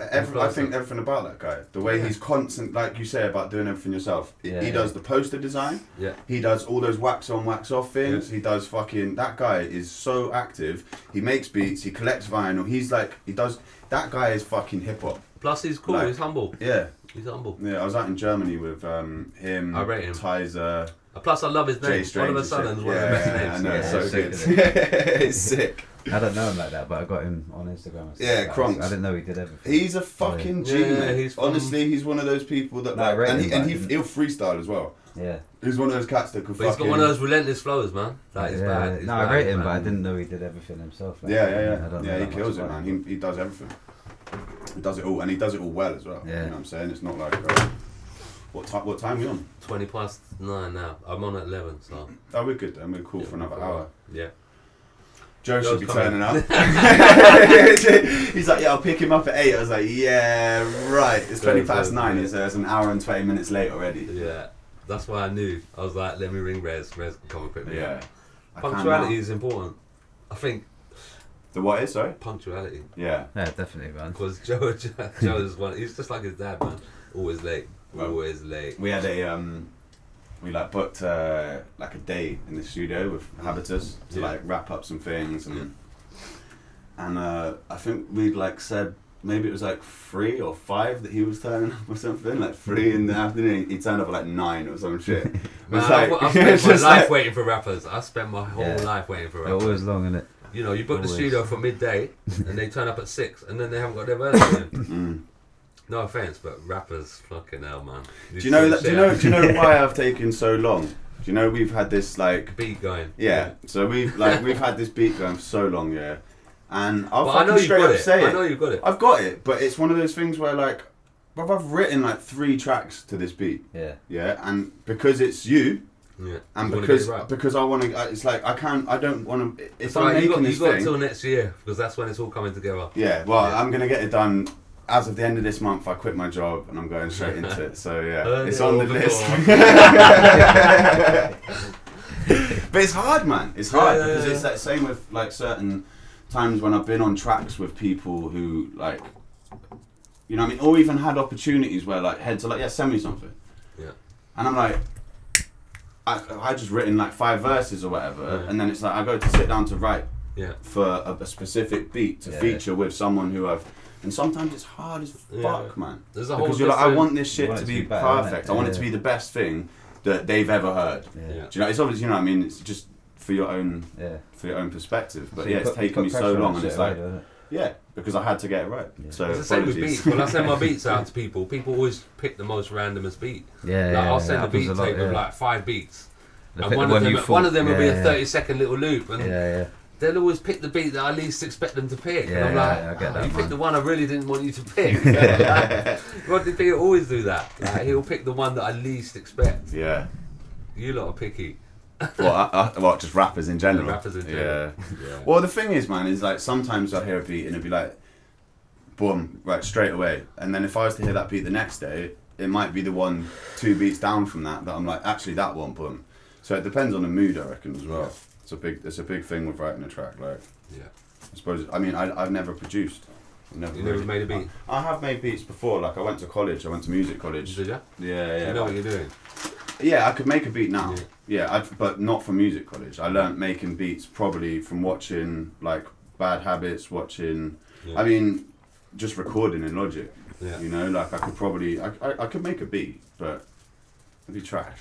Speaker 1: I think everything about that guy. The way he's constant, like you say about doing everything yourself. He does the poster design.
Speaker 2: Yeah.
Speaker 1: He does all those wax on, wax off things.
Speaker 2: Yeah.
Speaker 1: He does fucking. That guy is so active. He makes beats. He collects vinyl. He's like, he does. That guy is fucking hip hop.
Speaker 2: Plus, he's cool.
Speaker 1: Like,
Speaker 2: he's humble.
Speaker 1: Yeah.
Speaker 2: He's humble.
Speaker 1: Yeah, I was out in Germany with him.
Speaker 2: I rate him.
Speaker 1: Tizer.
Speaker 2: Plus, I love his name.
Speaker 1: Jay
Speaker 2: All of a
Speaker 1: Strange
Speaker 2: sudden,
Speaker 1: and
Speaker 2: one of the
Speaker 1: shit.
Speaker 2: best
Speaker 1: Yeah,
Speaker 2: names.
Speaker 1: I know,
Speaker 3: Yeah,
Speaker 1: it's so
Speaker 3: it's
Speaker 1: good. It's sick.
Speaker 3: I don't know him like that, but I got him on Instagram. And stuff
Speaker 1: Yeah,
Speaker 3: like that.
Speaker 1: Kronks.
Speaker 3: I didn't know he did everything.
Speaker 1: He's a fucking G,
Speaker 2: Yeah,
Speaker 1: mate.
Speaker 2: he's from-
Speaker 1: Honestly, he's one of those people that
Speaker 3: No, I rate him, but
Speaker 1: he'll freestyle as well.
Speaker 3: Yeah.
Speaker 1: He's one of those cats that could
Speaker 2: But he's
Speaker 1: fucking...
Speaker 2: got one of those relentless flows, man. That is bad. He's
Speaker 3: No,
Speaker 2: bad,
Speaker 3: I rate him,
Speaker 2: man.
Speaker 3: but I didn't know he did everything himself. Like,
Speaker 1: Yeah,
Speaker 3: I don't know
Speaker 1: he
Speaker 3: that
Speaker 1: kills
Speaker 3: much
Speaker 1: it,
Speaker 3: about
Speaker 1: man. He does everything. He does it all, and he does it all well as well.
Speaker 3: Yeah.
Speaker 1: You know what I'm saying? It's not like... what time are we on?
Speaker 2: 9 now. I'm on at 11, so...
Speaker 1: Oh, we're good then. We're cool for another hour.
Speaker 2: Yeah.
Speaker 1: Joe should be
Speaker 2: coming.
Speaker 1: turning up. He's like, yeah, I'll pick him up at 8. I was like, yeah, right. It's 20 past 9. It's an hour and 20 minutes late already.
Speaker 2: Yeah. That's why I knew. I was like, let me ring Rez. Rez can come and pick me
Speaker 1: Yeah.
Speaker 2: up.
Speaker 1: I can
Speaker 2: Punctuality
Speaker 1: now.
Speaker 2: is important. I think
Speaker 1: The what is, sorry?
Speaker 2: punctuality.
Speaker 1: Yeah.
Speaker 3: Yeah, definitely, man.
Speaker 2: Because Joe is one. He's just like his dad, man. Always late.
Speaker 1: Well,
Speaker 2: Always late.
Speaker 1: We had we like booked like a day in the studio with Habitus to like wrap up some things and I think we'd like said maybe it was like 3 or 5 that he was turning up or something, like 3 in the afternoon. He turned up at like 9 or some shit. It was
Speaker 2: Man,
Speaker 1: like,
Speaker 2: I spent
Speaker 1: it's
Speaker 2: my
Speaker 1: just
Speaker 2: life
Speaker 1: like-
Speaker 2: waiting for rappers. I spent my whole life waiting for
Speaker 3: They're
Speaker 2: rappers.
Speaker 3: always long, innit?
Speaker 2: You know, you book the
Speaker 3: Always.
Speaker 2: studio for midday and they turn up at 6 and then they haven't got their verse in.
Speaker 1: Mm.
Speaker 2: No offense, but rappers, fucking hell, man.
Speaker 1: Do you know that? Do you know why I've taken so long? Do you know we've had this like
Speaker 2: beat going?
Speaker 1: yeah? So we've had this beat going for so long, yeah. And I'll
Speaker 2: But I know
Speaker 1: fucking
Speaker 2: you've
Speaker 1: straight
Speaker 2: got
Speaker 1: up
Speaker 2: it.
Speaker 1: say
Speaker 2: I
Speaker 1: it.
Speaker 2: know you've got it.
Speaker 1: I've got it, but it's one of those things where like, bruv, I've written like 3 tracks to this beat,
Speaker 3: Yeah.
Speaker 1: yeah, and because it's you,
Speaker 2: Yeah.
Speaker 1: and
Speaker 2: You wanna
Speaker 1: because
Speaker 2: get it right.
Speaker 1: because I want to, it's like I don't want to. If
Speaker 2: It's
Speaker 1: I'm
Speaker 2: alright, you
Speaker 1: making
Speaker 2: got
Speaker 1: this thing,
Speaker 2: till next year because that's when it's all coming together.
Speaker 1: yeah, well,
Speaker 2: Yeah.
Speaker 1: I'm gonna get it done. As of the end of this month, I quit my job and I'm going straight into it. So yeah,
Speaker 2: Heard
Speaker 1: it's
Speaker 2: it
Speaker 1: on
Speaker 2: all
Speaker 1: the list.
Speaker 2: before.
Speaker 1: But it's hard, man. It's hard
Speaker 2: Yeah,
Speaker 1: because
Speaker 2: yeah,
Speaker 1: it's that same with like certain times when I've been on tracks with people who like, you know what I mean, or even had opportunities where like heads are like, yeah, send me something.
Speaker 2: Yeah.
Speaker 1: And I'm like, I just written like 5 verses or whatever,
Speaker 2: Yeah.
Speaker 1: and then it's like I go to sit down to write
Speaker 2: Yeah.
Speaker 1: for a specific beat to feature with someone who I've. And sometimes it's hard as fuck, man.
Speaker 2: There's a whole
Speaker 1: Because you're like, I
Speaker 2: different-
Speaker 1: want this shit
Speaker 3: want
Speaker 1: to
Speaker 3: it to
Speaker 1: be
Speaker 3: be better, innit?
Speaker 1: perfect. I want it to be the best thing that they've ever heard.
Speaker 3: Yeah.
Speaker 2: Yeah.
Speaker 1: Do you know? It's obviously, you know what I mean. It's just for your own
Speaker 3: Yeah.
Speaker 1: perspective. But
Speaker 3: So
Speaker 1: yeah,
Speaker 3: you
Speaker 1: it's
Speaker 3: put- you
Speaker 1: taken
Speaker 3: put
Speaker 1: me so
Speaker 3: pressure on
Speaker 1: long,
Speaker 3: that
Speaker 1: and it's
Speaker 3: shit
Speaker 1: like,
Speaker 3: already, innit?
Speaker 1: yeah, because I had to get it right.
Speaker 3: Yeah.
Speaker 1: So
Speaker 2: It's the same with
Speaker 1: apologies.
Speaker 2: beats. When I send my beats out to people always pick the most randomest beat.
Speaker 3: Yeah,
Speaker 2: Like, I'll send a beat tape with like 5 beats.
Speaker 3: They
Speaker 2: And
Speaker 3: pick
Speaker 2: one
Speaker 3: the
Speaker 2: of them,
Speaker 3: you
Speaker 2: one
Speaker 3: thought-
Speaker 2: of them will be a
Speaker 3: yeah,
Speaker 2: 30-second little loop, and
Speaker 3: Yeah,
Speaker 2: they'll always pick the beat that I least expect them to pick. And I'm
Speaker 3: Yeah,
Speaker 2: like,
Speaker 3: I get
Speaker 2: "Oh,
Speaker 3: that,
Speaker 2: you
Speaker 3: man."
Speaker 2: picked the one I really didn't want you to pick. Rodney P will always do that. Like, he'll pick the one that I least expect.
Speaker 1: Yeah.
Speaker 2: You lot are picky.
Speaker 1: Well, just rappers in general.
Speaker 2: Rappers in general.
Speaker 1: Yeah.
Speaker 2: Yeah.
Speaker 1: Well, the thing is, man, is like sometimes I hear a beat and it'd be like, boom, right, straight away. And then if I was to hear that beat the next day, it might be the 1-2 beats down from that I'm like, actually that one, boom. So it depends on the mood, I reckon, as well.
Speaker 2: Yeah.
Speaker 1: It's a big thing with writing a track. Like,
Speaker 2: Yeah.
Speaker 1: I suppose. I mean, I've never produced.
Speaker 2: You never made a beat?
Speaker 1: I have made beats before. Like I went to college. I went to music college.
Speaker 2: Did you?
Speaker 1: Yeah.
Speaker 2: You know what you're doing?
Speaker 1: Yeah, I could make a beat now.
Speaker 2: Yeah.
Speaker 1: Yeah, but not from music college. I learnt making beats probably from watching like Bad Habits, watching.
Speaker 2: Yeah.
Speaker 1: I mean, just recording in Logic.
Speaker 2: Yeah.
Speaker 1: You know, like I could probably I could make a beat, but it'd be trash.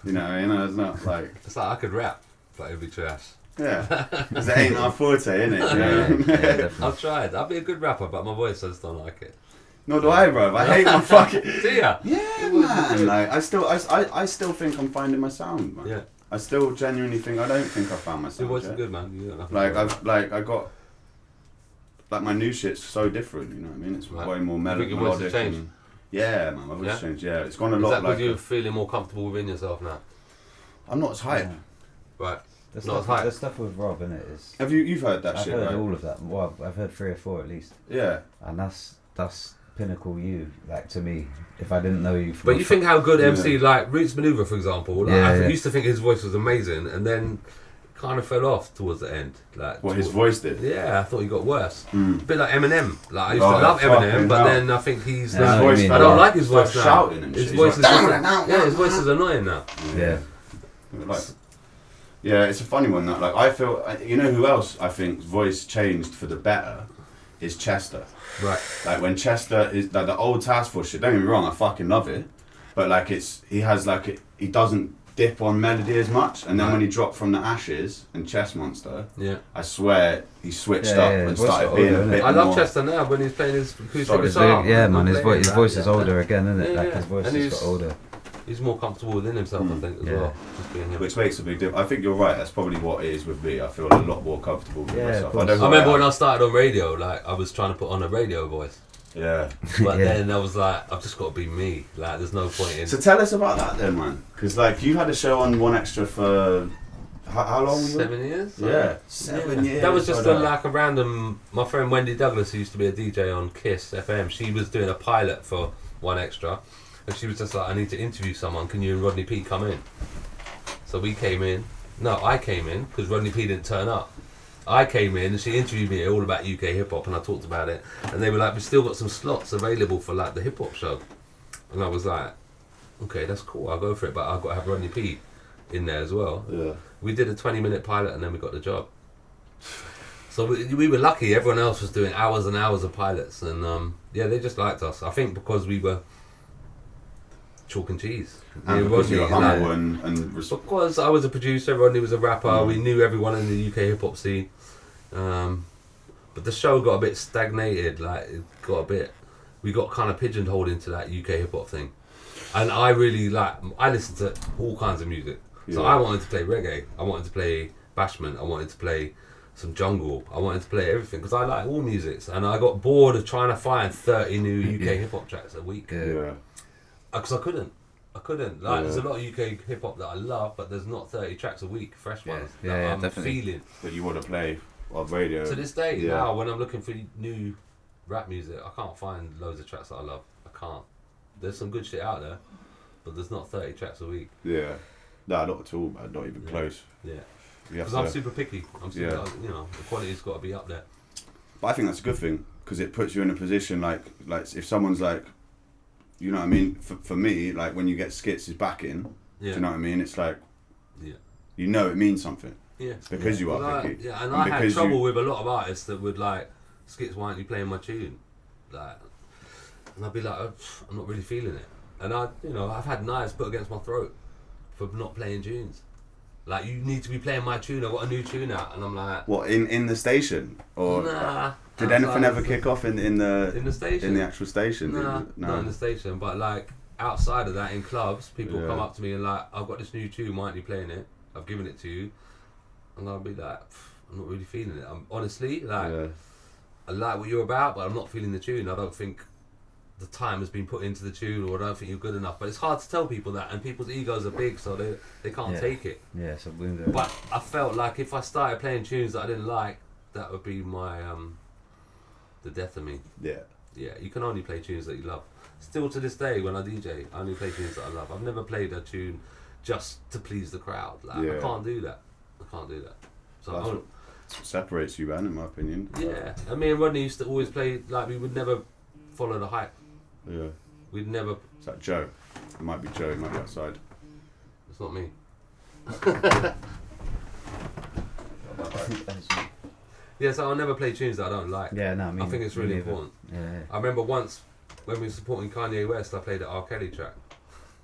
Speaker 1: You know, it's not like.
Speaker 2: It's like I could rap, but it'd be trash.
Speaker 1: Yeah, because it ain't our forte, innit? You know?
Speaker 3: definitely.
Speaker 2: I've tried. I'd be a good rapper, but my voice, I just don't like it.
Speaker 1: Nor do I, bro. I hate my fucking.
Speaker 2: Do ya?
Speaker 1: Yeah, man. Like I still think I'm finding my sound, man.
Speaker 2: Yeah.
Speaker 1: I still genuinely think I don't think I found my
Speaker 2: Your
Speaker 1: sound.
Speaker 2: voice
Speaker 1: yet.
Speaker 2: is good, man. You got nothing
Speaker 1: Like
Speaker 2: to worry
Speaker 1: I got like my new shit's so different. You know what I mean? It's
Speaker 2: Right.
Speaker 1: way more
Speaker 2: You think your voice has
Speaker 1: melodic.
Speaker 2: changed?
Speaker 1: And, yeah, man. My voice has
Speaker 2: Yeah?
Speaker 1: changed. Yeah, it's gone a
Speaker 2: Is
Speaker 1: lot.
Speaker 2: that because
Speaker 1: Like
Speaker 2: you're feeling more comfortable within yourself now?
Speaker 1: I'm not as hype.
Speaker 3: Yeah.
Speaker 2: Right.
Speaker 3: The
Speaker 2: Not
Speaker 3: stuff,
Speaker 2: hype.
Speaker 3: the stuff with Rob, innit, is...
Speaker 1: You've heard that
Speaker 3: I've
Speaker 1: shit,
Speaker 3: heard
Speaker 1: right?
Speaker 3: all of that. Well, I've heard 3 or 4 at least.
Speaker 1: Yeah.
Speaker 3: And that's pinnacle you, like to me, if I didn't know you. From
Speaker 2: But you think how good MC,
Speaker 1: Yeah.
Speaker 2: like Roots Manuva, for example, like,
Speaker 3: Yeah,
Speaker 2: I
Speaker 3: yeah.
Speaker 2: used to think his voice was amazing, and then kind of fell off towards the end. Like
Speaker 1: What his voice did.
Speaker 2: Yeah, I thought he got worse.
Speaker 1: Mm.
Speaker 2: A bit like Eminem. Like I used to
Speaker 1: Oh,
Speaker 2: love Eminem,
Speaker 1: fucking
Speaker 2: but
Speaker 1: hell.
Speaker 2: then I think he's.
Speaker 3: Yeah, I know
Speaker 1: His
Speaker 3: what
Speaker 1: voice
Speaker 3: you mean.
Speaker 2: I don't like his voice
Speaker 1: starts
Speaker 2: now.
Speaker 1: shouting and
Speaker 2: His
Speaker 1: shit.
Speaker 2: voice
Speaker 1: He's
Speaker 2: is
Speaker 1: like,
Speaker 2: just, yeah, his voice is annoying now.
Speaker 3: Yeah.
Speaker 1: Like, yeah, it's a funny one. That like I feel, you know, who else I think's voice changed for the better is Chester.
Speaker 2: Right.
Speaker 1: Like when Chester is like the old Task Force shit. Don't get me wrong, I fucking love it, but like he has like he doesn't dip on melody as much. And then when he dropped from the Ashes and Chess Monster,
Speaker 2: Yeah.
Speaker 1: I swear he switched
Speaker 3: Yeah,
Speaker 1: up
Speaker 3: yeah,
Speaker 1: and
Speaker 3: his voice
Speaker 1: started
Speaker 3: got
Speaker 1: being
Speaker 3: older,
Speaker 1: a bit
Speaker 2: I love
Speaker 1: more.
Speaker 2: Chester now when he's playing his acoustic
Speaker 1: Sorry,
Speaker 2: guitar.
Speaker 3: Yeah, man, his
Speaker 2: Playing
Speaker 3: voice
Speaker 2: that,
Speaker 3: is
Speaker 2: yeah.
Speaker 3: older again, isn't it?
Speaker 2: Yeah,
Speaker 3: Like
Speaker 2: yeah.
Speaker 3: his voice
Speaker 2: And
Speaker 3: has
Speaker 2: he's-
Speaker 3: got older.
Speaker 2: He's more comfortable within himself, I think, as
Speaker 3: Yeah.
Speaker 2: well. Just being him.
Speaker 1: Which makes a big difference. I think you're right. That's probably what it is with me. I feel a lot more comfortable with
Speaker 3: Yeah, of
Speaker 1: myself.
Speaker 3: course.
Speaker 1: know
Speaker 2: I
Speaker 1: who
Speaker 2: remember
Speaker 1: am.
Speaker 2: when I started on radio, like I was trying to put on a radio voice,
Speaker 1: Yeah.
Speaker 2: but
Speaker 3: Yeah.
Speaker 2: then I was like, I've just got to be me. Like, there's no point in.
Speaker 1: So tell us about that then, man. Because like you had a show on One Extra for how long? were you on?
Speaker 2: 7 years.
Speaker 1: Yeah, 7 years.
Speaker 2: That was just
Speaker 1: brother.
Speaker 2: like a random. My friend Wendy Douglas, who used to be a DJ on Kiss FM, she was doing a pilot for One Extra, and she was just like, I need to interview someone. Can you and Rodney P come in? So we came in. No, I came in because Rodney P didn't turn up. I came in and she interviewed me all about UK hip hop, and I talked about it. And they were like, "We still got some slots available for like the hip hop show." And I was like, "Okay, that's cool. I'll go for it." But I've got to have Rodney P in there as well.
Speaker 1: Yeah.
Speaker 2: We did a 20-minute pilot and then we got the job. So we were lucky. Everyone else was doing hours and hours of pilots, and yeah, they just liked us. I think because we were chalk and cheese. Me
Speaker 1: And because you were
Speaker 2: Rodney, like,
Speaker 1: humble and
Speaker 2: because I was a producer, Rodney was a rapper. We knew everyone in the UK hip hop scene, but the show got a bit stagnated. Like it got a bit, we got kind of pigeonholed into that UK hip hop thing, and I really I listened to all kinds of music. So
Speaker 1: Yeah.
Speaker 2: I wanted to play reggae. I wanted to play bashment. I wanted to play some jungle. I wanted to play everything because I like all musics, and I got bored of trying to find 30 new UK hip hop tracks a week.
Speaker 1: yeah.
Speaker 2: Because I couldn't. Like, there's a lot of UK hip hop that I love, but there's not 30 tracks a week, fresh ones, that
Speaker 3: yeah,
Speaker 2: I'm
Speaker 3: definitely.
Speaker 2: feeling.
Speaker 1: That you want to play on radio.
Speaker 2: To this day,
Speaker 1: Yeah.
Speaker 2: now, when I'm looking for new rap music, I can't find loads of tracks that I love. I can't. There's some good shit out there, but there's not 30 tracks a week.
Speaker 1: Yeah. No, not at all, man. Not even
Speaker 2: Yeah.
Speaker 1: close.
Speaker 2: Yeah.
Speaker 1: You have
Speaker 2: Because I'm
Speaker 1: to-
Speaker 2: super picky. I'm super,
Speaker 1: Yeah.
Speaker 2: you know, the quality's got to be up there.
Speaker 1: But I think that's a good thing because it puts you in a position like if someone's like, you know what I mean. For me, like when you get Skitz' backing,
Speaker 2: Yeah.
Speaker 1: do you know what I mean? It's like,
Speaker 2: Yeah.
Speaker 1: you know, it means something
Speaker 2: Yeah.
Speaker 1: because you
Speaker 2: Well,
Speaker 1: are
Speaker 2: I-
Speaker 1: picky.
Speaker 2: yeah, and
Speaker 1: And
Speaker 2: I had
Speaker 1: because
Speaker 2: trouble
Speaker 1: you-
Speaker 2: with a lot of artists that would like, Skitz, why aren't you playing my tune? Like, and I'd be like, oh, I'm not really feeling it. And I've had knives put against my throat for not playing tunes. Like, you need to be playing my tune. I've got a new tune out, and I'm like,
Speaker 1: What in the station or
Speaker 2: nah.
Speaker 1: did
Speaker 2: outside
Speaker 1: anything ever
Speaker 2: of
Speaker 1: kick off in the
Speaker 2: in the station?
Speaker 1: in the actual station?
Speaker 2: Nah,
Speaker 1: No.
Speaker 2: not in the station. But like outside of that, in clubs, people
Speaker 1: Yeah.
Speaker 2: come up to me and like, I've got this new tune. Why aren't you playing it? I've given it to you, and I'll be like, I'm not really feeling it. I'm honestly like,
Speaker 1: Yeah.
Speaker 2: I like what you're about, but I'm not feeling the tune. I don't think the time has been put into the tune, or I don't think you're good enough. But it's hard to tell people that, and people's egos are big, so they can't
Speaker 3: Yeah.
Speaker 2: take it.
Speaker 3: Yeah, it's a window.
Speaker 2: But I felt like if I started playing tunes that I didn't like, that would be my the death of me.
Speaker 1: Yeah.
Speaker 2: Yeah, you can only play tunes that you love. Still to this day, when I DJ, I only play tunes that I love. I've never played a tune just to please the crowd. Like,
Speaker 1: Yeah.
Speaker 2: I can't do that. So
Speaker 1: That's what separates you, man, in my opinion.
Speaker 2: yeah, and me and Rodney used to always play like we would never follow the hype.
Speaker 1: Yeah.
Speaker 2: We'd never.
Speaker 1: Is that Joe? It might be Joe. He might be outside.
Speaker 2: It's not me. Yeah, so I'll never play tunes that I don't like.
Speaker 3: Yeah, no,
Speaker 2: I think it's really important.
Speaker 3: Yeah.
Speaker 2: I remember once when we were supporting Kanye West, I played an R. Kelly track.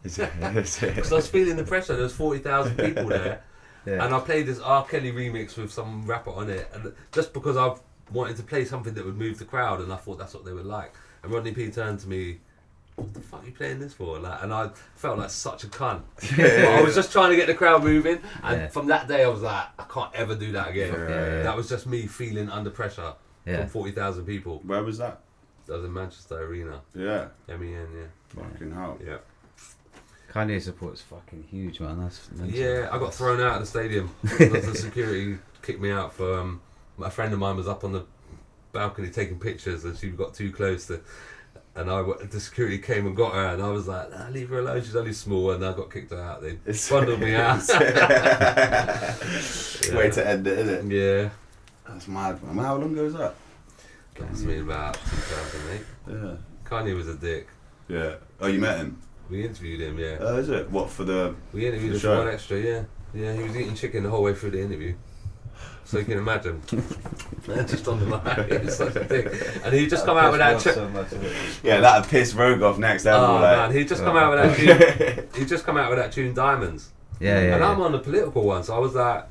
Speaker 2: Because I was feeling the pressure. There was 40,000 people there.
Speaker 3: Yeah.
Speaker 2: And I played this R. Kelly remix with some rapper on it. And just because I wanted to play something that would move the crowd, and I thought that's what they would like. And Rodney P turned to me, what the fuck are you playing this for? Like, and I felt like such a cunt. But I was just trying to get the crowd moving. And from that day, I was like, I can't ever do that again.
Speaker 3: Yeah.
Speaker 2: That was just me feeling under pressure from 40,000 people.
Speaker 1: Where was that?
Speaker 2: That was in Manchester Arena.
Speaker 1: Yeah.
Speaker 2: MEN, yeah.
Speaker 1: Fucking hell.
Speaker 2: Yeah.
Speaker 3: Kanye support's fucking huge, man. That's mental.
Speaker 2: Yeah, I got thrown out of the stadium because the security kicked me out for a friend of mine was up on the balcony taking pictures and she got too close to And the security came and got her, and I was like, nah, leave her alone, she's only small, and I got kicked out. They bundled me out.
Speaker 1: Way to end it, isn't it?
Speaker 2: Yeah.
Speaker 1: That's mad, man. How long ago was that?
Speaker 2: That must have been about 2008.
Speaker 1: Yeah.
Speaker 2: Kanye was a dick.
Speaker 1: Yeah. Oh, you met him?
Speaker 2: We interviewed him, yeah.
Speaker 1: Oh, is it? What, for the
Speaker 2: We interviewed him
Speaker 1: show?
Speaker 2: for One Extra, yeah. Yeah, he was eating chicken the whole way through the interview. So you can imagine. Just on the line, he was such a dick. And he just come out with that
Speaker 1: Yeah, that'd piss Rogue off next level.
Speaker 2: Oh
Speaker 1: like.
Speaker 2: man, he just come out with that tune. He just come out with that tune Diamonds.
Speaker 3: Yeah.
Speaker 2: And I'm on the political one, so I was like,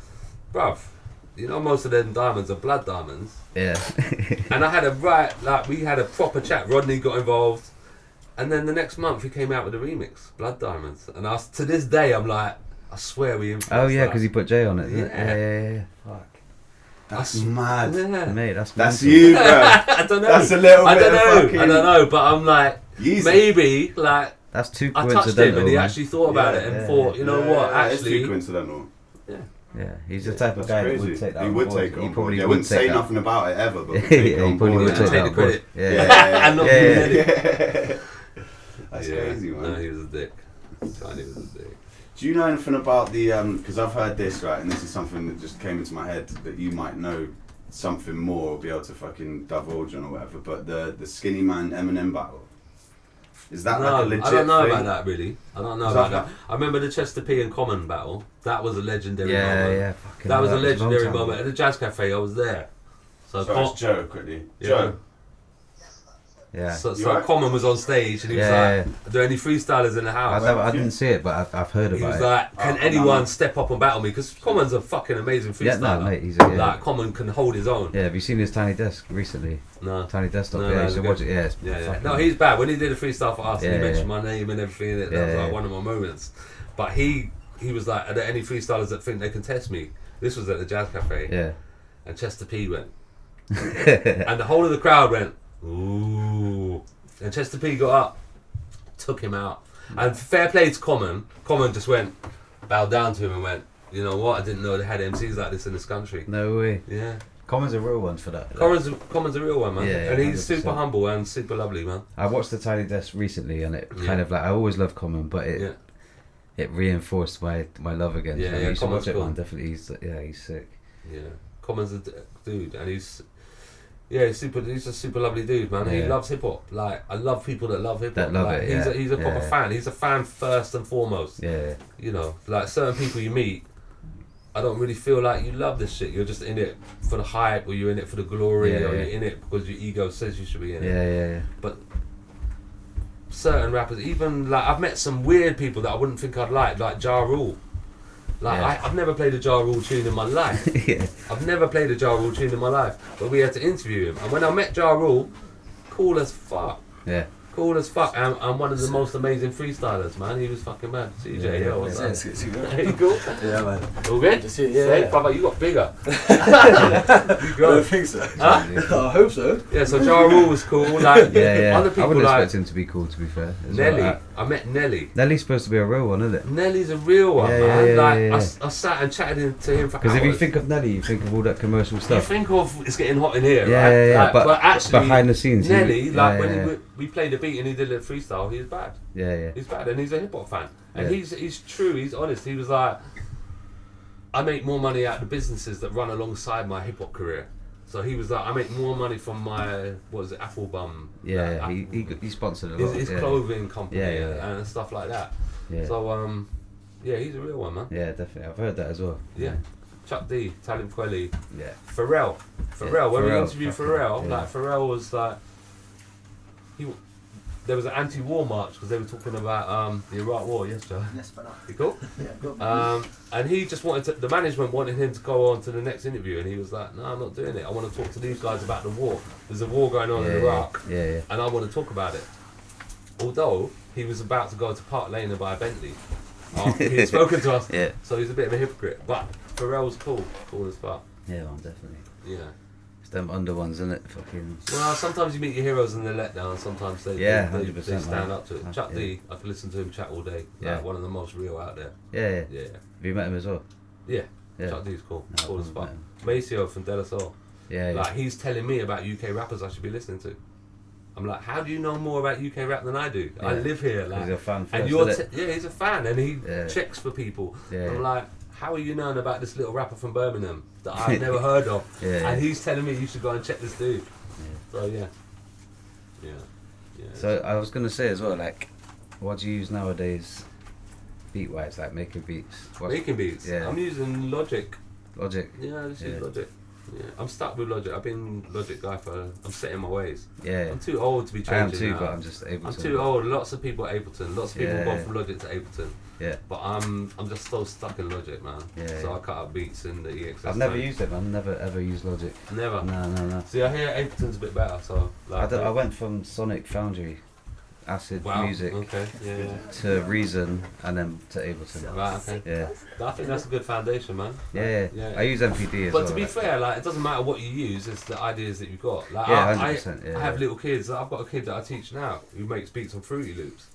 Speaker 2: bruv, you know most of them diamonds are blood diamonds.
Speaker 3: Yeah.
Speaker 2: And I had we had a proper chat. Rodney got involved. And then the next month he came out with a remix, Blood Diamonds. And to this day I'm like, I swear we influenced
Speaker 3: Oh yeah,
Speaker 2: that.
Speaker 3: because he put J on it.
Speaker 2: Yeah.
Speaker 3: Yeah. Fuck.
Speaker 1: That's mad.
Speaker 2: Yeah.
Speaker 3: Mate, that's
Speaker 1: That's
Speaker 3: mental.
Speaker 1: you, bro.
Speaker 2: I don't know.
Speaker 1: That's a little
Speaker 2: I
Speaker 1: bit
Speaker 2: don't
Speaker 1: of
Speaker 2: know.
Speaker 1: fucking...
Speaker 2: I don't know, but I'm like,
Speaker 1: Yeezy.
Speaker 2: maybe, like,
Speaker 3: That's too
Speaker 2: I
Speaker 3: coincidental.
Speaker 2: touched him and he
Speaker 3: man.
Speaker 2: actually thought about it and thought, you know what,
Speaker 1: It's too
Speaker 2: actually,
Speaker 1: coincidental.
Speaker 3: Yeah, he's the type of
Speaker 1: That's
Speaker 3: guy
Speaker 1: crazy.
Speaker 3: that would take that.
Speaker 1: He
Speaker 3: on
Speaker 1: would
Speaker 3: board.
Speaker 1: take it
Speaker 3: He
Speaker 1: on board.
Speaker 3: probably
Speaker 1: Yeah,
Speaker 3: would
Speaker 1: wouldn't
Speaker 3: take
Speaker 1: say
Speaker 3: that.
Speaker 1: nothing about it ever, but would
Speaker 3: Yeah,
Speaker 1: take it
Speaker 3: he
Speaker 1: on
Speaker 3: probably
Speaker 1: board.
Speaker 3: would take
Speaker 2: take
Speaker 3: that
Speaker 2: the
Speaker 3: on board.
Speaker 2: credit.
Speaker 3: Yeah.
Speaker 2: and not
Speaker 3: Yeah.
Speaker 2: give him credit.
Speaker 1: That's
Speaker 2: Yeah.
Speaker 1: crazy, man.
Speaker 2: No, he was a dick. Kanye was a dick.
Speaker 1: Do you know anything about the, because I've heard this, right, and this is something that just came into my head that you might know something more or be able to fucking divulge on or whatever, but the Skinny Man Eminem battle. Is that like a legit
Speaker 2: I don't know
Speaker 1: thing?
Speaker 2: about that really. I don't know
Speaker 1: Is
Speaker 2: about
Speaker 1: that-
Speaker 2: that. I remember the Chester P and Common battle. That was a legendary
Speaker 3: Yeah,
Speaker 2: moment.
Speaker 3: yeah. Fucking
Speaker 2: That was a
Speaker 3: hell, that was a long
Speaker 2: legendary
Speaker 3: time
Speaker 2: moment.
Speaker 3: ago.
Speaker 2: At the Jazz Cafe, I was there. So,
Speaker 1: Sorry, it's Joe, quickly.
Speaker 2: Yeah.
Speaker 1: Joe.
Speaker 3: Yeah.
Speaker 2: so
Speaker 1: You alright?
Speaker 2: Common was on stage and he was
Speaker 3: Yeah,
Speaker 2: like, "Are there any freestylers in the house?"
Speaker 3: I didn't see it, but I've heard
Speaker 2: He
Speaker 3: about
Speaker 2: was
Speaker 3: it.
Speaker 2: like, "Can
Speaker 1: Oh,
Speaker 2: anyone
Speaker 1: no.
Speaker 2: step up and battle me?" Because Common's a fucking amazing
Speaker 3: Yeah,
Speaker 2: freestyler.
Speaker 3: no, mate, he's a, yeah.
Speaker 2: Like Common can hold his own.
Speaker 3: Yeah, have you seen his tiny desk recently?
Speaker 2: No.
Speaker 3: Tiny desktop.
Speaker 2: No,
Speaker 3: Yeah,
Speaker 2: no,
Speaker 3: you
Speaker 2: it's
Speaker 3: should
Speaker 2: good.
Speaker 3: watch it. Yeah, it's
Speaker 2: Yeah.
Speaker 3: fucking-
Speaker 2: No, he's bad. When he did a freestyle for us, and
Speaker 3: Yeah,
Speaker 2: he mentioned
Speaker 3: yeah.
Speaker 2: my name and everything in it. That
Speaker 3: Yeah,
Speaker 2: was like
Speaker 3: yeah.
Speaker 2: one of my moments. But he was like, "Are there any freestylers that think they can test me?" This was at the Jazz Cafe.
Speaker 3: Yeah.
Speaker 2: And Chester P went. And the whole of the crowd went, "Ooh." And Chester P got up, took him out. And fair play to Common. Common just went, bowed down to him and went, "You know what? I didn't know they had MCs like this in this country."
Speaker 3: No way.
Speaker 2: Yeah.
Speaker 3: Common's a real one for that.
Speaker 2: Common's a real one, man.
Speaker 3: Yeah,
Speaker 2: and he's
Speaker 3: 100%.
Speaker 2: super humble and super lovely, man.
Speaker 3: I watched the Tiny Desk recently, and it
Speaker 2: Yeah.
Speaker 3: kind of like I always loved Common, but
Speaker 2: Yeah.
Speaker 3: it reinforced my love again.
Speaker 2: Yeah,
Speaker 3: So
Speaker 2: yeah,
Speaker 3: you should
Speaker 2: Common's
Speaker 3: watch it,
Speaker 2: cool.
Speaker 3: man. Definitely, he's sick.
Speaker 2: Yeah. Common's a dude, and he's he's a super lovely dude, man. He
Speaker 3: Yeah.
Speaker 2: loves hip hop. Like, I love people that love hip hop.
Speaker 3: That love
Speaker 2: like,
Speaker 3: it,
Speaker 2: He's a proper
Speaker 3: yeah.
Speaker 2: fan. He's a fan first and foremost.
Speaker 3: Yeah,
Speaker 2: You know, like certain people you meet, I don't really feel like you love this shit. You're just in it for the hype, or you're in it for the glory,
Speaker 3: Yeah,
Speaker 2: or
Speaker 3: yeah.
Speaker 2: you're in it because your ego says you should be in it.
Speaker 3: yeah.
Speaker 2: But certain rappers, even like I've met some weird people that I wouldn't think I'd like Ja Rule. Like
Speaker 3: Yeah.
Speaker 2: I've never played a Ja Rule tune in my life.
Speaker 3: Yeah.
Speaker 2: I've never played a Ja Rule tune in my life, but we had to interview him. And when I met Ja Rule, cool as fuck.
Speaker 3: Yeah.
Speaker 2: Cool as fuck. And one of the most amazing freestylers, man. He was fucking mad. CJ,
Speaker 3: Yeah,
Speaker 2: yo, what's
Speaker 3: yeah.
Speaker 2: up? You cool?
Speaker 5: Yeah, man.
Speaker 2: All good?
Speaker 5: Just it, yeah.
Speaker 2: Say, brother, you got bigger. You
Speaker 5: I
Speaker 2: grow.
Speaker 5: don't think so.
Speaker 2: Huh?
Speaker 5: I hope so.
Speaker 2: Yeah, so Ja Rule was cool. Like,
Speaker 3: Yeah.
Speaker 2: other
Speaker 3: I
Speaker 2: people
Speaker 3: wouldn't
Speaker 2: like
Speaker 3: expect him to be cool, to be fair. as well.
Speaker 2: Nelly. I met Nelly.
Speaker 3: Nelly's supposed to be a real one, isn't it?
Speaker 2: Nelly's a real one,
Speaker 3: Yeah,
Speaker 2: man.
Speaker 3: yeah,
Speaker 2: Like,
Speaker 3: yeah.
Speaker 2: I sat and chatted to him for hours.
Speaker 3: Because if you think of Nelly, you think of all that commercial
Speaker 2: You
Speaker 3: stuff.
Speaker 2: think of it's getting hot in here,
Speaker 3: Yeah,
Speaker 2: right?
Speaker 3: yeah, yeah.
Speaker 2: Like,
Speaker 3: But
Speaker 2: actually,
Speaker 3: behind the scenes, he-
Speaker 2: Nelly, like
Speaker 3: yeah,
Speaker 2: when
Speaker 3: yeah.
Speaker 2: we played a beat and he did a freestyle, he was bad.
Speaker 3: Yeah.
Speaker 2: He's bad, and he's a hip hop fan, and
Speaker 3: Yeah.
Speaker 2: he's true. He's honest. He was like, I make more money out of the businesses that run alongside my hip hop career. So he was like, I make more money from my Apple Bum.
Speaker 3: Yeah.
Speaker 2: Apple-
Speaker 3: He sponsored a lot.
Speaker 2: his
Speaker 3: yeah.
Speaker 2: clothing company
Speaker 3: Yeah.
Speaker 2: and stuff like that.
Speaker 3: Yeah.
Speaker 2: So yeah, he's a real one, man.
Speaker 3: Yeah, definitely. I've heard that as well.
Speaker 2: Yeah. Chuck D, Talib Kweli,
Speaker 3: Yeah.
Speaker 2: Pharrell. When we
Speaker 3: Pharrell,
Speaker 2: interviewed
Speaker 3: fucking-
Speaker 2: Pharrell,
Speaker 3: yeah.
Speaker 2: like Pharrell was like, there was an anti-war march because they were talking about the Iraq War. Yes, Joe.
Speaker 5: Yes, but
Speaker 2: You cool?
Speaker 5: yeah, good.
Speaker 2: And he just the management wanted him to go on to the next interview, and he was like, "No, I'm not doing it. I want to talk to these guys about the war. There's a war going on in Iraq,
Speaker 3: Yeah.
Speaker 2: and I want to talk about it." Although he was about to go to Park Lane and buy a Bentley after he had spoken to us,
Speaker 3: Yeah.
Speaker 2: so he's a bit of a hypocrite. But Pharrell's cool as fuck.
Speaker 3: Yeah, man, definitely.
Speaker 2: Yeah.
Speaker 3: It's them under ones, isn't it? Fucking.
Speaker 2: Well, sometimes you meet your heroes and they're let down. Sometimes they
Speaker 3: Yeah,
Speaker 2: they
Speaker 3: 100%,
Speaker 2: stand
Speaker 3: man.
Speaker 2: up to it. Chuck
Speaker 3: Yeah.
Speaker 2: D, I could listen to him chat all day.
Speaker 3: Yeah.
Speaker 2: Like, one of the most real out there.
Speaker 3: Yeah.
Speaker 2: Yeah.
Speaker 3: Have you met him as well?
Speaker 2: Yeah.
Speaker 3: Yeah.
Speaker 2: Chuck D's cool.
Speaker 3: No,
Speaker 2: Cool as
Speaker 3: I've
Speaker 2: fuck.
Speaker 3: met him.
Speaker 2: Maceo from De La Soul.
Speaker 3: Yeah.
Speaker 2: Like, he's telling me about UK rappers I should be listening to. I'm like, how do you know more about UK rap than I do?
Speaker 3: Yeah.
Speaker 2: I live here, like,
Speaker 3: He's a fan
Speaker 2: and
Speaker 3: first,
Speaker 2: you're
Speaker 3: isn't it?
Speaker 2: yeah, he's a fan, and he
Speaker 3: Yeah.
Speaker 2: checks for people.
Speaker 3: Yeah.
Speaker 2: I'm like, how are you knowing about this little rapper from Birmingham that I've never heard of?
Speaker 3: Yeah.
Speaker 2: And he's telling me you should go and check this dude. So yeah.
Speaker 3: So I was gonna say as well, like, what do you use nowadays, beat-wise, like making beats?
Speaker 2: Making beats.
Speaker 3: Yeah.
Speaker 2: I'm using Logic.
Speaker 3: Logic.
Speaker 2: Yeah, I just
Speaker 3: Yeah.
Speaker 2: use Logic. Yeah, I'm stuck with Logic. I've been Logic guy for. I'm set in my ways.
Speaker 3: Yeah.
Speaker 2: I'm too old to be
Speaker 3: I am
Speaker 2: changing.
Speaker 3: too,
Speaker 2: now.
Speaker 3: but I'm just able
Speaker 2: I'm
Speaker 3: to.
Speaker 2: too old. Lots of people at Ableton. Lots of people
Speaker 3: Yeah.
Speaker 2: have gone from Logic to Ableton.
Speaker 3: Yeah.
Speaker 2: But I'm just so stuck in Logic, man.
Speaker 3: Yeah,
Speaker 2: So
Speaker 3: yeah.
Speaker 2: I cut up beats in the EXS.
Speaker 3: I've never used it. I've never ever used Logic.
Speaker 2: Never.
Speaker 3: No.
Speaker 2: See, I hear Ableton's a bit better. So like,
Speaker 3: I went from Sonic Foundry, Acid
Speaker 2: wow.
Speaker 3: Music,
Speaker 2: Okay. Yeah.
Speaker 3: to Reason, and then to Ableton.
Speaker 2: Right. Okay.
Speaker 3: Yeah.
Speaker 2: I think that's a good foundation, man.
Speaker 3: Yeah. I use MPD as
Speaker 2: But
Speaker 3: well.
Speaker 2: to be
Speaker 3: like-
Speaker 2: fair, like it doesn't matter what you use; it's the ideas that you've got. Like
Speaker 3: Yeah,
Speaker 2: I
Speaker 3: 100%, yeah.
Speaker 2: have little kids. I've got a kid that I teach now who makes beats on Fruity Loops.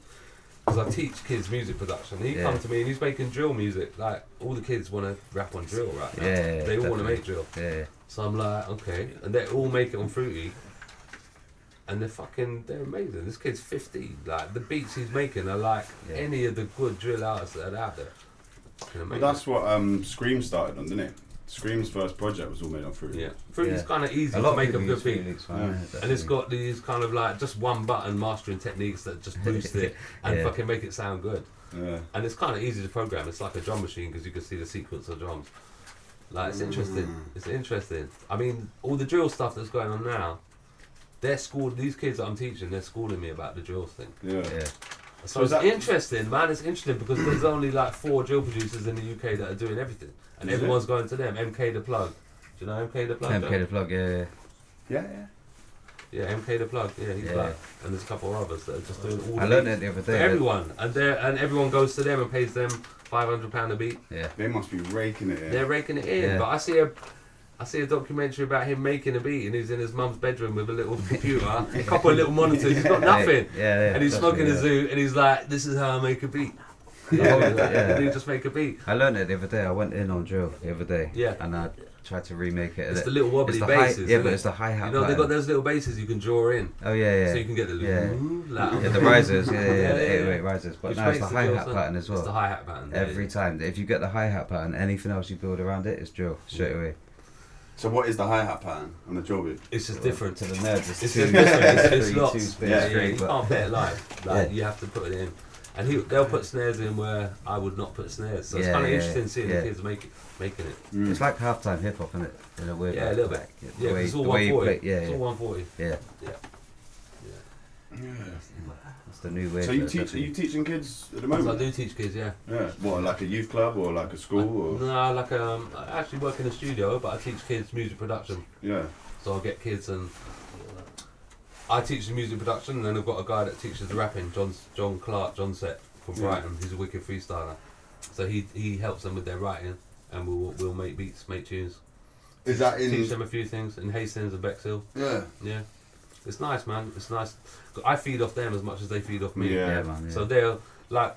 Speaker 2: Because I teach kids music production. He
Speaker 3: Yeah.
Speaker 2: come to me and he's making drill music. Like all the kids want to rap on drill right now.
Speaker 3: Yeah,
Speaker 2: They all want to
Speaker 3: definitely.
Speaker 2: make drill.
Speaker 3: Yeah.
Speaker 2: So I'm like, okay, and they all make it on Fruity. And they're amazing. This kid's 15. Like the beats he's making are like
Speaker 3: Yeah.
Speaker 2: any of the good drill artists that are out there. Fucking
Speaker 1: But
Speaker 2: amazing.
Speaker 1: that's what Scream started on, didn't it? Scream's first project was all made on Fruity.
Speaker 2: Yeah, Fruity's
Speaker 3: Yeah.
Speaker 2: kind of easy
Speaker 3: A lot
Speaker 2: to
Speaker 3: of
Speaker 2: make a
Speaker 3: people
Speaker 2: good
Speaker 3: use
Speaker 2: beat.
Speaker 3: Felix, man,
Speaker 1: Yeah.
Speaker 2: And it's
Speaker 3: definitely.
Speaker 2: got these kind of like just one button mastering techniques that just boost it and
Speaker 3: Yeah.
Speaker 2: fucking make it sound good.
Speaker 1: Yeah.
Speaker 2: And it's kind of easy to program. It's like a drum machine because you can see the sequence of drums. Like it's interesting. It's interesting. I mean, all the drill stuff that's going on now, these kids that I'm teaching, they're schooling me about the drill thing.
Speaker 1: Yeah.
Speaker 3: Yeah.
Speaker 2: So
Speaker 1: is
Speaker 2: it's
Speaker 1: that-
Speaker 2: interesting, man. It's interesting because there's only like 4 drill producers in the UK that are doing everything, and
Speaker 1: Is it?
Speaker 2: everyone's going to them. MK the Plug. Do you know MK the Plug?
Speaker 3: MK
Speaker 2: John?
Speaker 3: the plug. Yeah.
Speaker 1: Yeah.
Speaker 2: Yeah, MK the Plug. Yeah, he's
Speaker 3: Yeah.
Speaker 2: black, and there's a couple of others that are just doing all.
Speaker 3: I
Speaker 2: the
Speaker 3: learned
Speaker 2: beats
Speaker 3: it the other
Speaker 2: for
Speaker 3: day.
Speaker 2: everyone, and everyone goes to them and pays them £500 a beat.
Speaker 3: Yeah.
Speaker 1: They must be raking it in.
Speaker 2: They're raking it in.
Speaker 3: Yeah.
Speaker 2: But I see a documentary about him making a beat, and he's in his mum's bedroom with a little computer, a couple of little monitors. He's got nothing,
Speaker 3: Yeah.
Speaker 2: and he's
Speaker 3: That's
Speaker 2: smoking
Speaker 3: me,
Speaker 2: a
Speaker 3: yeah.
Speaker 2: zoo, and he's like, "This is how I make a beat."
Speaker 3: Yeah.
Speaker 2: You just make a beat.
Speaker 3: I learned it the other day. I went in on drill the other day.
Speaker 2: Yeah.
Speaker 3: And I tried to remake it.
Speaker 2: It's the little wobbly
Speaker 3: It's the
Speaker 2: basses.
Speaker 3: yeah,
Speaker 2: isn't
Speaker 3: but
Speaker 2: it?
Speaker 3: it's the hi hat.
Speaker 2: You know, they've got those little basses you can draw in,
Speaker 3: Oh yeah.
Speaker 2: so you can get the
Speaker 3: Yeah.
Speaker 2: like,
Speaker 3: Yeah, the risers, the
Speaker 2: Yeah.
Speaker 3: 808 risers. But
Speaker 2: Which
Speaker 3: now it's
Speaker 2: makes
Speaker 3: the
Speaker 2: the drill
Speaker 3: hi-hat
Speaker 2: sound-
Speaker 3: pattern as
Speaker 2: It's the
Speaker 3: well.
Speaker 2: hi-hat pattern. yeah,
Speaker 3: Every
Speaker 2: yeah.
Speaker 3: time. If you get the hi-hat pattern, anything else you build around it is drill straight away.
Speaker 1: So what is the hi-hat pattern on the drill beat?
Speaker 2: It's just different.
Speaker 3: To the nerds, it's
Speaker 2: It's
Speaker 3: two,
Speaker 2: just different. It's
Speaker 3: three,
Speaker 2: lots.
Speaker 3: two spins
Speaker 2: Yeah,
Speaker 3: straight,
Speaker 2: you
Speaker 3: but-
Speaker 2: can't play it live. Like
Speaker 3: Yeah.
Speaker 2: you have to put it in, and they'll put snares in where I would not put snares. So it's
Speaker 3: Yeah,
Speaker 2: kind of
Speaker 3: yeah,
Speaker 2: interesting seeing
Speaker 3: yeah.
Speaker 2: the kids making it.
Speaker 1: Mm.
Speaker 3: It's like halftime hip hop, isn't it? In a weird
Speaker 2: Yeah,
Speaker 3: way.
Speaker 2: a little bit.
Speaker 3: Like,
Speaker 2: Yeah, 'cause it's all
Speaker 3: the way you
Speaker 2: 140.
Speaker 3: play, yeah,
Speaker 2: It's all
Speaker 3: yeah,
Speaker 2: 140.
Speaker 3: yeah.
Speaker 2: Yeah.
Speaker 3: That's the new way.
Speaker 1: So you teach? Are you teaching kids at the moment?
Speaker 2: So I do teach kids, yeah.
Speaker 1: Yeah. What, like a youth club or like a school or?
Speaker 2: No, like I actually work in a studio, but I teach kids music production.
Speaker 1: Yeah.
Speaker 2: So I'll get kids and I teach the music production, and then I've got a guy that teaches the rapping, John Set from
Speaker 1: Yeah.
Speaker 2: Brighton. He's a wicked freestyler. So he helps them with their writing, and we'll make beats, make tunes.
Speaker 1: Is that
Speaker 2: Teach
Speaker 1: in?
Speaker 2: them a few things in Hastings and Bexhill.
Speaker 1: Yeah.
Speaker 2: Yeah, it's nice, man. It's nice. I feed off them as much as they feed off me.
Speaker 1: Yeah.
Speaker 3: Yeah, man. Yeah.
Speaker 2: So they're like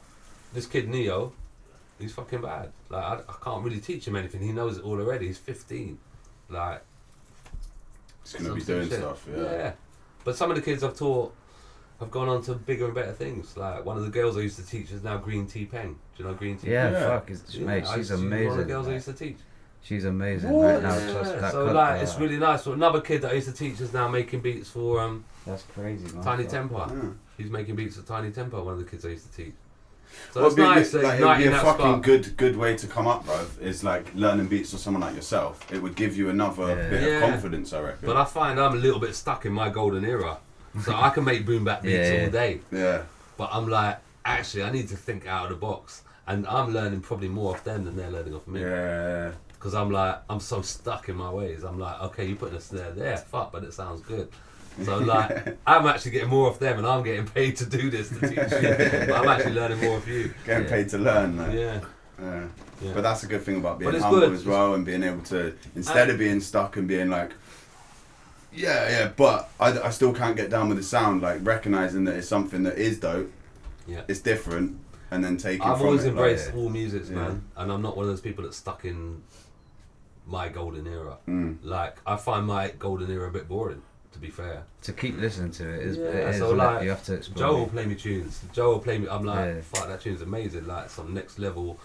Speaker 2: this kid Neo. He's fucking bad. Like I can't really teach him anything. He knows it all already. He's 15. Like
Speaker 1: It's gonna
Speaker 2: some
Speaker 1: be doing
Speaker 2: shit.
Speaker 1: stuff. Yeah.
Speaker 2: Yeah. But some of the kids I've taught have gone on to bigger and better things. Like one of the girls I used to teach is now Green Tea Peng. Do you know Green Tea?
Speaker 3: yeah,
Speaker 1: Yeah.
Speaker 3: fuck, mate, she's amazing.
Speaker 2: One of the girls I
Speaker 3: like,
Speaker 2: used to teach.
Speaker 3: she's amazing
Speaker 1: What?
Speaker 3: right now.
Speaker 2: Yeah,
Speaker 3: Just that
Speaker 2: so
Speaker 3: cut,
Speaker 2: like it's really nice. So another kid that I used to teach is now making beats for
Speaker 3: that's crazy, man.
Speaker 2: Tiny
Speaker 3: Fuck.
Speaker 2: Temper.
Speaker 1: Yeah.
Speaker 2: He's making beats for Tiny Temper. One of the kids I used to teach. So
Speaker 1: Well,
Speaker 2: it's nice.
Speaker 1: like, it'd be
Speaker 2: igniting
Speaker 1: a
Speaker 2: that
Speaker 1: fucking
Speaker 2: spark.
Speaker 1: good way to come up, bro. Is like learning beats of someone like yourself. It would give you another
Speaker 3: Yeah.
Speaker 1: bit
Speaker 2: Yeah.
Speaker 1: of confidence, I reckon.
Speaker 2: But I find I'm a little bit stuck in my golden era, so I can make boom bap beats
Speaker 3: Yeah.
Speaker 2: all day.
Speaker 1: yeah.
Speaker 2: But I'm like, actually, I need to think out of the box, and I'm learning probably more off them than they're learning off me.
Speaker 1: Yeah.
Speaker 2: Because I'm like, I'm so stuck in my ways. I'm like, okay, you putting a snare there, fuck, but it sounds good. So like, I'm actually getting more off them, and I'm getting paid to do this to teach you. But I'm actually learning more off you.
Speaker 1: Getting paid to learn. Like.
Speaker 2: Yeah.
Speaker 1: Yeah.
Speaker 2: Yeah.
Speaker 1: But that's a good thing about being
Speaker 2: But it's
Speaker 1: humble
Speaker 2: good.
Speaker 1: as well, and being able to, instead of being stuck and being like, yeah, but I still can't get down with the sound, like recognizing that it's something that is dope,
Speaker 2: Yeah.
Speaker 1: it's different, and then taking
Speaker 2: I've
Speaker 1: from
Speaker 2: always
Speaker 1: it.
Speaker 2: embraced
Speaker 1: Like,
Speaker 2: all musics,
Speaker 1: Yeah.
Speaker 2: man, and I'm not one of those people that's stuck in my golden era.
Speaker 1: mm,
Speaker 2: Like, I find my golden era a bit boring. to be fair.
Speaker 3: To keep listening to it is,
Speaker 2: Yeah,
Speaker 3: it is
Speaker 2: so
Speaker 3: isn't
Speaker 2: like,
Speaker 3: it? You have to explore.
Speaker 2: Joe will play me tunes. Joe will play me. I'm like,
Speaker 3: Yeah.
Speaker 2: fuck, that tune's amazing. Like some next level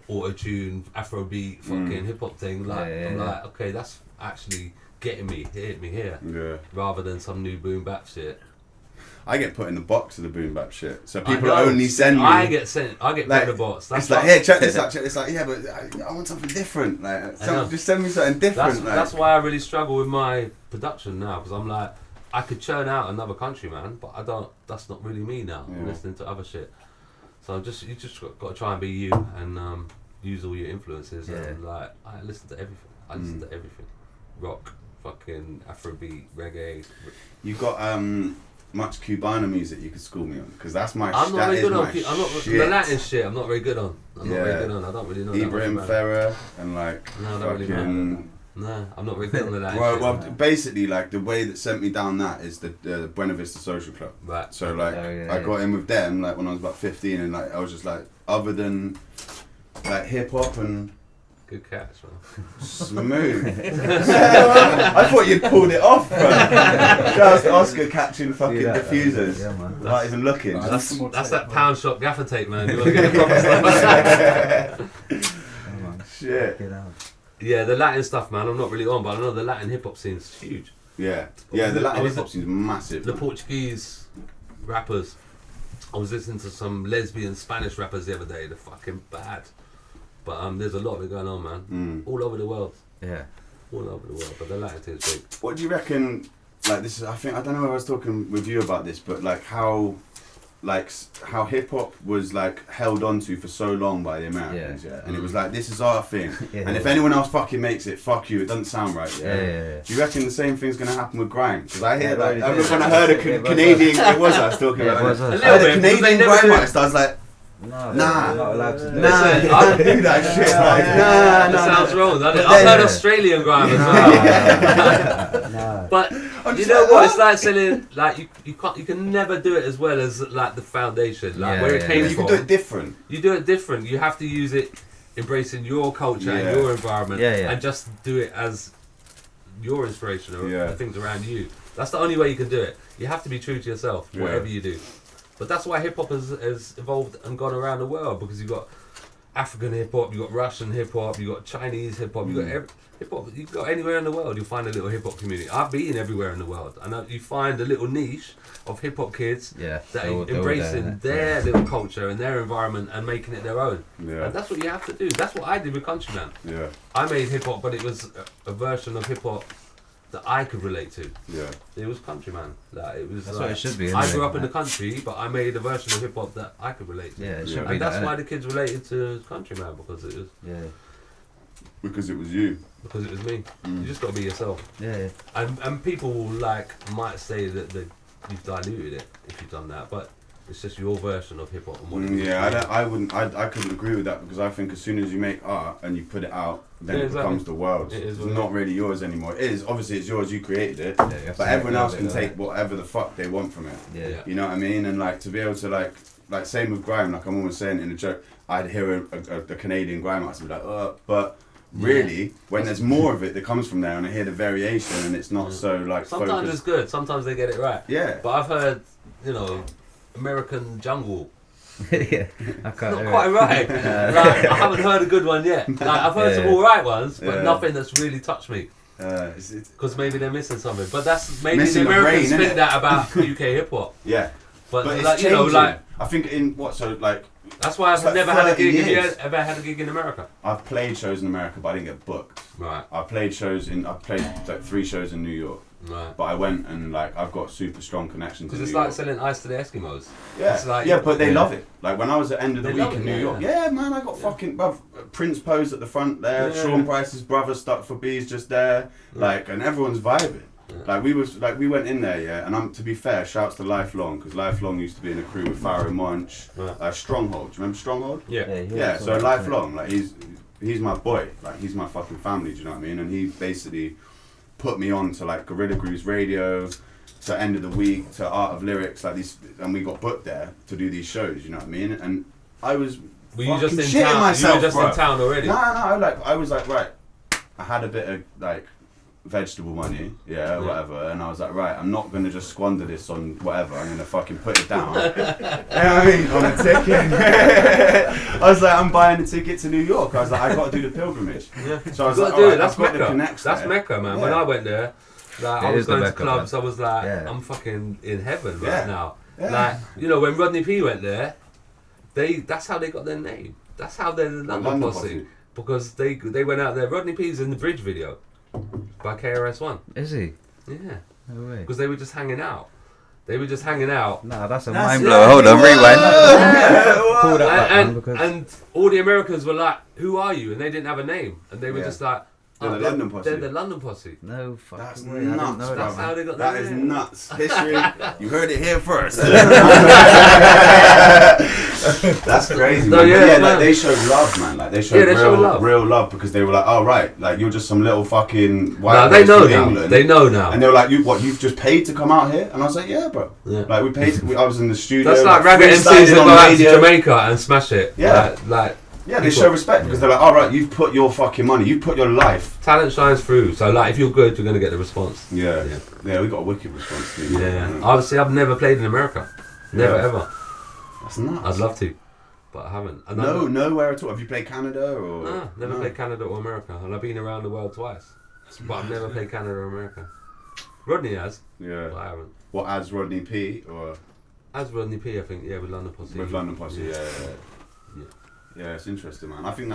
Speaker 2: auto tune, Afrobeat, fucking hip hop thing. Like I'm like, okay, that's actually getting me, hitting me here.
Speaker 1: Yeah.
Speaker 2: Rather than some new boom bap shit.
Speaker 1: I get put in the box of the boom bap shit. So
Speaker 2: I
Speaker 1: people
Speaker 2: know.
Speaker 1: only send me.
Speaker 2: I get put in the box. That's
Speaker 1: It's like,
Speaker 2: what-
Speaker 1: here, check this out. Check this out. Yeah, but I want something different. Like,
Speaker 2: know.
Speaker 1: just send me something different.
Speaker 2: That's why I really struggle with my production now, because I'm like, I could churn out another country, man, but I don't. That's not really me now. I'm
Speaker 1: Yeah.
Speaker 2: listening to other shit. So you just got to try and be you and use all your influences. And like, I listen to everything. I listen to everything. Rock, fucking Afrobeat, reggae.
Speaker 1: You got much Cubana music you could school me on, because that's my.
Speaker 2: I'm not very good on. I'm not
Speaker 1: shit.
Speaker 2: the Latin shit. I'm not very good on. I'm not
Speaker 1: Yeah.
Speaker 2: very good on. I don't really know.
Speaker 1: Ibrahim
Speaker 2: that much about it.
Speaker 1: Ferrer and like
Speaker 2: No, I don't really
Speaker 1: fucking.
Speaker 2: No, I'm not very good on the Latin
Speaker 1: Well,
Speaker 2: shit.
Speaker 1: basically, like the way that sent me down that is the Buena Vista Social Club.
Speaker 2: Right.
Speaker 1: So like,
Speaker 3: Oh,
Speaker 1: I got in with them like when I was about 15, and like I was just like, other than like hip hop and
Speaker 2: Good catch, man.
Speaker 1: smooth. I thought you'd pulled it off, bro. Just Oscar catching fucking diffusers,
Speaker 3: Yeah, man.
Speaker 1: not even looking.
Speaker 2: That's
Speaker 1: Just
Speaker 2: that pound shop gaffer tape, man. You want to get the proper stuff.
Speaker 3: Yeah, man.
Speaker 1: shit.
Speaker 3: Get out.
Speaker 2: Yeah, the Latin stuff, man. I'm not really on, but I know the Latin hip hop scene's huge.
Speaker 1: Yeah, yeah. The Latin
Speaker 2: I was
Speaker 1: hip hop scene's massive.
Speaker 2: The
Speaker 1: man.
Speaker 2: Portuguese rappers. I was listening to some lesbian Spanish rappers the other day. They're fucking bad. But there's a lot of it going on, man. All over the world.
Speaker 3: Yeah.
Speaker 2: All over the world. But the Latin thing's big.
Speaker 1: What do you reckon? Like this is, I think I don't know if I was talking with you about this, but like how hip hop was like held onto for so long by the Americans, yeah. And it was like, this is our thing, and if anyone else fucking makes it, fuck you. It doesn't sound right. Yeah. Do you reckon the same thing's gonna happen with grime? Because I hear like when I heard a Canadian, it was us talking about.
Speaker 3: it was us.
Speaker 1: I heard a
Speaker 2: A little bit, because they
Speaker 1: Canadian
Speaker 2: never
Speaker 1: grime
Speaker 2: do-
Speaker 1: artist. I was like,
Speaker 3: No,
Speaker 1: Nah.
Speaker 3: you're not allowed to do
Speaker 1: nah,
Speaker 3: that.
Speaker 2: Listen,
Speaker 1: I don't do that shit. Like,
Speaker 2: That
Speaker 1: nah.
Speaker 2: sounds wrong. I've
Speaker 1: then-
Speaker 2: heard Australian grime as well.
Speaker 3: No.
Speaker 2: But
Speaker 1: I'm
Speaker 2: you
Speaker 1: just
Speaker 2: know
Speaker 1: like,
Speaker 2: what? It's like selling. Like you can never do it as well as like the foundation, like
Speaker 3: Yeah,
Speaker 2: where it
Speaker 3: yeah,
Speaker 2: came
Speaker 1: You
Speaker 2: from.
Speaker 1: can do it different.
Speaker 2: You do it different. You have to use it, embracing your culture
Speaker 1: Yeah.
Speaker 2: and your environment,
Speaker 3: Yeah.
Speaker 2: and just do it as your inspiration or
Speaker 1: Yeah.
Speaker 2: the things around you. That's the only way you can do it. You have to be true to yourself,
Speaker 1: Yeah.
Speaker 2: whatever you do. But that's why hip hop has evolved and gone around the world, because you've got African hip hop, you've got Russian hip hop, you've got Chinese hip hop, you've got hip hop. You go anywhere in the world, you'll find a little hip hop community. I've been everywhere in the world, and you find a little niche of hip hop kids
Speaker 3: Yeah.
Speaker 2: that
Speaker 3: they're all
Speaker 2: are embracing
Speaker 3: there,
Speaker 2: their little culture and their environment and making it their own.
Speaker 1: Yeah,
Speaker 2: And that's what you have to do. That's what I did with Countryman.
Speaker 1: yeah,
Speaker 2: I made hip hop, but it was a version of hip hop that I could relate to.
Speaker 1: yeah.
Speaker 2: It was Countryman. Like, it was
Speaker 3: That's
Speaker 2: like,
Speaker 3: what it should be.
Speaker 2: I
Speaker 3: isn't
Speaker 2: grew
Speaker 3: it?
Speaker 2: up in the country, but I made a version of hip hop that I could relate to.
Speaker 3: Yeah, it should
Speaker 1: Yeah.
Speaker 3: be
Speaker 2: And that's
Speaker 3: that,
Speaker 2: why
Speaker 3: innit?
Speaker 2: the kids related to Countryman, because it was
Speaker 1: Because it was you.
Speaker 2: me. You just got to be yourself.
Speaker 3: Yeah.
Speaker 2: And people like might say that you've diluted it if you've done that, but it's just your version of hip hop. And what it was.
Speaker 1: Yeah, I couldn't agree with that, because I think as soon as you make art and you put it out, then
Speaker 2: Yeah,
Speaker 1: it
Speaker 2: exactly.
Speaker 1: becomes the world's.
Speaker 2: It is
Speaker 1: It's
Speaker 2: what it
Speaker 1: not really yours anymore. It is, obviously it's yours, you created it,
Speaker 3: You have to
Speaker 1: but
Speaker 3: make
Speaker 1: everyone
Speaker 3: a
Speaker 1: else
Speaker 3: little
Speaker 1: can
Speaker 3: bit
Speaker 1: take
Speaker 3: of
Speaker 1: whatever the fuck they want from it.
Speaker 3: that. Yeah.
Speaker 1: You know what I mean? And like to be able to like same with grime, like I'm always saying in a joke, I'd hear a Canadian grime artist and be like, but really, when there's more of it that comes from there and I hear the variation and it's not so like
Speaker 2: Sometimes it's
Speaker 1: focused.
Speaker 2: good. Sometimes they get it right.
Speaker 1: Yeah.
Speaker 2: But I've heard, American Jungle.
Speaker 3: Yeah. I can't
Speaker 2: Not
Speaker 3: do
Speaker 2: quite
Speaker 3: it.
Speaker 2: right. Like, I haven't heard a good one yet. Like, I've heard some
Speaker 3: Yeah.
Speaker 2: alright ones, but
Speaker 1: Yeah.
Speaker 2: nothing that's really touched me.
Speaker 1: It's,
Speaker 2: Because maybe they're missing something. But that's maybe
Speaker 1: Missing
Speaker 2: the
Speaker 1: a
Speaker 2: Americans
Speaker 1: brain,
Speaker 2: think
Speaker 1: innit?
Speaker 2: that about UK hip hop.
Speaker 1: yeah.
Speaker 2: But
Speaker 1: But
Speaker 2: like
Speaker 1: it's
Speaker 2: you
Speaker 1: changing.
Speaker 2: know, like
Speaker 1: I think in what, so like
Speaker 2: that's why I've
Speaker 1: It's like
Speaker 2: never had a
Speaker 1: 30
Speaker 2: gig. Have you
Speaker 1: years.
Speaker 2: ever had a gig in America?
Speaker 1: I've played shows in America, but I didn't get booked.
Speaker 2: Right,
Speaker 1: I've played like 3 shows in New York,
Speaker 2: right.
Speaker 1: but I went and like I've got super strong connections in
Speaker 2: Because it's
Speaker 1: New
Speaker 2: like
Speaker 1: York.
Speaker 2: selling ice to the Eskimos.
Speaker 1: Yeah,
Speaker 2: it's like-
Speaker 1: yeah, but they
Speaker 3: Yeah.
Speaker 1: love it. Like when I was at end of the
Speaker 2: They
Speaker 1: week
Speaker 2: love
Speaker 1: in
Speaker 2: it,
Speaker 1: New
Speaker 2: yeah,
Speaker 1: York,
Speaker 2: yeah.
Speaker 1: yeah, man, I got fucking bruv, Prince posed at the front there.
Speaker 2: Yeah.
Speaker 1: Sean Price's brother stuck for bees just there, like, and everyone's vibing.
Speaker 2: Yeah.
Speaker 1: Like we went in there, yeah, and to be fair, shouts to Lifelong, because Lifelong used to be in a crew with Pharaoh Monch,
Speaker 2: Right.
Speaker 1: Stronghold. Do you remember Stronghold?
Speaker 2: Yeah.
Speaker 1: Yeah, so Lifelong, like he's my boy, like he's my fucking family, do you know what I mean? And he basically put me on to like Gorilla Grooves Radio, to End of the Week, to Art of Lyrics, like these, and we got booked there to do these shows, you know what I mean? And I was
Speaker 2: Were you just
Speaker 1: fucking
Speaker 2: in
Speaker 1: shitting
Speaker 2: town?
Speaker 1: myself,
Speaker 2: You were just
Speaker 1: bro.
Speaker 2: in town already.
Speaker 1: No, I was like, right, I had a bit of like vegetable money, whatever, and I was like, right, I'm not gonna just squander this on whatever. I'm gonna fucking put it down. You know what I mean? On a ticket. I was like, I'm buying a ticket to New York. I was like, I got to do the pilgrimage.
Speaker 2: Yeah.
Speaker 1: So I was
Speaker 2: You
Speaker 1: like,
Speaker 2: gotta do
Speaker 1: alright,
Speaker 2: it. That's
Speaker 1: I've got the
Speaker 2: Mecca.
Speaker 1: connects
Speaker 2: That's
Speaker 1: there.
Speaker 2: Mecca, man.
Speaker 1: Yeah.
Speaker 2: When I went there, like I
Speaker 3: It
Speaker 2: was
Speaker 3: is the
Speaker 2: going to
Speaker 3: Mecca,
Speaker 2: clubs.
Speaker 3: man.
Speaker 2: I was like,
Speaker 3: Yeah.
Speaker 2: I'm fucking in heaven
Speaker 1: Yeah.
Speaker 2: right now.
Speaker 1: Yeah.
Speaker 2: Like, you know, when Rodney P went there, that's how they got their name. That's how they're the London Posse. Because they went out there. Rodney P's in the Bridge video by KRS-One.
Speaker 3: Is he?
Speaker 2: Yeah.
Speaker 3: No way.
Speaker 2: Because they were just hanging out. They were just hanging out.
Speaker 3: Nah, that's a
Speaker 1: That's
Speaker 3: mind
Speaker 1: it.
Speaker 3: blower. Hold on, rewind. Pull that back, man,
Speaker 2: And,
Speaker 3: because
Speaker 2: and all the Americans were like, "Who are you?" And they didn't have a name, and they were
Speaker 1: Yeah.
Speaker 2: just like,
Speaker 1: They're the London Posse.
Speaker 2: They're the London Posse.
Speaker 3: no fucking
Speaker 1: That's
Speaker 3: way. I didn't
Speaker 1: nuts,
Speaker 3: know
Speaker 1: bro.
Speaker 2: That's how they got
Speaker 1: That
Speaker 2: their
Speaker 1: is
Speaker 2: name.
Speaker 1: nuts. History. You heard it here first. That's crazy.
Speaker 2: No,
Speaker 1: Man.
Speaker 2: yeah,
Speaker 1: Yeah,
Speaker 2: man.
Speaker 1: like they showed love, man. Like they showed
Speaker 2: they showed love.
Speaker 1: real love because they were like, oh right, like you're just some little fucking white
Speaker 2: No, they
Speaker 1: boys
Speaker 2: know
Speaker 1: from
Speaker 2: now.
Speaker 1: England.
Speaker 2: They know now.
Speaker 1: And they were like, you've just paid to come out here? And I was like, yeah, bro.
Speaker 2: Yeah.
Speaker 1: Like we paid. I was in the studio.
Speaker 2: That's like ragged MCs
Speaker 1: freestyling
Speaker 2: that
Speaker 1: on
Speaker 2: go out to
Speaker 1: radio.
Speaker 2: Jamaica and smash it.
Speaker 1: Yeah.
Speaker 2: Like
Speaker 1: Yeah, they
Speaker 2: people.
Speaker 1: show respect because they're like, all right, you've put your fucking money, you've put your life.
Speaker 2: Talent shines through. So like, if you're good, you're gonna get the response.
Speaker 1: Yeah,
Speaker 2: Yeah.
Speaker 1: yeah, we got a wicked response. Too,
Speaker 2: Yeah. Obviously, I've never played in America. Never
Speaker 1: Yeah.
Speaker 2: ever.
Speaker 1: That's nuts.
Speaker 2: I'd love to, but I haven't. And
Speaker 1: No, nowhere at all. Have you played Canada or?
Speaker 2: No, never
Speaker 1: No.
Speaker 2: played Canada or America, and I've been around the world twice, but I've never played Canada or America. Rodney has,
Speaker 1: Yeah.
Speaker 2: but I haven't.
Speaker 1: What, as Rodney P or
Speaker 2: As Rodney P, I think, yeah, with London Posse.
Speaker 1: with London Posse? Yeah,
Speaker 2: Yeah.
Speaker 1: yeah. It's interesting, man. I think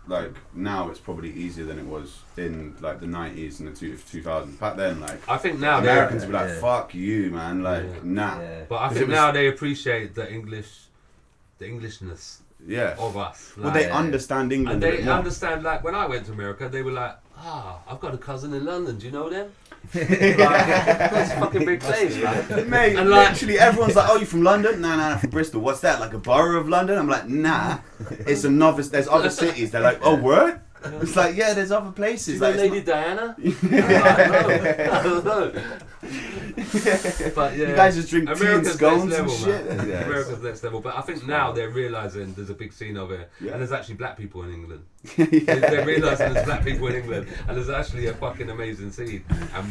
Speaker 1: like now it's probably easier than it was in like the 90s and the 2000s. Back then, like
Speaker 2: I think now
Speaker 1: Americans
Speaker 2: they,
Speaker 1: would be like,
Speaker 3: Yeah.
Speaker 1: "Fuck you, man!" Like,
Speaker 2: Yeah.
Speaker 1: nah.
Speaker 3: Yeah.
Speaker 2: but I
Speaker 1: 'Cause
Speaker 2: think
Speaker 1: it was-
Speaker 2: now they appreciate the Englishness
Speaker 1: Yeah.
Speaker 2: of us.
Speaker 1: Well,
Speaker 2: Like,
Speaker 1: they understand England
Speaker 2: and
Speaker 1: a
Speaker 2: they
Speaker 1: bit more.
Speaker 2: understand. Like when I went to America, they were like, I've got a cousin in London. Do you know them? Like, that's a fucking big place, right?
Speaker 1: Mate,
Speaker 2: And like-
Speaker 1: literally everyone's like, "Oh, you from London?" Nah, from Bristol. What's that? Like a borough of London? I'm like, nah. It's a novice. There's other cities. They're like, "Oh, word?" It's like, yeah, there's other
Speaker 2: Do
Speaker 1: places.
Speaker 2: you know
Speaker 1: Like,
Speaker 2: Lady
Speaker 1: it's
Speaker 2: Diana? I'm like, no, I don't know. But yeah,
Speaker 1: You guys just drink tea and
Speaker 2: America's
Speaker 1: scones
Speaker 2: next
Speaker 1: and
Speaker 2: level,
Speaker 1: shit.
Speaker 2: man.
Speaker 1: Yeah,
Speaker 2: America's next level. But I think now they're realising there's a big scene over here,
Speaker 1: Yeah.
Speaker 2: and there's actually black people in England.
Speaker 1: Yeah.
Speaker 2: They're realising there's black people in England, and there's actually a fucking amazing scene, and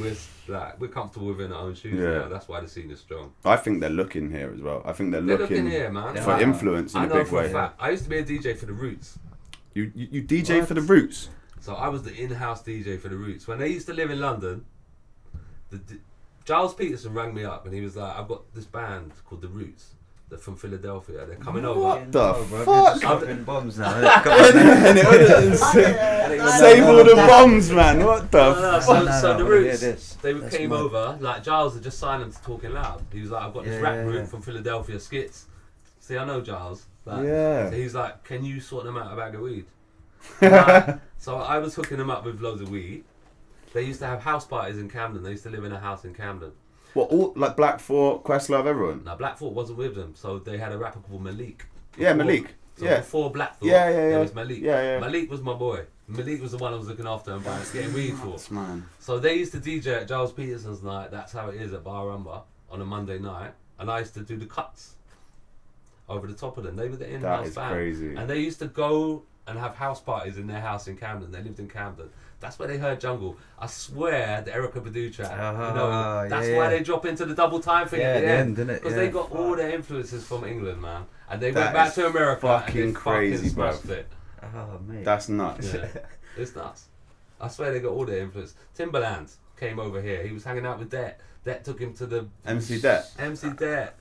Speaker 2: we're comfortable within our own shoes
Speaker 1: Yeah.
Speaker 2: now. That's why the scene is strong.
Speaker 1: I think they're looking here as well. I think they're
Speaker 2: They're
Speaker 1: looking
Speaker 2: looking here, man.
Speaker 3: Yeah.
Speaker 1: for influence in
Speaker 2: I
Speaker 1: a
Speaker 2: know
Speaker 1: big
Speaker 2: for a
Speaker 1: way.
Speaker 2: fact. I used to be a DJ for the Roots.
Speaker 1: You DJ for the Roots.
Speaker 2: So I was the in-house DJ for the Roots. When they used to live in London, Giles Peterson rang me up and he was like, "I've got this band called the Roots. They're from Philadelphia. They're coming over."
Speaker 1: What the
Speaker 3: Oh, bro,
Speaker 1: fuck?
Speaker 3: you're just dropping bombs now.
Speaker 1: Save all the bombs, man. What the?
Speaker 2: No,
Speaker 1: F-
Speaker 2: so the
Speaker 3: I wanna hear
Speaker 2: Roots,
Speaker 3: this.
Speaker 2: they
Speaker 3: That's
Speaker 2: came
Speaker 3: mad.
Speaker 2: over. Like Giles had just signed them to Talking Loud. He was like, "I've got this
Speaker 3: Yeah,
Speaker 2: rap
Speaker 3: yeah,
Speaker 2: group
Speaker 3: yeah.
Speaker 2: from Philadelphia, Skitz." See, I know Giles. Like,
Speaker 1: Yeah.
Speaker 2: So he's like, "Can you sort them out a bag of weed?" Like, so I was hooking them up with loads of weed. They used to have house parties in Camden. They used to live in a house in Camden.
Speaker 1: What, all like Black Thought, Questlove, everyone?
Speaker 2: Now Blackthought wasn't with them, so they had a rapper called Malik.
Speaker 1: Yeah,
Speaker 2: Before-
Speaker 1: Malik.
Speaker 2: So
Speaker 1: Yeah.
Speaker 2: before Blackthought,
Speaker 1: Yeah, yeah,
Speaker 2: there
Speaker 1: yeah.
Speaker 2: was Malik.
Speaker 1: Yeah, yeah.
Speaker 2: Malik was my boy. Malik was the one I was looking after and buying, getting weed for.
Speaker 1: Nuts, man.
Speaker 2: So they used to DJ at Giles Peterson's night. That's how it is at Bar Rumba on a Monday night, and I used to do the cuts over the top of them. They were the
Speaker 1: That
Speaker 2: in-house
Speaker 1: is
Speaker 2: band,
Speaker 1: crazy.
Speaker 2: and they used to go and have house parties in their house in Camden. They lived in Camden. That's where they heard Jungle. I swear, the Erica Badu track.
Speaker 3: Ah,
Speaker 2: That's
Speaker 3: yeah,
Speaker 2: why
Speaker 3: yeah.
Speaker 2: they drop into the double time thing
Speaker 3: Yeah,
Speaker 2: at the end,
Speaker 3: innit?
Speaker 2: because
Speaker 3: Yeah.
Speaker 2: they got all their influences from England, man, and they
Speaker 1: That
Speaker 2: went back
Speaker 1: is
Speaker 2: to America
Speaker 1: fucking
Speaker 2: and they
Speaker 1: crazy,
Speaker 2: fucking
Speaker 1: bro.
Speaker 2: smashed it.
Speaker 3: Oh, mate.
Speaker 1: That's nuts.
Speaker 2: Yeah, it's nuts. I swear they got all their influence. Timbaland came over here. He was hanging out with Det. Det took him to the
Speaker 1: MC Det.
Speaker 2: MC Det.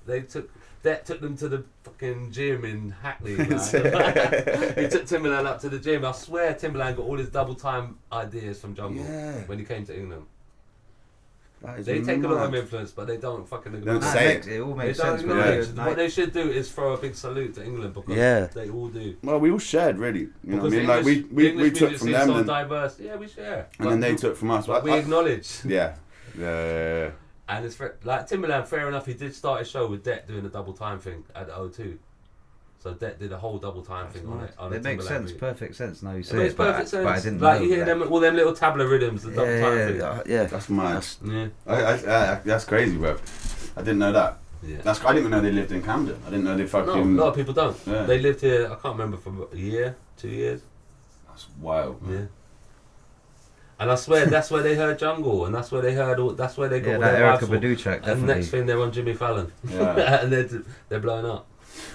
Speaker 2: Det took them to the fucking gym in Hackney. Man. He took Timbaland up to the gym. I swear Timbaland got all his double time ideas from Jungle
Speaker 1: Yeah.
Speaker 2: when he came to England.
Speaker 1: That is
Speaker 2: They take a lot of
Speaker 1: mad.
Speaker 2: influence, but they don't fucking
Speaker 1: Don't
Speaker 2: acknowledge
Speaker 1: say
Speaker 2: it.
Speaker 3: It all
Speaker 2: They
Speaker 3: makes
Speaker 2: don't
Speaker 3: sense.
Speaker 2: acknowledge
Speaker 1: Yeah.
Speaker 2: it. What they should do is throw a big salute to England because
Speaker 3: Yeah.
Speaker 2: they all do.
Speaker 1: Well, we all shared, really. You know what I
Speaker 2: Because
Speaker 1: mean?
Speaker 2: the
Speaker 1: Like
Speaker 2: English- the
Speaker 1: we
Speaker 2: English
Speaker 1: took
Speaker 2: music
Speaker 1: from
Speaker 2: scene's
Speaker 1: them,
Speaker 2: so
Speaker 1: and
Speaker 2: diverse. Yeah, we share.
Speaker 1: then they took from us.
Speaker 2: But we acknowledge.
Speaker 1: Yeah. Yeah.
Speaker 2: And it's like Timbaland, fair enough, he did start his show with Det doing a double time thing at the O2. So Det did a whole double time thing on it. On
Speaker 3: It
Speaker 2: a
Speaker 3: makes
Speaker 2: Timbaland
Speaker 3: sense,
Speaker 2: beat.
Speaker 3: perfect sense. Now you
Speaker 2: It
Speaker 3: say
Speaker 2: makes
Speaker 3: it, but
Speaker 2: perfect sense.
Speaker 3: I didn't
Speaker 2: like
Speaker 3: know
Speaker 2: you hear
Speaker 3: that.
Speaker 2: them, all them little tabla rhythms, the double time thing.
Speaker 3: Yeah.
Speaker 1: That's mad.
Speaker 3: That's-
Speaker 2: Yeah.
Speaker 1: That's crazy, bro. I didn't know that.
Speaker 2: Yeah.
Speaker 1: I didn't even know they lived in Camden. I didn't know they
Speaker 2: No,
Speaker 1: fucking.
Speaker 2: a lot of people don't.
Speaker 1: Yeah.
Speaker 2: They lived here, I can't remember, for a year, 2 years.
Speaker 1: That's wild, man.
Speaker 2: Yeah. And I swear that's where they heard Jungle, and that's where they heard all. That's where they got all
Speaker 3: that
Speaker 2: their
Speaker 3: Erykah
Speaker 2: vibes
Speaker 3: Badu track.
Speaker 2: And
Speaker 3: Definitely.
Speaker 2: next thing they're on Jimmy Fallon,
Speaker 1: Yeah.
Speaker 2: and they're blowing up.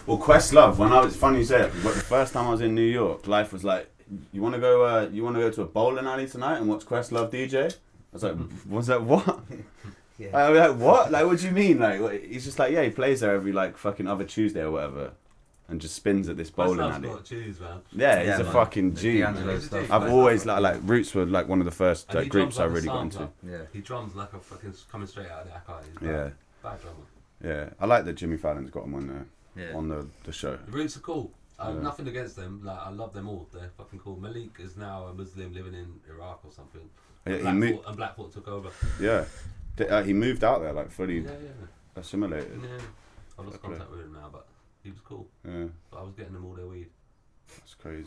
Speaker 1: Well, Questlove, when I was funny you say it, but the first time I was in New York, life was like, you want to go to a bowling alley tonight and watch Questlove DJ? I was like, was that what?
Speaker 3: Yeah.
Speaker 1: I was like, what? Like, what do you mean? Like, he's just like, yeah, he plays there every like fucking other Tuesday or whatever, and just spins at this bowling
Speaker 2: Questlove's
Speaker 1: alley.
Speaker 2: got tunes, man.
Speaker 1: Yeah, he's
Speaker 3: Yeah,
Speaker 1: a
Speaker 3: man.
Speaker 1: fucking
Speaker 3: The
Speaker 1: G.
Speaker 3: D'Angelo
Speaker 2: He's a
Speaker 3: stuff.
Speaker 2: G.
Speaker 1: I've always like Roots were like one of the first
Speaker 2: And he
Speaker 1: groups
Speaker 2: drums
Speaker 1: I
Speaker 2: like a
Speaker 1: really got into.
Speaker 2: sampler.
Speaker 3: Yeah.
Speaker 2: He drums like a fucking coming straight out of the Akai. He's
Speaker 1: Yeah,
Speaker 2: like, bad drummer.
Speaker 1: yeah. I like that Jimmy Fallon's got him on
Speaker 3: Yeah.
Speaker 1: on the show.
Speaker 2: The Roots are cool. I have
Speaker 1: Yeah.
Speaker 2: nothing against them. Like I love them all. They're fucking cool. Malik is now a Muslim living in Iraq or something.
Speaker 1: Yeah,
Speaker 2: And Blackport took over.
Speaker 1: Yeah, he moved out there like fully
Speaker 2: Yeah.
Speaker 1: assimilated.
Speaker 2: Yeah. I've lost
Speaker 1: Okay.
Speaker 2: contact with him now, but he was cool.
Speaker 1: Yeah,
Speaker 2: But I was getting them all their weed.
Speaker 1: that's crazy.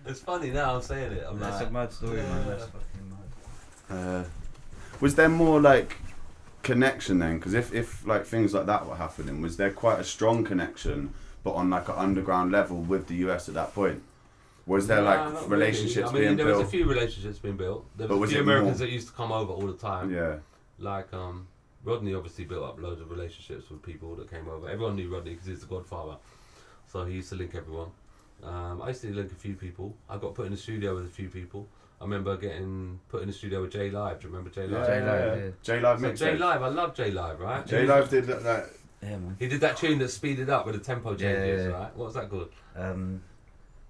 Speaker 2: It's funny now I'm saying it. I'm
Speaker 3: That's
Speaker 2: like,
Speaker 3: a mad story, man.
Speaker 2: yeah.
Speaker 3: That's fucking mad.
Speaker 1: Was there more like connection then? Because if like things like that were happening, was there quite a strong connection, but on like an underground level with the US at that point? Was there
Speaker 2: Nah,
Speaker 1: like
Speaker 2: not
Speaker 1: relationships
Speaker 2: really. I mean,
Speaker 1: being
Speaker 2: there
Speaker 1: built?
Speaker 2: was a few relationships being built. There
Speaker 1: But
Speaker 2: was
Speaker 1: was
Speaker 2: a few
Speaker 1: it
Speaker 2: Americans
Speaker 1: more?
Speaker 2: that used to come over all the time.
Speaker 1: Yeah,
Speaker 2: Like Rodney obviously built up loads of relationships with people that came over. Everyone knew Rodney because he's the godfather. So he used to link everyone. I used to link a few people. I got put in the studio with a few people. I remember getting put in the studio with J Live. Do you remember J Live?
Speaker 1: J Live
Speaker 2: So
Speaker 1: mixtape.
Speaker 2: J Live, I love J Live, right?
Speaker 1: J Live did that.
Speaker 3: Yeah, man.
Speaker 2: He did that tune that speeded up with the tempo changes,
Speaker 3: Yeah.
Speaker 2: right? What was that called?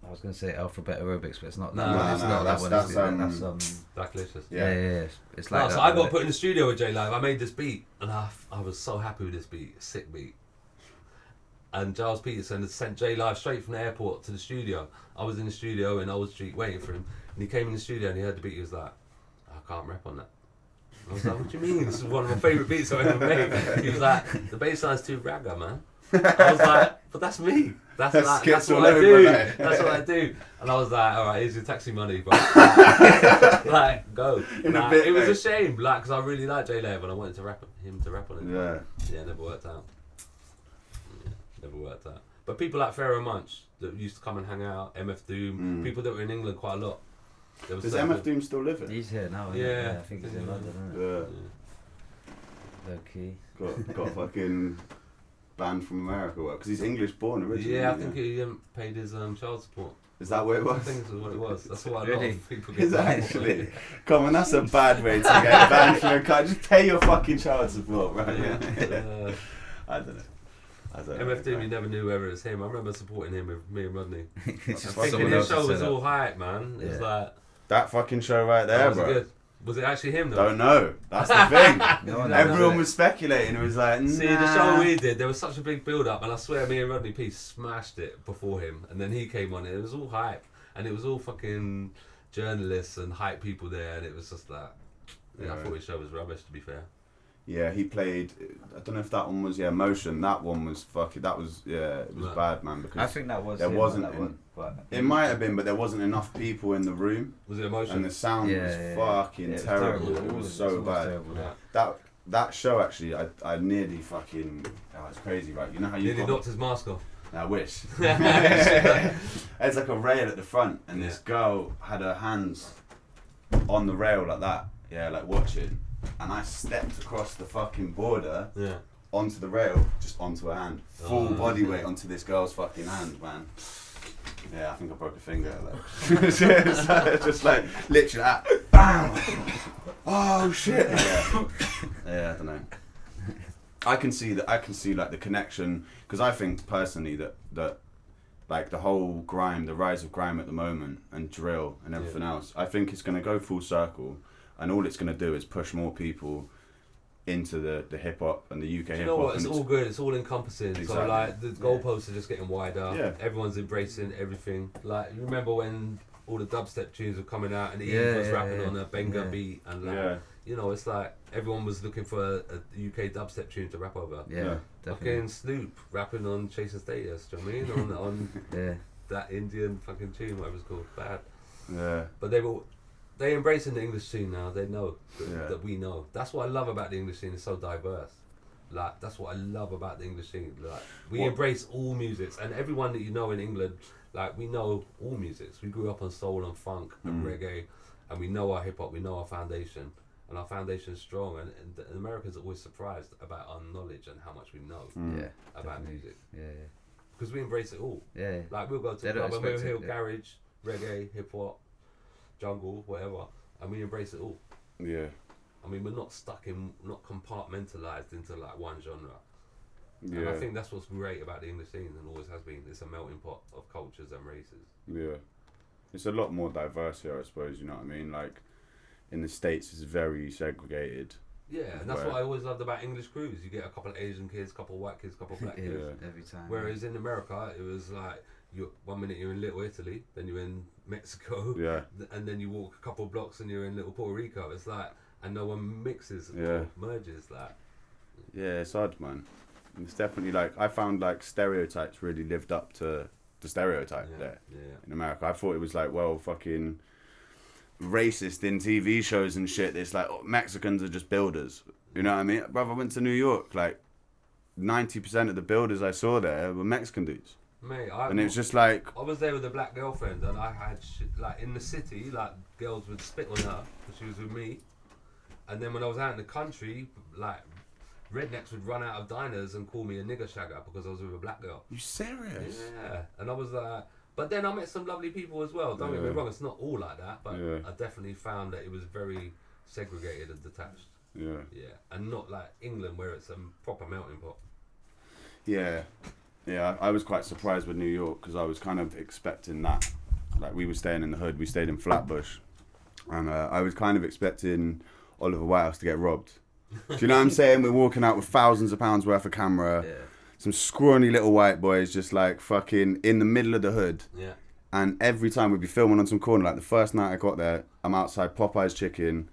Speaker 3: I was going to say Alphabet Aerobics, but it's not that
Speaker 2: No,
Speaker 3: one. It's
Speaker 1: no,
Speaker 3: not that one.
Speaker 1: that's,
Speaker 3: It's
Speaker 2: Blacklicious.
Speaker 3: yeah. It's like
Speaker 2: No,
Speaker 3: that.
Speaker 2: so I got put in the studio with J Live. I made this beat, and I was so happy with this beat, sick beat. And Giles Peterson had sent J Live straight from the airport to the studio. I was in the studio in Old Street waiting for him, and he came in the studio and he heard the beat. He was like, "I can't rap on that." I was like, "What do you mean? This is one of my favourite beats I've ever made." He was like, "The bass line's too ragga, man." I was like, "But that's me. That's what I do. That's what I do." And I was like, "All right, here's your taxi money, bro. Like, go."
Speaker 1: In a
Speaker 2: Like,
Speaker 1: bit,
Speaker 2: it was
Speaker 1: mate.
Speaker 2: a shame, like, because I really liked J Live and I wanted to him to rap on it.
Speaker 1: Yeah.
Speaker 2: Yeah, never worked out. Yeah, never worked out. But people like Pharaoh Munch that used to come and hang out, MF Doom, people that were in England quite a lot. There was
Speaker 1: Does
Speaker 2: certain-
Speaker 1: MF Doom still live it?
Speaker 3: He's here now.
Speaker 2: Yeah.
Speaker 3: I think he's in London, isn't it?
Speaker 1: Yeah.
Speaker 2: Yeah.
Speaker 3: Low key.
Speaker 1: Got fucking banned from America, because he's English born originally.
Speaker 2: Yeah, I think he paid his child support.
Speaker 1: Is that what it
Speaker 2: I
Speaker 1: was?
Speaker 2: think this is what it was. That's why a lot
Speaker 3: Really?
Speaker 2: of people get
Speaker 1: Is that
Speaker 2: banned.
Speaker 1: actually? Come on, that's a bad way to get banned from a country. Just pay your fucking child support, right?
Speaker 2: Yeah.
Speaker 1: I don't know.
Speaker 2: MF Doom, you never knew whether it was him. I remember supporting him with me and Rodney.
Speaker 3: It's just
Speaker 2: Thinking
Speaker 3: someone
Speaker 2: his
Speaker 3: else
Speaker 2: show
Speaker 3: has
Speaker 2: was
Speaker 3: set
Speaker 2: all
Speaker 3: up.
Speaker 2: hype, man. It was
Speaker 3: Yeah.
Speaker 2: like,
Speaker 1: That fucking show right there,
Speaker 2: was it
Speaker 1: bro.
Speaker 2: good? Was it actually him though?
Speaker 1: Don't know. That's the thing.
Speaker 3: No one
Speaker 1: Everyone
Speaker 3: knows it.
Speaker 1: was speculating. It was like,
Speaker 2: See,
Speaker 1: nah.
Speaker 2: the show we did, there was such a big build-up, and I swear me and Rodney P smashed it before him, and then he came on it. It was all hype, and it was all fucking journalists and hype people there, and it was just like, yeah, I
Speaker 1: Yeah.
Speaker 2: thought his show was rubbish, to be fair.
Speaker 1: Yeah, he played. I don't know if that one was Motion. That one was fucking. That was it was
Speaker 2: Right.
Speaker 1: bad, man.
Speaker 3: I
Speaker 1: Because
Speaker 3: think that was
Speaker 1: there
Speaker 3: him,
Speaker 1: wasn't
Speaker 3: that
Speaker 1: in-
Speaker 3: one, but
Speaker 1: it might have been, but there wasn't enough people in the room,
Speaker 2: Was it
Speaker 1: and
Speaker 2: Emotion?
Speaker 1: the sound
Speaker 3: Yeah,
Speaker 1: was
Speaker 3: yeah,
Speaker 1: fucking
Speaker 3: yeah, it was
Speaker 1: terrible.
Speaker 3: terrible.
Speaker 1: It was
Speaker 3: It's
Speaker 1: so
Speaker 3: always
Speaker 1: bad.
Speaker 3: terrible,
Speaker 2: Yeah.
Speaker 1: That show actually, I nearly fucking. Oh, it's crazy, right? You know how you.
Speaker 2: Nearly knocked his mask off.
Speaker 1: I wish. It's like a rail at the front, and this girl had her hands on the rail like that. Yeah, like watching. And I stepped across the fucking border
Speaker 2: Yeah.
Speaker 1: onto the rail, just onto her hand. Full
Speaker 2: Oh.
Speaker 1: body weight onto this girl's fucking hand, man. Yeah, I think I broke a finger. Like. Just like, literally, BAM! Oh shit! Yeah, I don't know. I can see like the connection, because I think personally that like the whole grime, the rise of grime at the moment, and drill and everything else, I think it's going to go full circle, and all it's going to do is push more people into the hip hop and the UK
Speaker 2: Do you
Speaker 1: hip
Speaker 2: know
Speaker 1: hop.
Speaker 2: what? It's all good. It's all encompassing. So
Speaker 1: Exactly.
Speaker 2: like the goalposts are just getting wider.
Speaker 1: Yeah.
Speaker 2: Everyone's embracing everything. Like you remember when all the dubstep tunes were coming out and Eve
Speaker 3: Yeah,
Speaker 2: was
Speaker 3: yeah,
Speaker 2: rapping
Speaker 3: yeah.
Speaker 2: on a banger
Speaker 3: Yeah.
Speaker 2: beat and like
Speaker 1: Yeah.
Speaker 2: you know, it's like everyone was looking for a UK dubstep tune to rap over.
Speaker 3: Yeah,
Speaker 1: Yeah.
Speaker 3: definitely.
Speaker 2: Fucking Snoop rapping on Chasing Status. Do you know what I mean? on
Speaker 3: Yeah.
Speaker 2: that Indian fucking tune, whatever it's called, bad.
Speaker 1: Yeah.
Speaker 2: But they embracing the English scene now. They know
Speaker 1: Yeah.
Speaker 2: that we know. That's what I love about the English scene. It's so diverse. Like that's what I love about the English scene. Like we
Speaker 1: What-
Speaker 2: embrace all musics, and everyone that you know in England like we know all musics. We grew up on soul and funk and reggae, and we know our hip hop. We know our foundation, and our foundation's strong. And America's always surprised about our knowledge and how much we know about music.
Speaker 3: Yeah.
Speaker 2: Because we embrace it all.
Speaker 3: Yeah.
Speaker 2: Like we'll go to the club and we'll hear garage, reggae, hip hop, jungle, whatever, and we embrace it all.
Speaker 1: Yeah.
Speaker 2: I mean, we're not not compartmentalized into like one genre.
Speaker 1: Yeah.
Speaker 2: And I think that's what's great about the English scene, and always has been. It's a melting pot of cultures and races.
Speaker 1: Yeah. It's a lot more diverse here, I suppose, you know what I mean? Like, in the States, it's very segregated.
Speaker 2: Yeah, and that's what I always loved about English crews. You get a couple of Asian kids, couple of white kids, couple of black kids.
Speaker 3: Every time.
Speaker 2: Whereas in America, it was like, one minute you're in Little Italy, then you're in Mexico, and then you walk a couple of blocks and you're in Little Puerto Rico. It's like, and no one mixes or merges that.
Speaker 1: Yeah, it's odd, man. It's definitely like, I found like stereotypes really lived up to the stereotype there in America. I thought it was like, well, fucking racist in TV shows and shit. It's like, oh, Mexicans are just builders. You know what I mean? Brother, I went to New York, like 90% of the builders I saw there were Mexican dudes.
Speaker 2: Mate,
Speaker 1: and it was just like,
Speaker 2: I was there with a black girlfriend, and I had like in the city, like girls would spit on her because she was with me. And then when I was out in the country, like rednecks would run out of diners and call me a nigger shagger because I was with a black girl.
Speaker 1: You serious?
Speaker 2: Yeah. And I was like, but then I met some lovely people as well. Don't get me wrong, it's not all like that, but I definitely found that it was very segregated and detached.
Speaker 1: Yeah.
Speaker 2: Yeah. And not like England where it's a proper melting pot.
Speaker 1: Yeah. Yeah, I was quite surprised with New York because I was kind of expecting that. Like, we were staying in the hood, we stayed in Flatbush, and I was kind of expecting Oliver Whitehouse to get robbed. Do you know what I'm saying? We're walking out with thousands of pounds worth of camera, some scrawny little white boys just like fucking in the middle of the hood.
Speaker 2: Yeah.
Speaker 1: And every time we'd be filming on some corner, like the first night I got there, I'm outside Popeye's Chicken,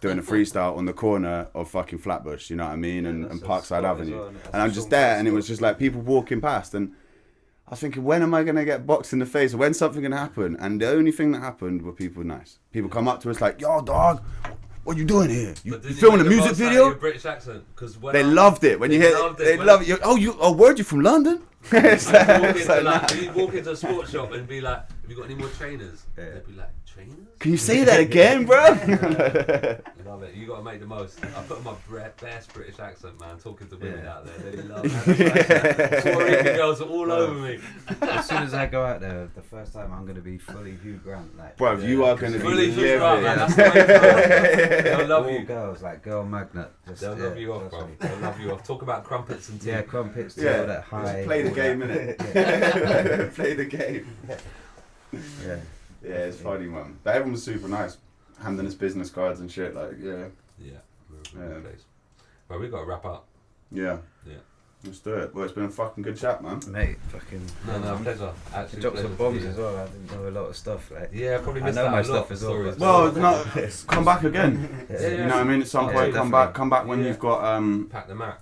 Speaker 1: doing a freestyle on the corner of fucking Flatbush, you know what I mean, and Parkside Avenue.
Speaker 3: Well,
Speaker 1: and I'm just there, and it was just like people walking past, and I was thinking, when am I going to get boxed in the face? When's something going to happen? And the only thing that happened were people nice. People come up to us like, yo, dog, what you doing here? You filming a music video?
Speaker 2: Your British accent, because
Speaker 1: they loved it. When you hear, they love it. Oh, word, you from London?
Speaker 2: You walk into a sports shop and be like, have you got any more trainers? They'd be like, trainers?
Speaker 1: Can you say that again, bro?
Speaker 2: Love it. You got to make the most. I put on my best British accent, man, talking to women out there. They love it. Puerto Rican girls are all over me.
Speaker 3: As soon as I go out there, the first time I'm going to be fully Hugh Grant. Like,
Speaker 1: bro, you are going to be
Speaker 2: fully Hugh Grant, man. That's the way to go. They'll love you.
Speaker 3: Girls, like girl magnet.
Speaker 2: They'll love you off, bro. They'll love you off. Talk about crumpets and tea.
Speaker 3: Yeah, crumpets, tea, all that high.
Speaker 1: Just play the game, innit? Play the game.
Speaker 3: Yeah.
Speaker 1: Yeah, it's funny, man. But everyone was super nice, handing us business cards and shit. Like,
Speaker 2: Yeah, we're in a good place. Well, we got to wrap up.
Speaker 1: Yeah. Let's do it. Well, it's been a fucking good chat, man.
Speaker 3: Mate, fucking.
Speaker 2: No, pleasure. Actually,
Speaker 3: Dropped some bombs as well. I didn't know a lot of stuff. Like,
Speaker 2: yeah, probably missed
Speaker 3: I know
Speaker 2: out
Speaker 3: my
Speaker 2: a lot
Speaker 3: stuff
Speaker 2: of
Speaker 3: as well.
Speaker 2: stories.
Speaker 1: Well, no, come back again.
Speaker 3: Yeah.
Speaker 1: You know what I mean? At some point, come back when you've got
Speaker 2: Pack the Mac.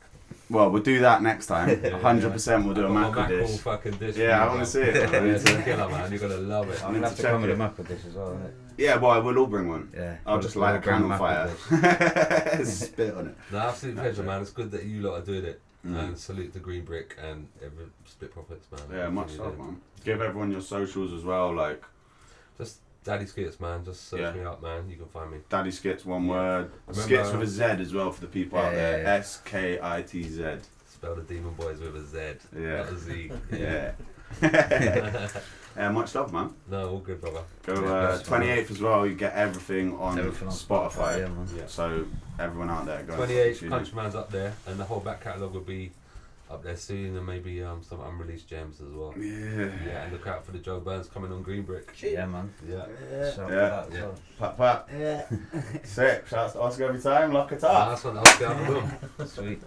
Speaker 1: Well, we'll do that next time. 100% we'll do a macro dish.
Speaker 2: Fucking dish.
Speaker 1: Yeah, I want to see it.
Speaker 2: Yeah, it's a killer, man. You're gonna love it.
Speaker 3: I'm gonna have to come with a macro dish as well, innit?
Speaker 1: Yeah, well, we'll all bring one.
Speaker 3: Yeah.
Speaker 1: I'll just light a candle fire. Spit on it.
Speaker 2: No, absolute pleasure, man. It's good that you lot are doing it. And salute the Green Brick and every Split Profits, man.
Speaker 1: Yeah, much love, man. Give everyone your socials as well, like.
Speaker 2: Just Daddy Skitz, man. Just search me up, man. You can find me.
Speaker 1: Daddy Skitz, one word. Skitz with a Z as well for the people out there. Skitz.
Speaker 2: Spell the Demon Boys with a Z.
Speaker 1: Yeah.
Speaker 2: Not a Z.
Speaker 1: Yeah. Much love, man.
Speaker 2: No, all good, brother.
Speaker 1: Go 28th as well. You get everything on Spotify.
Speaker 3: Yeah, man.
Speaker 2: Yeah.
Speaker 1: So everyone out there, go.
Speaker 2: 28th, Countryman's up there, and the whole back catalogue will be up there soon, and maybe some unreleased gems as well. Yeah, and look out for the Joe Burns coming on Green Brick.
Speaker 3: Yeah, man.
Speaker 2: Yeah.
Speaker 3: Shout
Speaker 1: Yeah.
Speaker 3: out to that as well.
Speaker 1: Pat, pat.
Speaker 3: Yeah.
Speaker 1: Sick. Shout out to Oscar every time. Lock it up.
Speaker 2: That's one. I'll be out of the room.
Speaker 3: Sweet.